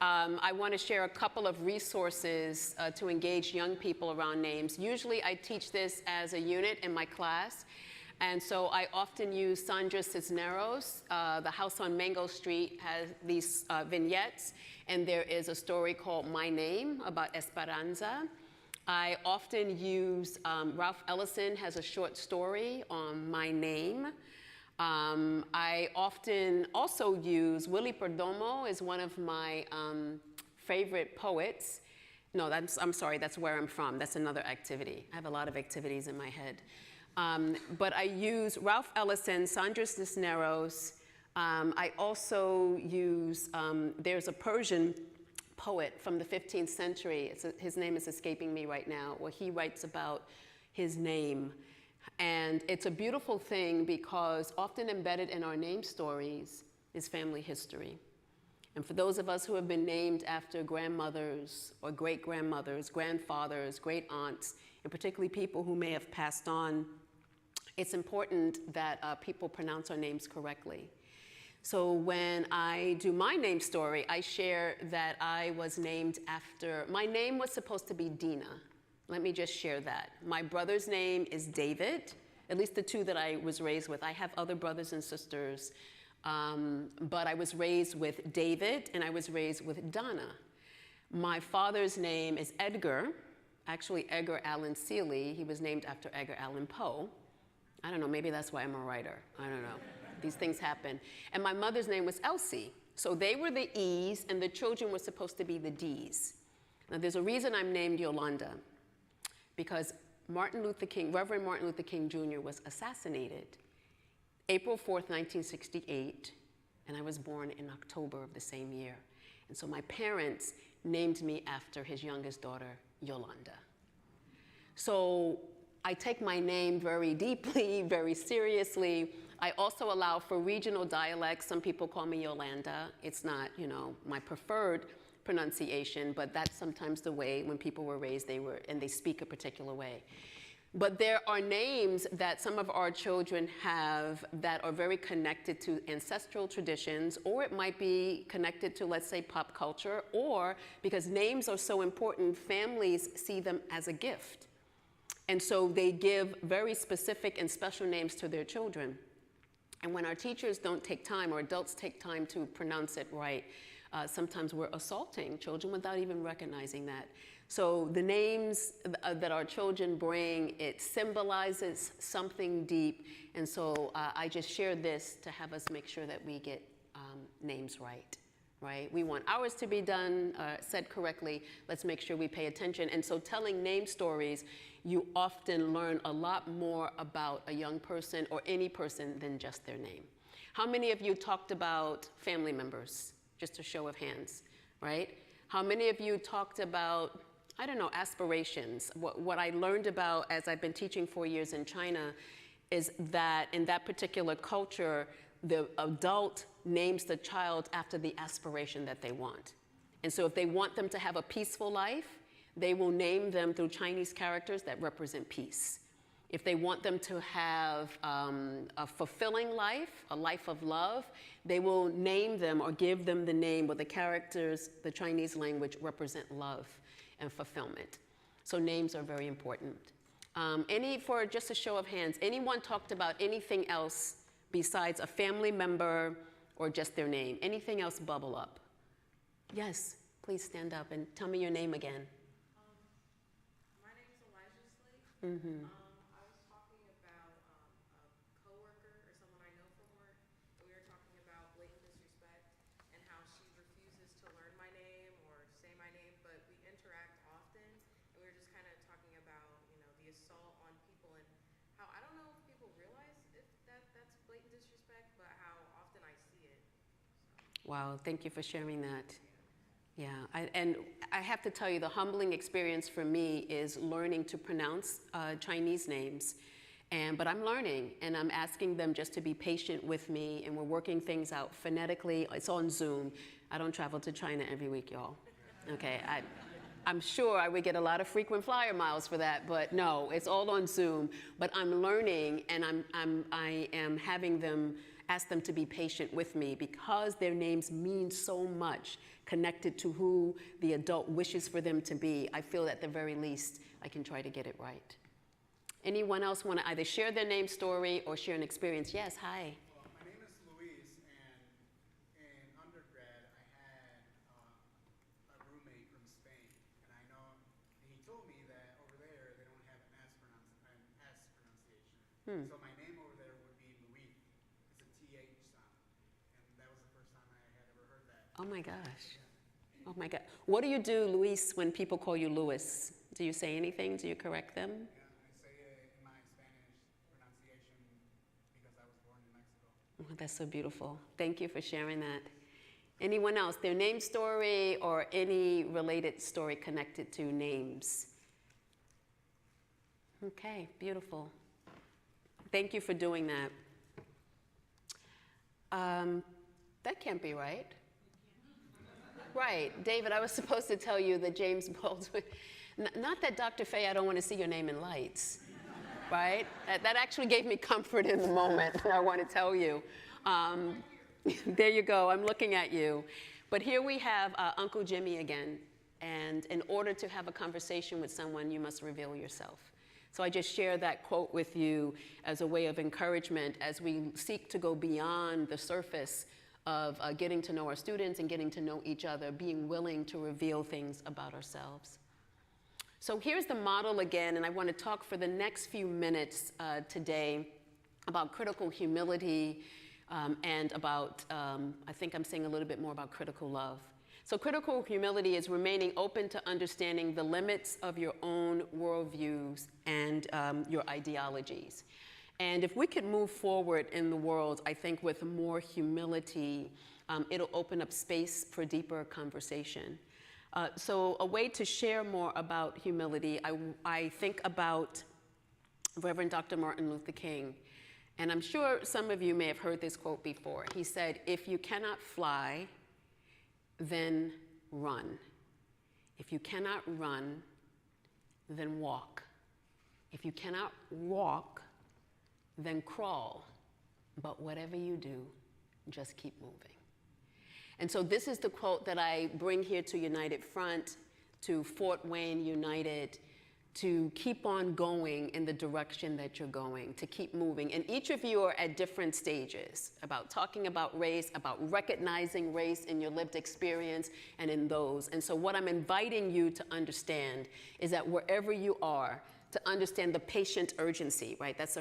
S12: I want to share a couple of resources to engage young people around names. Usually I teach this as a unit in my class. And so I often use Sandra Cisneros. The house on Mango Street has these vignettes. And there is a story called My Name about Esperanza. I often use, Ralph Ellison has a short story on My Name. I often also use Willie Perdomo is one of my favorite poets. No, I'm sorry, that's where I'm from. That's another activity. I have a lot of activities in my head. But I use Ralph Ellison, Sandra Cisneros. I also use, there's a Persian poet from the 15th century. His name is escaping me right now, where he writes about his name. And it's a beautiful thing because often embedded in our name stories is family history. And for those of us who have been named after grandmothers or great-grandmothers, grandfathers, great-aunts, and particularly people who may have passed on, it's important that people pronounce our names correctly. So when I do my name story, I share that I was named after, my name was supposed to be Dina. Let me just share that. My brother's name is David, at least the two that I was raised with. I have other brothers and sisters, but I was raised with David and I was raised with Donna. My father's name is Edgar, actually Edgar Allan Seeley. He was named after Edgar Allan Poe. I don't know, maybe that's why I'm a writer. I don't know. These things happen. And my mother's name was Elsie. So they were the E's and the children were supposed to be the D's. Now there's a reason I'm named Yolanda, because Reverend Martin Luther King Jr. was assassinated April 4th, 1968, and I was born in October of the same year. And so my parents named me after his youngest daughter, Yolanda. So I take my name very deeply, very seriously. I also allow for regional dialects. Some people call me Yolanda. It's not, you know, my preferred pronunciation, but that's sometimes the way when people were raised, and they speak a particular way. But there are names that some of our children have that are very connected to ancestral traditions, or it might be connected to, let's say, pop culture, or because names are so important, families see them as a gift. And so they give very specific and special names to their children. And when our teachers don't take time, or adults take time to pronounce it right, sometimes we're assaulting children without even recognizing that. So the names that our children bring, it symbolizes something deep. And so I just share this to have us make sure that we get names right. Right? We want ours to be done, said correctly. Let's make sure we pay attention. And so telling name stories, you often learn a lot more about a young person or any person than just their name. How many of you talked about family members? Just a show of hands, right? How many of you talked about, I don't know, aspirations? What I learned about as I've been teaching 4 years in China is that in that particular culture, the adult names the child after the aspiration that they want. And so if they want them to have a peaceful life, they will name them through Chinese characters that represent peace. If they want them to have a fulfilling life, a life of love, they will name them or give them the name where the characters, the Chinese language, represent love and fulfillment. So names are very important. For just a show of hands, anyone talked about anything else besides a family member or just their name? Anything else bubble up? Yes, please stand up and tell me your name again.
S4: My name is Elijah Slate.
S12: Mm-hmm.
S4: I was talking about a coworker or someone I know from work, and we were talking about blatant disrespect and how she refuses to learn my name or say my name, but we interact often, and we were just kind of talking about, you know, the assault on people and how I don't know if people realize if that's blatant disrespect, but how often I see it.
S12: Wow, thank you for sharing that. Yeah, and I have to tell you, the humbling experience for me is learning to pronounce Chinese names But I'm learning, and I'm asking them just to be patient with me, and we're working things out phonetically. It's on Zoom. I don't travel to China every week, y'all. Okay, I'm sure I would get a lot of frequent flyer miles for that, but no, it's all on Zoom. But I'm learning, and I am having them ask them to be patient with me because their names mean so much connected to who the adult wishes for them to be. I feel at the very least I can try to get it right. Anyone else want to either share their name story or share an experience? Yes, hi.
S5: Well, my name is Luis, and in undergrad, I had a roommate from Spain, and I know he told me that over there they don't have an S pronunciation. So my name over there would be Luis. It's a TH sound, and that was the first time I had ever heard that.
S12: Oh my gosh. Oh my God. What do you do, Luis, when people call you Louis? Do you say anything? Do you correct them? Oh, that's so beautiful. Thank you for sharing that. Anyone else? Their name story or any related story connected to names? Okay, beautiful. Thank you for doing that. That can't be right. Right, David, I was supposed to tell you that James Baldwin, not that Dr. Faye, I don't want to see your name in lights. Right? That actually gave me comfort in the moment, I want to tell you. There you go, I'm looking at you. But here we have Uncle Jimmy again. And in order to have a conversation with someone, you must reveal yourself. So I just share that quote with you as a way of encouragement as we seek to go beyond the surface of getting to know our students and getting to know each other, being willing to reveal things about ourselves. So here's the model again, and I want to talk for the next few minutes today about critical humility and about, I think I'm saying a little bit more about critical love. So critical humility is remaining open to understanding the limits of your own worldviews and your ideologies. And if we could move forward in the world, I think with more humility, it'll open up space for deeper conversation. So a way to share more about humility, I think about Reverend Dr. Martin Luther King. And I'm sure some of you may have heard this quote before. He said, "If you cannot fly, then run. If you cannot run, then walk. If you cannot walk, then crawl. But whatever you do, just keep moving." And so this is the quote that I bring here to United Front, to Fort Wayne United, to keep on going in the direction that you're going, to keep moving. And each of you are at different stages about talking about race, about recognizing race in your lived experience and in those. And so what I'm inviting you to understand is that wherever you are, to understand the patient urgency, right? That's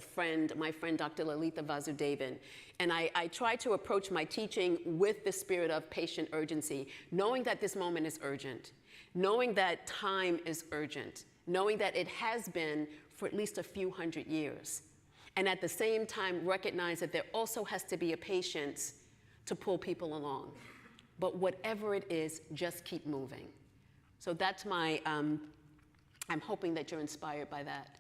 S12: my friend, Dr. Lalitha Vasudevan. And I try to approach my teaching with the spirit of patient urgency, knowing that this moment is urgent, knowing that time is urgent, knowing that it has been for at least a few hundred years. And at the same time, recognize that there also has to be a patience to pull people along. But whatever it is, just keep moving. So that's my, I'm hoping that you're inspired by that.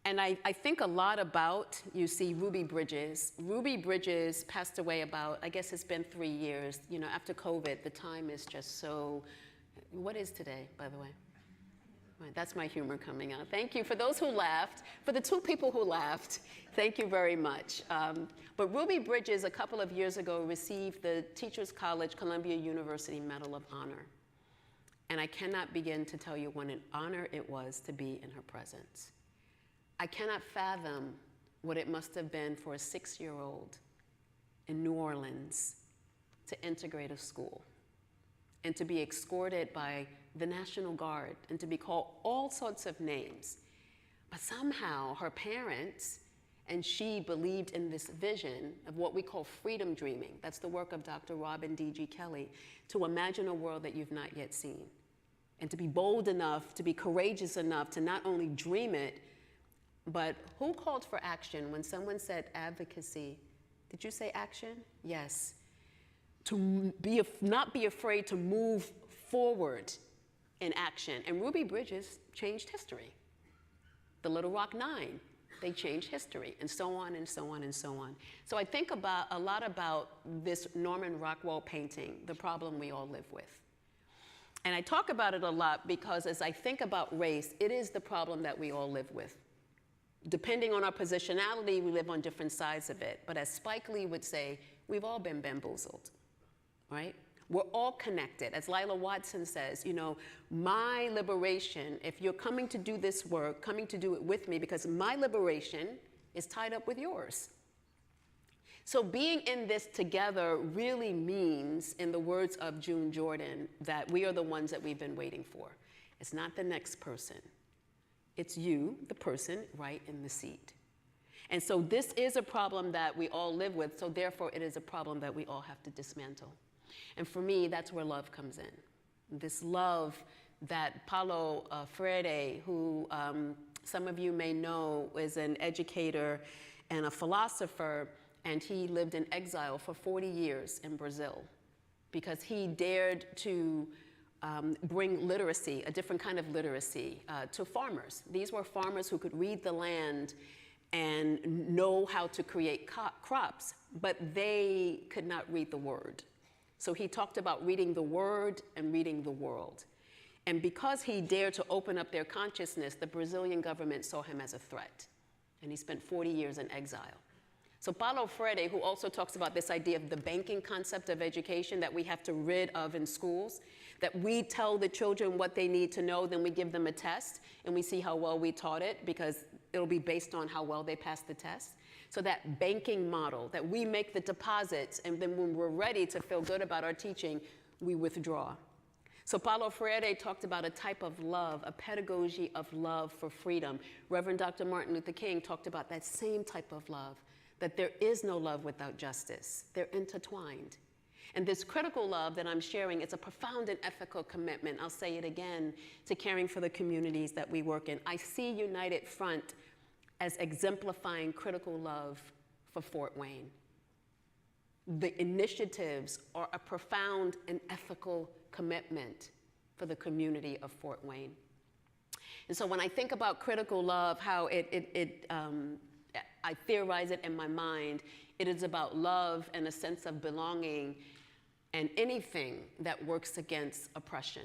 S12: And I think a lot about, you see, Ruby Bridges. Ruby Bridges passed away about, I guess it's been 3 years. You know, after COVID, the time is just so, what is today, by the way? Right, that's my humor coming out. Thank you for those who laughed. For the 2 people who laughed, thank you very much. But Ruby Bridges, a couple of years ago, received the Teachers College Columbia University Medal of Honor. And I cannot begin to tell you what an honor it was to be in her presence. I cannot fathom what it must have been for a 6-year-old in New Orleans to integrate a school and to be escorted by the National Guard and to be called all sorts of names. But somehow her parents and she believed in this vision of what we call freedom dreaming. That's the work of Dr. Robin D.G. Kelley, to imagine a world that you've not yet seen. And to be bold enough, to be courageous enough to not only dream it, but who called for action when someone said advocacy? Did you say action? Yes. To not be afraid to move forward in action. And Ruby Bridges changed history. The Little Rock Nine They change history, and so on and so on and so on. So I think a lot about this Norman Rockwell painting, The Problem We All Live With. And I talk about it a lot because as I think about race, it is the problem that we all live with. Depending on our positionality, we live on different sides of it. But as Spike Lee would say, we've all been bamboozled, right? We're all connected. As Lila Watson says, you know, my liberation, if you're coming to do this work, coming to do it with me, because my liberation is tied up with yours. So being in this together really means, in the words of June Jordan, that we are the ones that we've been waiting for. It's not the next person. It's you, the person right in the seat. And so this is a problem that we all live with, so therefore it is a problem that we all have to dismantle. And for me, that's where love comes in. This love that Paulo Freire, who some of you may know, is an educator and a philosopher, and he lived in exile for 40 years in Brazil because he dared to bring literacy, a different kind of literacy, to farmers. These were farmers who could read the land and know how to create crops, but they could not read the word. So he talked about reading the word and reading the world. And because he dared to open up their consciousness, the Brazilian government saw him as a threat. And he spent 40 years in exile. So Paulo Freire, who also talks about this idea of the banking concept of education that we have to rid of in schools, that we tell the children what they need to know, then we give them a test, and we see how well we taught it, because it'll be based on how well they passed the test. So that banking model, that we make the deposits, and then when we're ready to feel good about our teaching, we withdraw. So Paulo Freire talked about a type of love, a pedagogy of love for freedom. Reverend Dr. Martin Luther King talked about that same type of love, that there is no love without justice. They're intertwined. And this critical love that I'm sharing, it's a profound and ethical commitment, I'll say it again, to caring for the communities that we work in. I see United Front as exemplifying critical love for Fort Wayne. The initiatives are a profound and ethical commitment for the community of Fort Wayne. And so when I think about critical love, how I theorize it in my mind, it is about love and a sense of belonging and anything that works against oppression,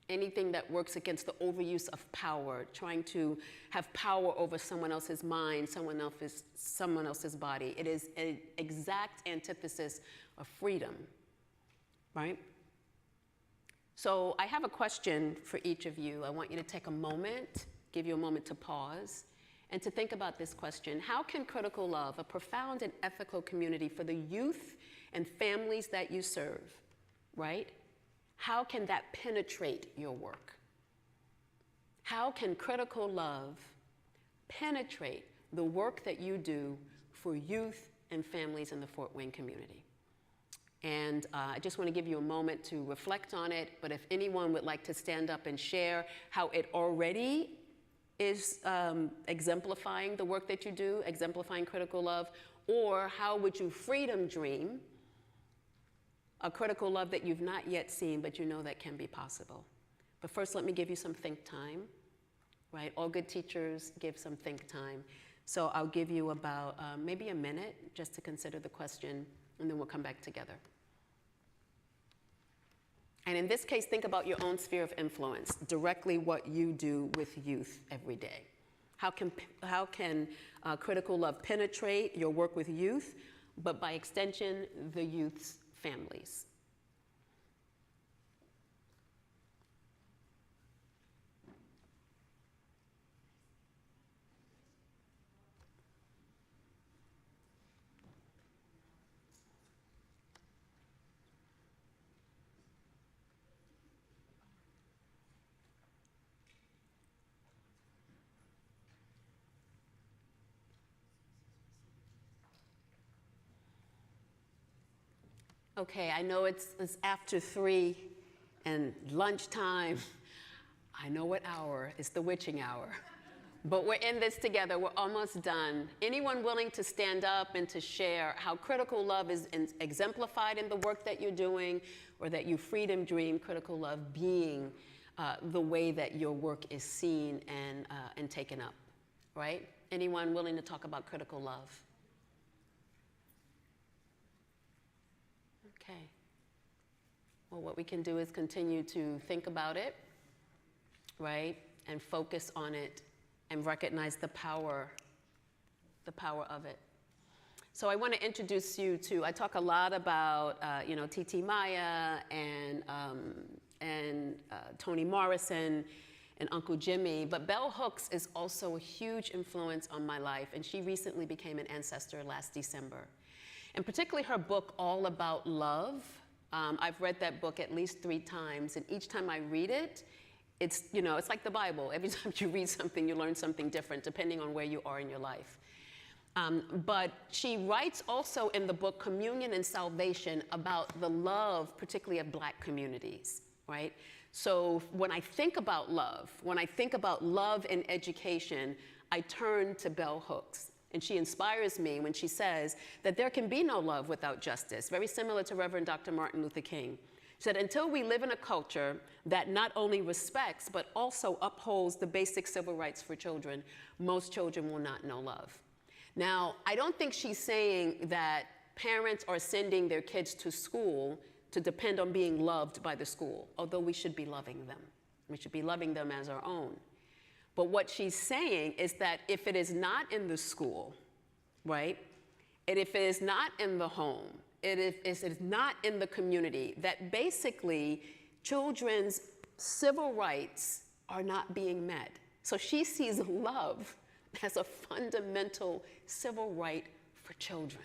S12: anything that works against the overuse of power, trying to have power over someone else's mind, someone else's body. It is an exact antithesis of freedom, right? So I have a question for each of you. I want you to take a moment, give you a moment to pause, and to think about this question. How can critical love, a profound and ethical community for the youth and families that you serve, right? How can that penetrate your work? How can critical love penetrate the work that you do for youth and families in the Fort Wayne community? And I just want to give you a moment to reflect on it, but if anyone would like to stand up and share how it already is exemplifying the work that you do, exemplifying critical love, or how would you freedom dream a critical love that you've not yet seen, but you know that can be possible. But first, let me give you some think time, right? All good teachers give some think time. So I'll give you about maybe a minute just to consider the question, and then we'll come back together. And in this case, think about your own sphere of influence, directly what you do with youth every day. How can critical love penetrate your work with youth, but by extension, the youth's families? Okay, I know it's after 3 and lunchtime. I know what hour, it's the witching hour. But we're in this together, we're almost done. Anyone willing to stand up and to share how critical love is exemplified in the work that you're doing, or that you freedom dream critical love being the way that your work is seen and taken up? right? Anyone willing to talk about critical love? Okay. Well, what we can do is continue to think about it, right? And focus on it and recognize the power of it. So I want to introduce you to, I talk a lot about, T.T. Maya and Toni Morrison and Uncle Jimmy, but Bell Hooks is also a huge influence on my life, and she recently became an ancestor last December. And particularly her book, All About Love. I've read that book at least 3 times, and each time I read it, it's like the Bible. Every time you read something, you learn something different, depending on where you are in your life. But she writes also in the book Communion and Salvation about the love, particularly of Black communities, right? So when I think about love in education, I turn to Bell Hooks. And she inspires me when she says that there can be no love without justice, very similar to Reverend Dr. Martin Luther King. She said, until we live in a culture that not only respects, but also upholds the basic civil rights for children, most children will not know love. Now, I don't think she's saying that parents are sending their kids to school to depend on being loved by the school, although we should be loving them. We should be loving them as our own. But what she's saying is that if it is not in the school, right, and if it is not in the home, it is not in the community, that basically children's civil rights are not being met. So she sees love as a fundamental civil right for children.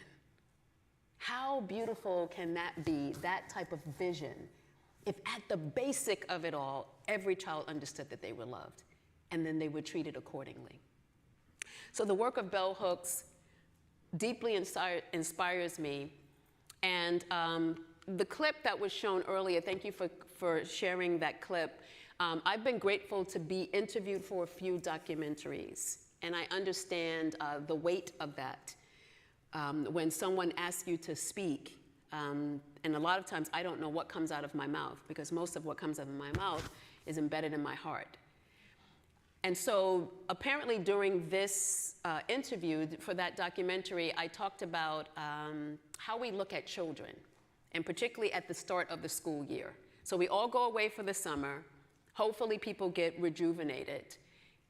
S12: How beautiful can that be, that type of vision, if at the basic of it all, every child understood that they were loved, and then they were treated accordingly. So the work of Bell Hooks deeply inspires me. And the clip that was shown earlier, thank you for sharing that clip. I've been grateful to be interviewed for a few documentaries, and I understand the weight of that. When someone asks you to speak, and a lot of times I don't know what comes out of my mouth, because most of what comes out of my mouth is embedded in my heart. And so apparently during this interview for that documentary, I talked about how we look at children, and particularly at the start of the school year. So we all go away for the summer. Hopefully people get rejuvenated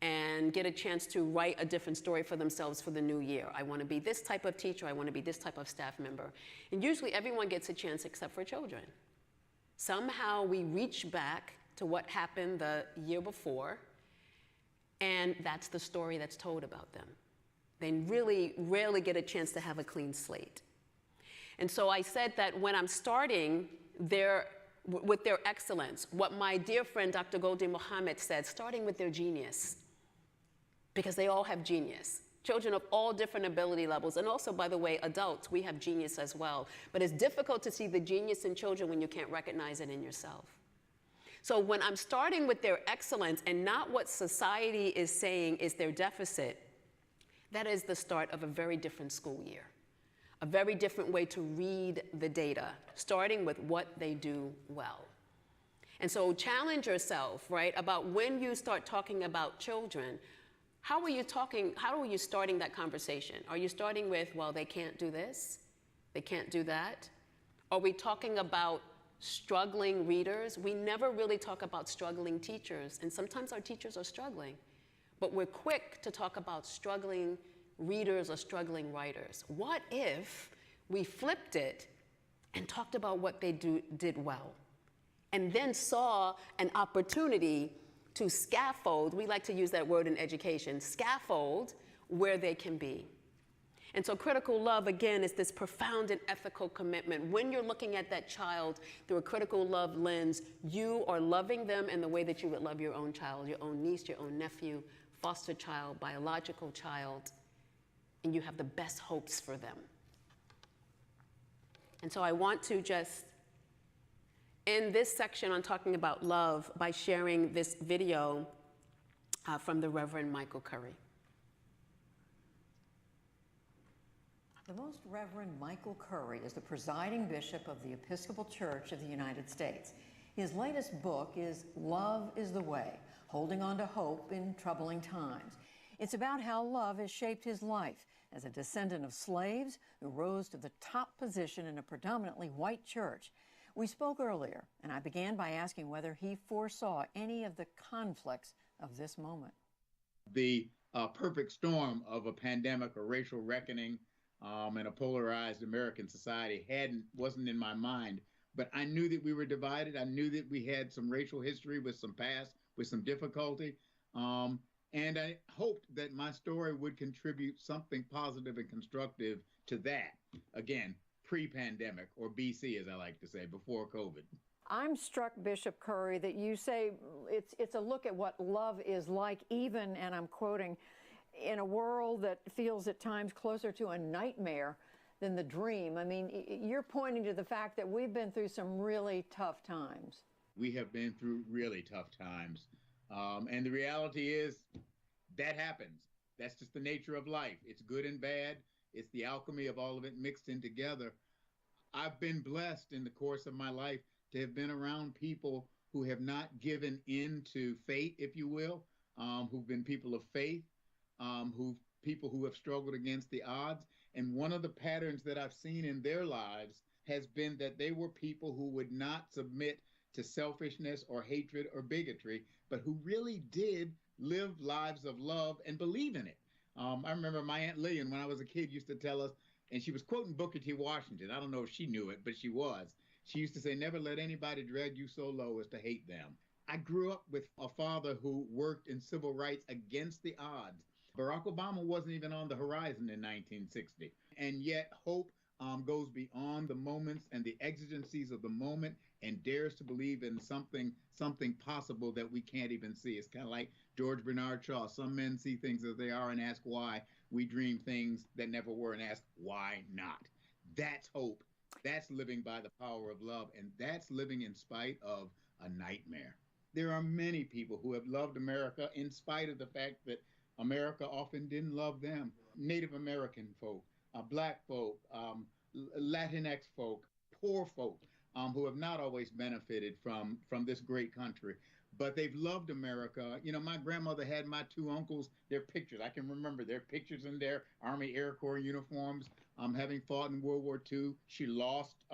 S12: and get a chance to write a different story for themselves for the new year. I want to be this type of teacher. I want to be this type of staff member. And usually everyone gets a chance except for children. Somehow we reach back to what happened the year before, and that's the story that's told about them. They really rarely get a chance to have a clean slate. And so I said that when I'm starting with their excellence, what my dear friend Dr. Goldie Mohammed said, starting with their genius, because they all have genius. Children of all different ability levels, and also, by the way, adults, we have genius as well. But it's difficult to see the genius in children when you can't recognize it in yourself. So when I'm starting with their excellence and not what society is saying is their deficit, that is the start of a very different school year, a very different way to read the data, starting with what they do well. And so challenge yourself, right, about when you start talking about children, how are you starting that conversation? Are you starting with, well, they can't do this, they can't do that? Are we talking about struggling readers? We never really talk about struggling teachers, and sometimes our teachers are struggling, but we're quick to talk about struggling readers or struggling writers. What if we flipped it and talked about what they did well, and then saw an opportunity to scaffold, we like to use that word in education, scaffold where they can be. And so critical love, again, is this profound and ethical commitment. When you're looking at that child through a critical love lens, you are loving them in the way that you would love your own child, your own niece, your own nephew, foster child, biological child, and you have the best hopes for them. And so I want to just end this section on talking about love by sharing this video from the Reverend Michael Curry.
S6: The Most Reverend Michael Curry is the presiding bishop of the Episcopal Church of the United States. His latest book is Love is the Way, Holding on to Hope in Troubling Times. It's about how love has shaped his life as a descendant of slaves who rose to the top position in a predominantly white church. We spoke earlier, and I began by asking whether he foresaw any of the conflicts of this moment.
S1: The perfect storm of a pandemic, a racial reckoning, and a polarized American society wasn't in my mind. But I knew that we were divided. I knew that we had some racial history with some past, with some difficulty. And I hoped that my story would contribute something positive and constructive to that. Again, pre-pandemic, or BC, as I like to say, before COVID.
S6: I'm struck, Bishop Curry, that you say it's a look at what love is like, even, and I'm quoting, in a world that feels at times closer to a nightmare than the dream. I mean, you're pointing to the fact that we've been through some really tough times.
S1: We have been through really tough times. And the reality is that happens. That's just the nature of life. It's good and bad. It's the alchemy of all of it mixed in together. I've been blessed in the course of my life to have been around people who have not given in to fate, if you will, who've been people of faith, people who have struggled against the odds. And one of the patterns that I've seen in their lives has been that they were people who would not submit to selfishness or hatred or bigotry, but who really did live lives of love and believe in it. I remember my Aunt Lillian, when I was a kid, used to tell us, and she was quoting Booker T. Washington. I don't know if she knew it, but she was. She used to say, never let anybody drag you so low as to hate them. I grew up with a father who worked in civil rights against the odds. Barack Obama wasn't even on the horizon in 1960. And yet hope goes beyond the moments and the exigencies of the moment and dares to believe in something possible that we can't even see. It's kind of like George Bernard Shaw. Some men see things as they are and ask why. We dream things that never were and ask why not. That's hope. That's living by the power of love. And that's living in spite of a nightmare. There are many people who have loved America in spite of the fact that America often didn't love them. Native American folk, Black folk, Latinx folk, poor folk, who have not always benefited from this great country, but they've loved America. You know, my grandmother had my two uncles, their pictures. I can remember their pictures in their Army Air Corps uniforms, having fought in World War II. She lost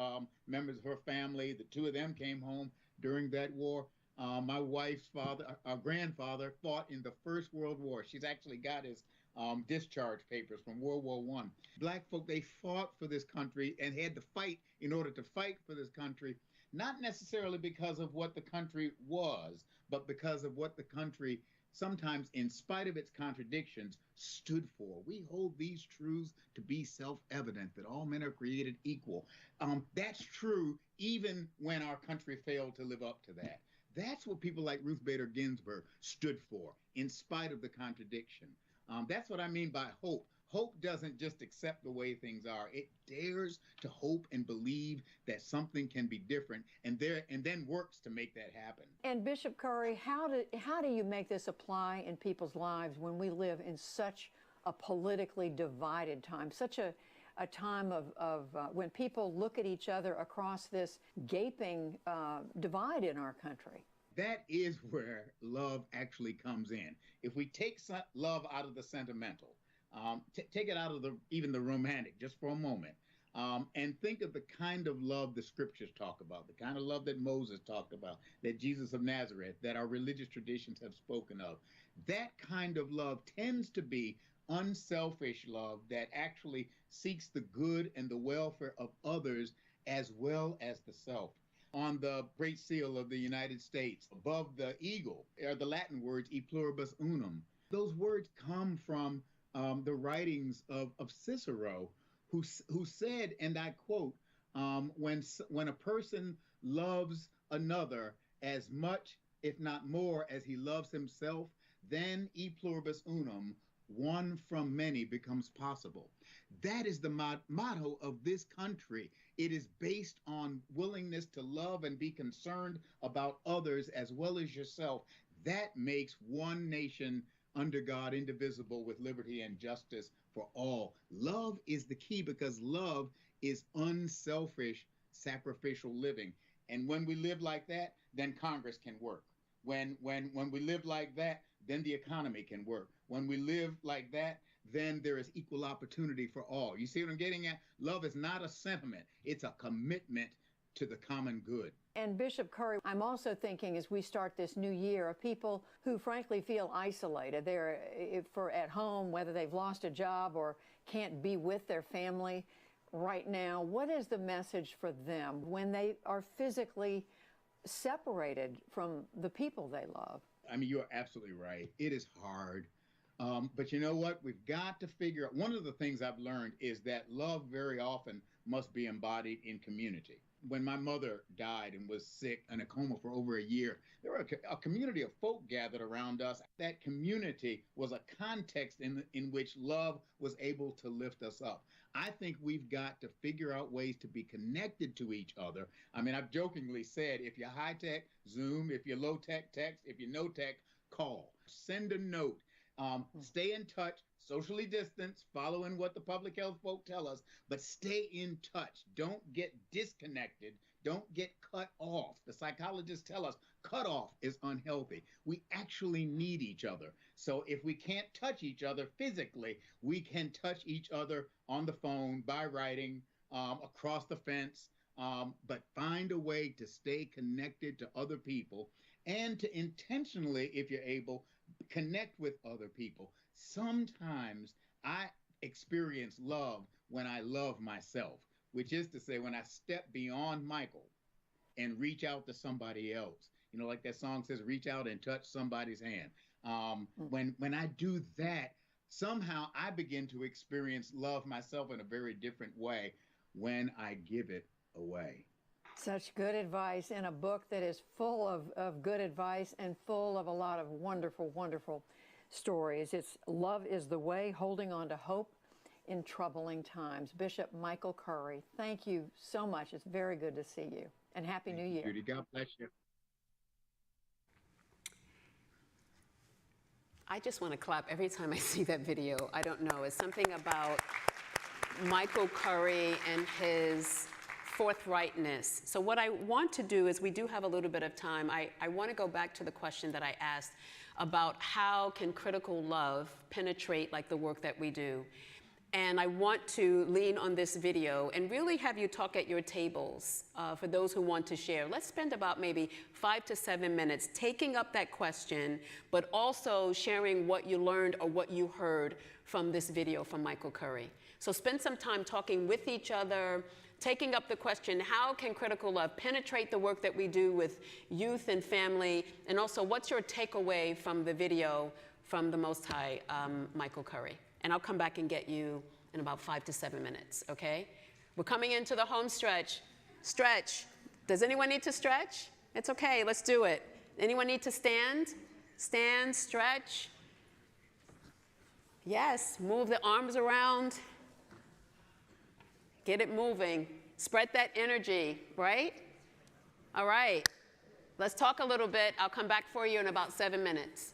S1: members of her family. The two of them came home during that war. My wife's grandfather fought in the First World War. She's actually got his discharge papers from World War I. Black folk, they fought for this country and had to fight in order to fight for this country, not necessarily because of what the country was, but because of what the country, sometimes in spite of its contradictions, stood for. We hold these truths to be self-evident, that all men are created equal. That's true even when our country failed to live up to that. That's what people like Ruth Bader Ginsburg stood for, in spite of the contradiction. That's what I mean by hope. Hope doesn't just accept the way things are. It dares to hope and believe that something can be different, and then works to make that happen.
S6: And Bishop Curry, how do you make this apply in people's lives when we live in such a politically divided time, such a time of when people look at each other across this gaping divide in our country?
S1: That is where love actually comes in. If we take love out of the sentimental, take it out of even the romantic, just for a moment, and think of the kind of love the scriptures talk about, the kind of love that Moses talked about, that Jesus of Nazareth, that our religious traditions have spoken of. That kind of love tends to be unselfish love that actually seeks the good and the welfare of others as well as the self. On the Great Seal of the United States, above the eagle, are the Latin words e pluribus unum. Those words come from the writings of Cicero, who said, and I quote, when a person loves another as much, if not more, as he loves himself, then e pluribus unum, one from many, becomes possible. That is the motto of this country. It is based on willingness to love and be concerned about others as well as yourself. That makes one nation under God, indivisible, with liberty and justice for all. Love is the key, because love is unselfish, sacrificial living. And when we live like that, then Congress can work. When we live like that, then the economy can work. When we live like that, then there is equal opportunity for all. You see what I'm getting at? Love is not a sentiment, it's a commitment to the common good.
S6: And Bishop Curry, I'm also thinking as we start this new year of people who frankly feel isolated. They're at home, whether they've lost a job or can't be with their family right now. What is the message for them when they are physically separated from the people they love?
S1: I mean, you're absolutely right. It is hard. But you know what? We've got to figure out. One of the things I've learned is that love very often must be embodied in community. When my mother died and was sick in a coma for over a year, there were a community of folk gathered around us. That community was a context in which love was able to lift us up. I think we've got to figure out ways to be connected to each other. I mean, I've jokingly said, if you're high tech, Zoom. If you're low tech, text. If you're no tech, call. Send a note. Stay in touch, socially distance, following what the public health folk tell us, but stay in touch. Don't get disconnected. Don't get cut off. The psychologists tell us cut off is unhealthy. We actually need each other. So if we can't touch each other physically, we can touch each other on the phone, by writing, across the fence, but find a way to stay connected to other people and to intentionally, if you're able, connect with other people. Sometimes I experience love when I love myself, which is to say, when I step beyond Michael and reach out to somebody else. You know, like that song says, reach out and touch somebody's hand. When I do that, somehow I begin to experience love myself in a very different way when I give it away.
S6: Such good advice in a book that is full of good advice and full of a lot of wonderful, wonderful stories. It's Love is the Way, Holding on to Hope in Troubling Times. Bishop Michael Curry, thank you so much. It's very good to see you. And Happy New Year.
S1: Judy, God bless you.
S12: I just want to clap every time I see that video. I don't know. It's something about Michael Curry and his forthrightness. So what I want to do is, we do have a little bit of time. I want to go back to the question that I asked about how can critical love penetrate like the work that we do. And I want to lean on this video and really have you talk at your tables for those who want to share. Let's spend about maybe 5 to 7 minutes taking up that question, but also sharing what you learned or what you heard from this video from Michael Curry. So spend some time talking with each other, taking up the question, how can critical love penetrate the work that we do with youth and family? And also, what's your takeaway from the video from the Most High, Michael Curry? And I'll come back and get you in about 5 to 7 minutes, okay? We're coming into the home stretch. Stretch. Does anyone need to stretch? It's okay, let's do it. Anyone need to stand? Stand, stretch. Yes, move the arms around. Get it moving. Spread that energy, right? All right. Let's talk a little bit. I'll come back for you in about 7 minutes.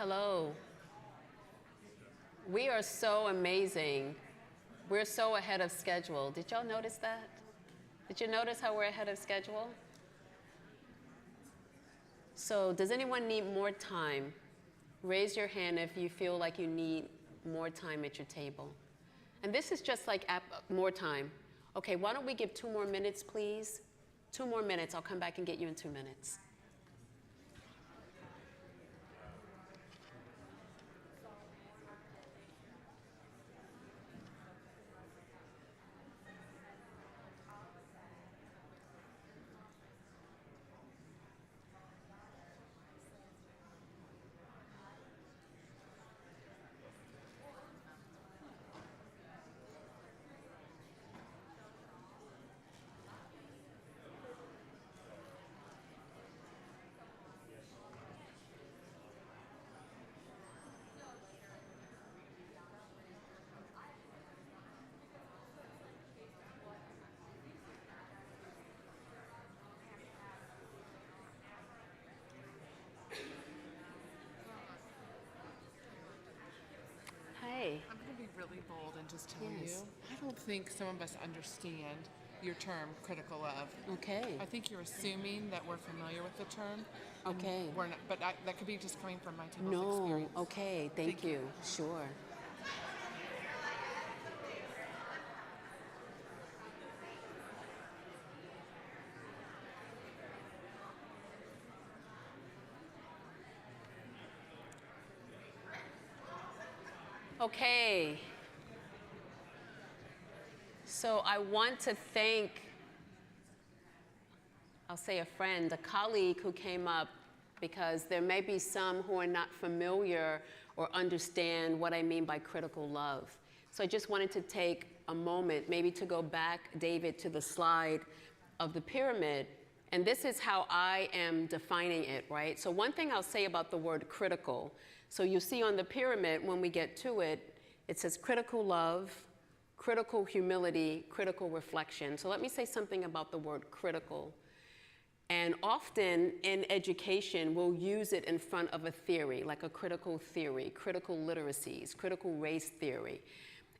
S12: Hello. We are so amazing. We're so ahead of schedule. Did y'all notice that? Did you notice how we're ahead of schedule? So does anyone need more time? Raise your hand if you feel like you need more time at your table. And this is just like more time. Okay, why don't we give 2 more minutes, please? 2 more minutes. I'll come back and get you in 2 minutes. Hey.
S8: I'm going to be really bold and just tell
S12: Yes.
S8: you, I don't think some of us understand your term critical love.
S12: Okay.
S8: I think you're assuming that we're familiar with the term. and
S12: Okay.
S8: We're not, but that could be just coming from my table's
S12: No,
S8: experience.
S12: okay, thank you. Sure. Okay. So I want to thank, I'll say a friend, a colleague who came up, because there may be some who are not familiar or understand what I mean by critical love. So I just wanted to take a moment, maybe to go back, David, to the slide of the pyramid. And this is how I am defining it, right? So one thing I'll say about the word critical. So you see on the pyramid, when we get to it, it says critical love, critical humility, critical reflection. So let me say something about the word critical. And often in education, we'll use it in front of a theory, like a critical theory, critical literacies, critical race theory.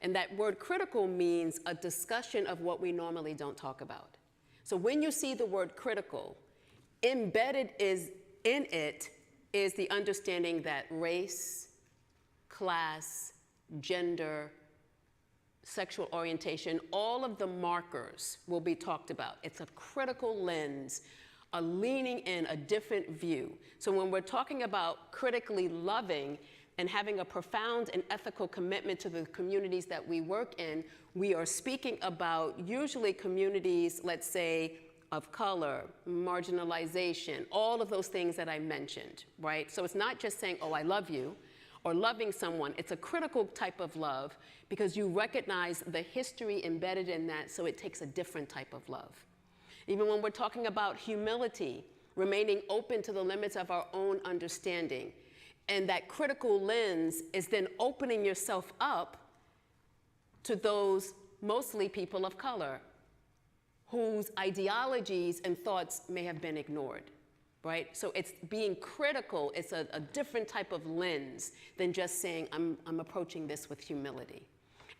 S12: And that word critical means a discussion of what we normally don't talk about. So when you see the word critical, embedded in it is the understanding that race, class, gender, sexual orientation, all of the markers will be talked about. It's a critical lens, a leaning in, a different view. So when we're talking about critically loving and having a profound and ethical commitment to the communities that we work in, we are speaking about usually communities, let's say, of color, marginalization, all of those things that I mentioned, right? So it's not just saying, oh, I love you, or loving someone. It's a critical type of love because you recognize the history embedded in that, so it takes a different type of love. Even when we're talking about humility, remaining open to the limits of our own understanding, and that critical lens is then opening yourself up to those mostly people of color whose ideologies and thoughts may have been ignored, right? So it's being critical. It's a different type of lens than just saying, I'm approaching this with humility.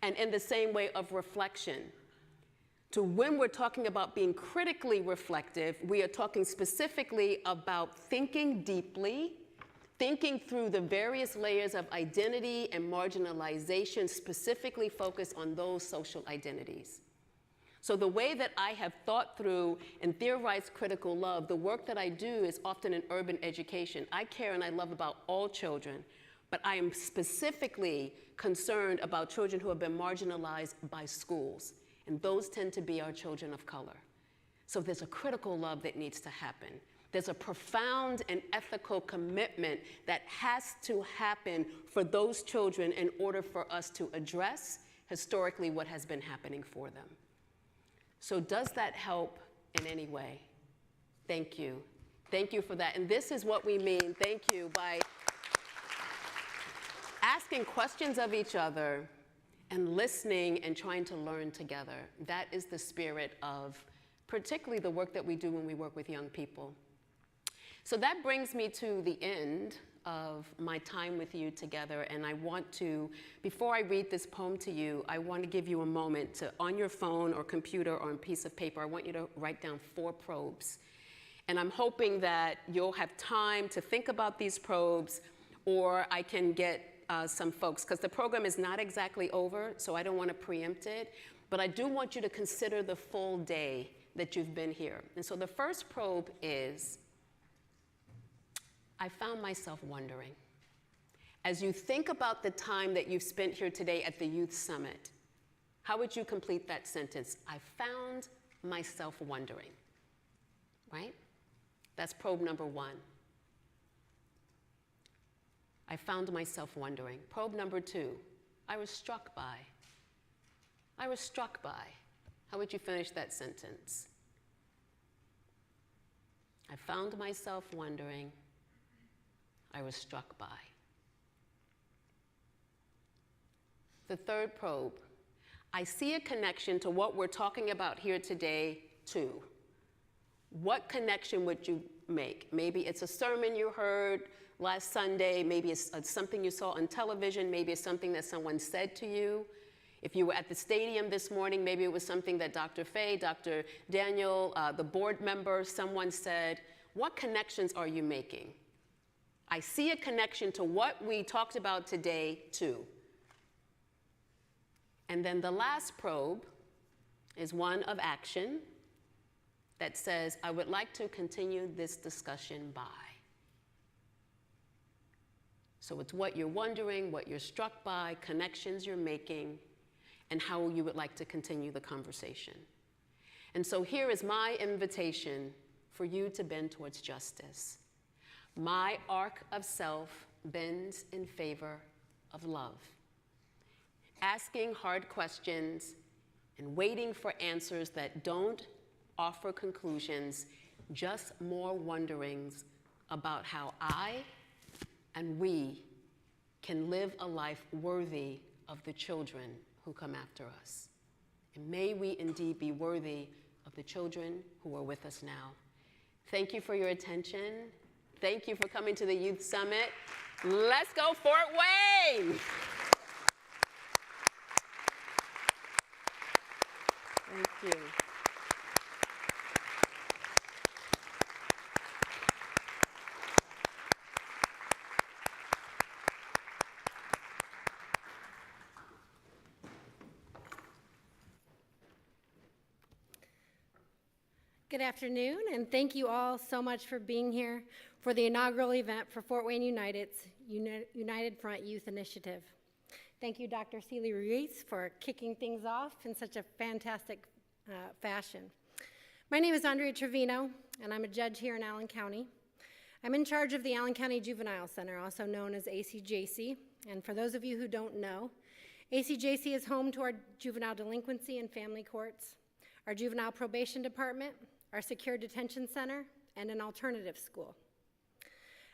S12: And in the same way of reflection, to when we're talking about being critically reflective, we are talking specifically about thinking deeply, thinking through the various layers of identity and marginalization, specifically focused on those social identities. So the way that I have thought through and theorized critical love, the work that I do is often in urban education. I care and I love about all children, but I am specifically concerned about children who have been marginalized by schools, and those tend to be our children of color. So there's a critical love that needs to happen. There's a profound and ethical commitment that has to happen for those children in order for us to address historically what has been happening for them. So does that help in any way? Thank you. Thank you for that. And this is what we mean, thank you, by asking questions of each other and listening and trying to learn together. That is the spirit of particularly the work that we do when we work with young people. So that brings me to the end of my time with you together, and I want to, before I read this poem to you, I want to give you a moment to, on your phone or computer or on a piece of paper, I want you to write down 4 probes. And I'm hoping that you'll have time to think about these probes, or I can get some folks, because the program is not exactly over, so I don't want to preempt it, but I do want you to consider the full day that you've been here. And so the first probe is, I found myself wondering. As you think about the time that you've spent here today at the Youth Summit, how would you complete that sentence? I found myself wondering, right? That's probe number 1. I found myself wondering. Probe number 2, I was struck by. I was struck by. How would you finish that sentence? I found myself wondering. I was struck by. The third probe, I see a connection to what we're talking about here today, too. What connection would you make? Maybe it's a sermon you heard last Sunday, maybe it's something you saw on television, maybe it's something that someone said to you. If you were at the stadium this morning, maybe it was something that Dr. Fay, Dr. Daniel, the board member, someone said. What connections are you making? I see a connection to what we talked about today, too. And then the last probe is one of action that says, I would like to continue this discussion by. So it's what you're wondering, what you're struck by, connections you're making, and how you would like to continue the conversation. And so here is my invitation for you to bend towards justice. My arc of self bends in favor of love. Asking hard questions and waiting for answers that don't offer conclusions, just more wonderings about how I and we can live a life worthy of the children who come after us. And may we indeed be worthy of the children who are with us now. Thank you for your attention. Thank you for coming to the Youth Summit. Let's go Fort Wayne! Thank you.
S9: Good afternoon, and thank you all so much for being here for the inaugural event for Fort Wayne United's United Front Youth Initiative. Thank you, Dr. Celie Ruiz, for kicking things off in such a fantastic fashion. My name is Andrea Trevino, and I'm a judge here in Allen County. I'm in charge of the Allen County Juvenile Center, also known as ACJC. And for those of you who don't know, ACJC is home to our juvenile delinquency and family courts, our juvenile probation department, our secure detention center, and an alternative school.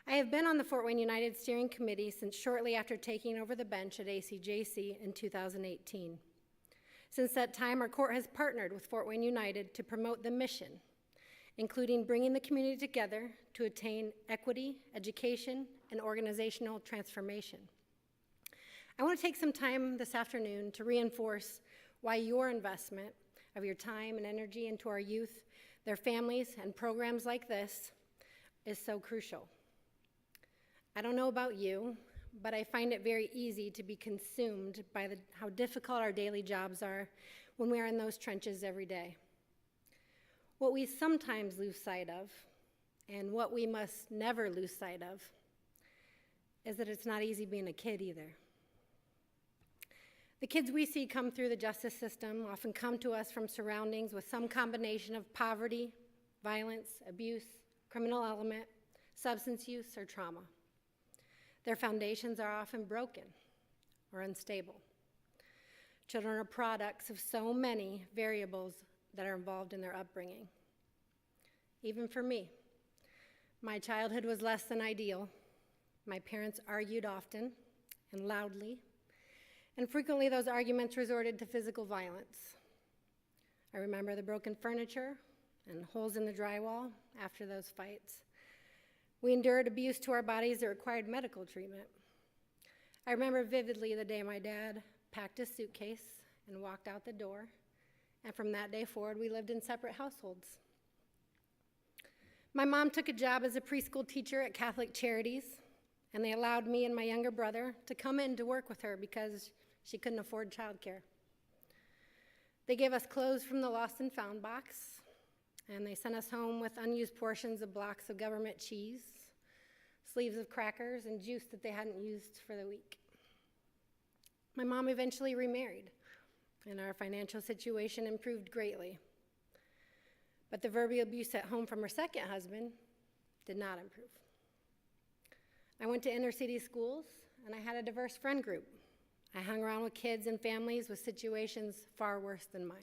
S9: I have been on the Fort Wayne United Steering Committee since shortly after taking over the bench at ACJC in 2018. Since that time, our court has partnered with Fort Wayne United to promote the mission, including bringing the community together to attain equity, education, and organizational transformation. I want to take some time this afternoon to reinforce why your investment of your time and energy into our youth, their families, and programs like this is so crucial. I don't know about you, but I find it very easy to be consumed by how difficult our daily jobs are when we are in those trenches every day. What we sometimes lose sight of, and what we must never lose sight of, is that it's not easy being a kid either. The kids we see come through the justice system often come to us from surroundings with some combination of poverty, violence, abuse, criminal element, substance use, or trauma. Their foundations are often broken or unstable. Children are products of so many variables that are involved in their upbringing. Even for me, my childhood was less than ideal. My parents argued often and loudly, and frequently those arguments resorted to physical violence. I remember the broken furniture and holes in the drywall after those fights. We endured abuse to our bodies that required medical treatment. I remember vividly the day my dad packed his suitcase and walked out the door, and from that day forward, we lived in separate households. My mom took a job as a preschool teacher at Catholic Charities, and they allowed me and my younger brother to come in to work with her because she couldn't afford childcare. They gave us clothes from the lost and found box, and they sent us home with unused portions of blocks of government cheese, sleeves of crackers, and juice that they hadn't used for the week. My mom eventually remarried, and our financial situation improved greatly. But the verbal abuse at home from her second husband did not improve. I went to inner city schools, and I had a diverse friend group. I hung around with kids and families with situations far worse than mine.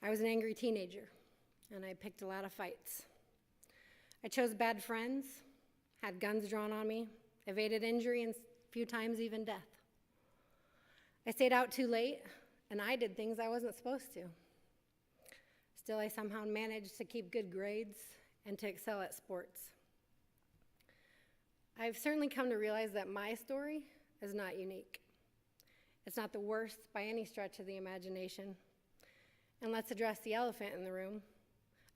S9: I was an angry teenager, and I picked a lot of fights. I chose bad friends, had guns drawn on me, evaded injury, and a few times even death. I stayed out too late, and I did things I wasn't supposed to. Still, I somehow managed to keep good grades and to excel at sports. I've certainly come to realize that my story is not unique. It's not the worst by any stretch of the imagination. And let's address the elephant in the room.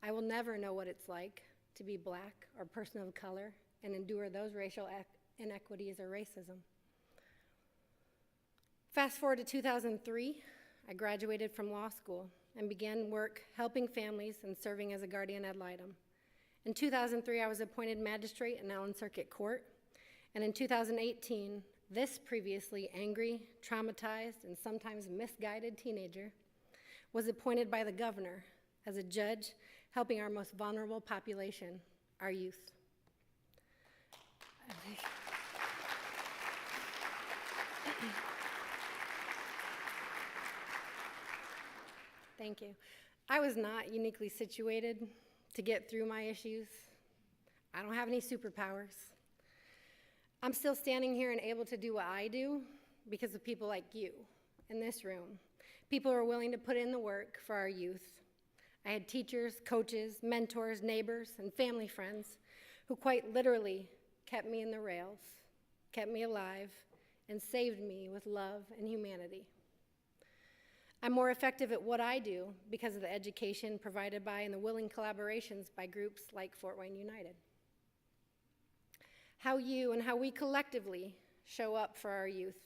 S9: I will never know what it's like to be Black or person of color and endure those racial inequities or racism. Fast forward to 2003, I graduated from law school and began work helping families and serving as a guardian ad litem. In 2003, I was appointed magistrate in Allen Circuit Court, and in 2018, this previously angry, traumatized, and sometimes misguided teenager was appointed by the governor as a judge helping our most vulnerable population, our youth. Thank you. I was not uniquely situated to get through my issues. I don't have any superpowers. I'm still standing here and able to do what I do because of people like you in this room. People who are willing to put in the work for our youth. I had teachers, coaches, mentors, neighbors, and family friends who quite literally kept me in the rails, kept me alive, and saved me with love and humanity. I'm more effective at what I do because of the education provided by and the willing collaborations by groups like Fort Wayne United. How you and how we collectively show up for our youth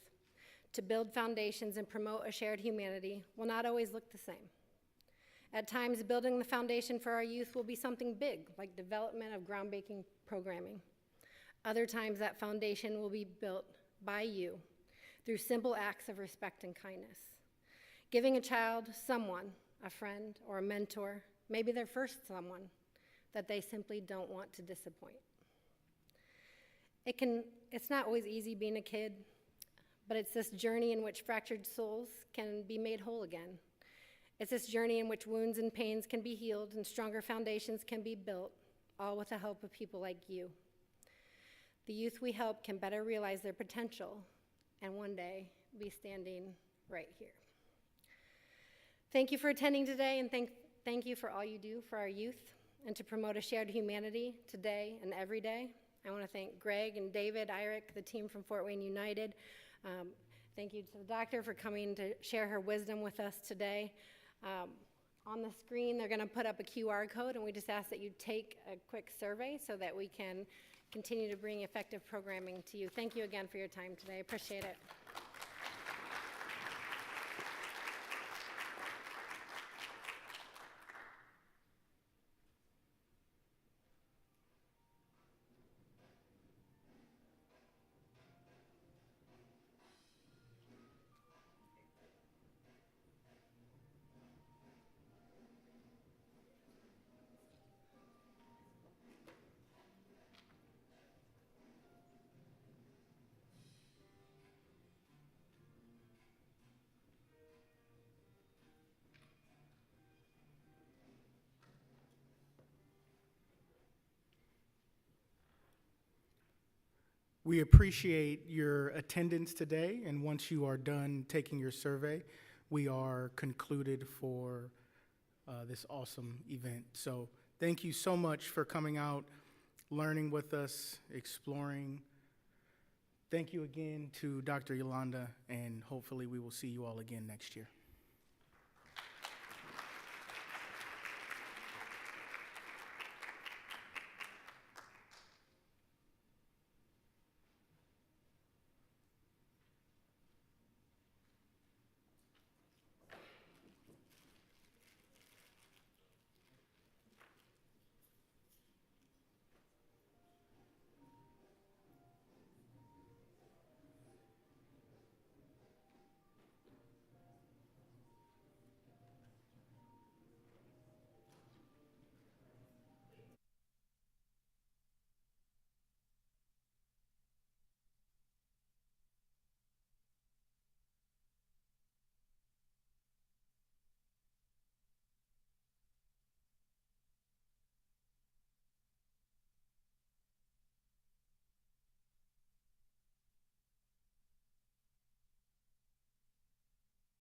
S9: to build foundations and promote a shared humanity will not always look the same. At times, building the foundation for our youth will be something big, like development of groundbreaking programming. Other times, that foundation will be built by you through simple acts of respect and kindness. Giving a child someone, a friend or a mentor, maybe their first someone, that they simply don't want to disappoint. It's not always easy being a kid, but it's this journey in which fractured souls can be made whole again. It's this journey in which wounds and pains can be healed and stronger foundations can be built, all with the help of people like you. The youth we help can better realize their potential and one day be standing right here. Thank you for attending today, and thank you for all you do for our youth and to promote a shared humanity today and every day. I want to thank Greg and David, Irick, the team from Fort Wayne United. Thank you to the doctor for coming to share her wisdom with us today. On the screen, they're going to put up a QR code, and we just ask that you take a quick survey so that we can continue to bring effective programming to you. Thank you again for your time today. I appreciate it.
S2: We appreciate your attendance today, and once you are done taking your survey, we are concluded for this awesome event. So thank you so much for coming out learning with us, exploring. Thank you again to Dr. Yolanda, and hopefully we will see you all again next year.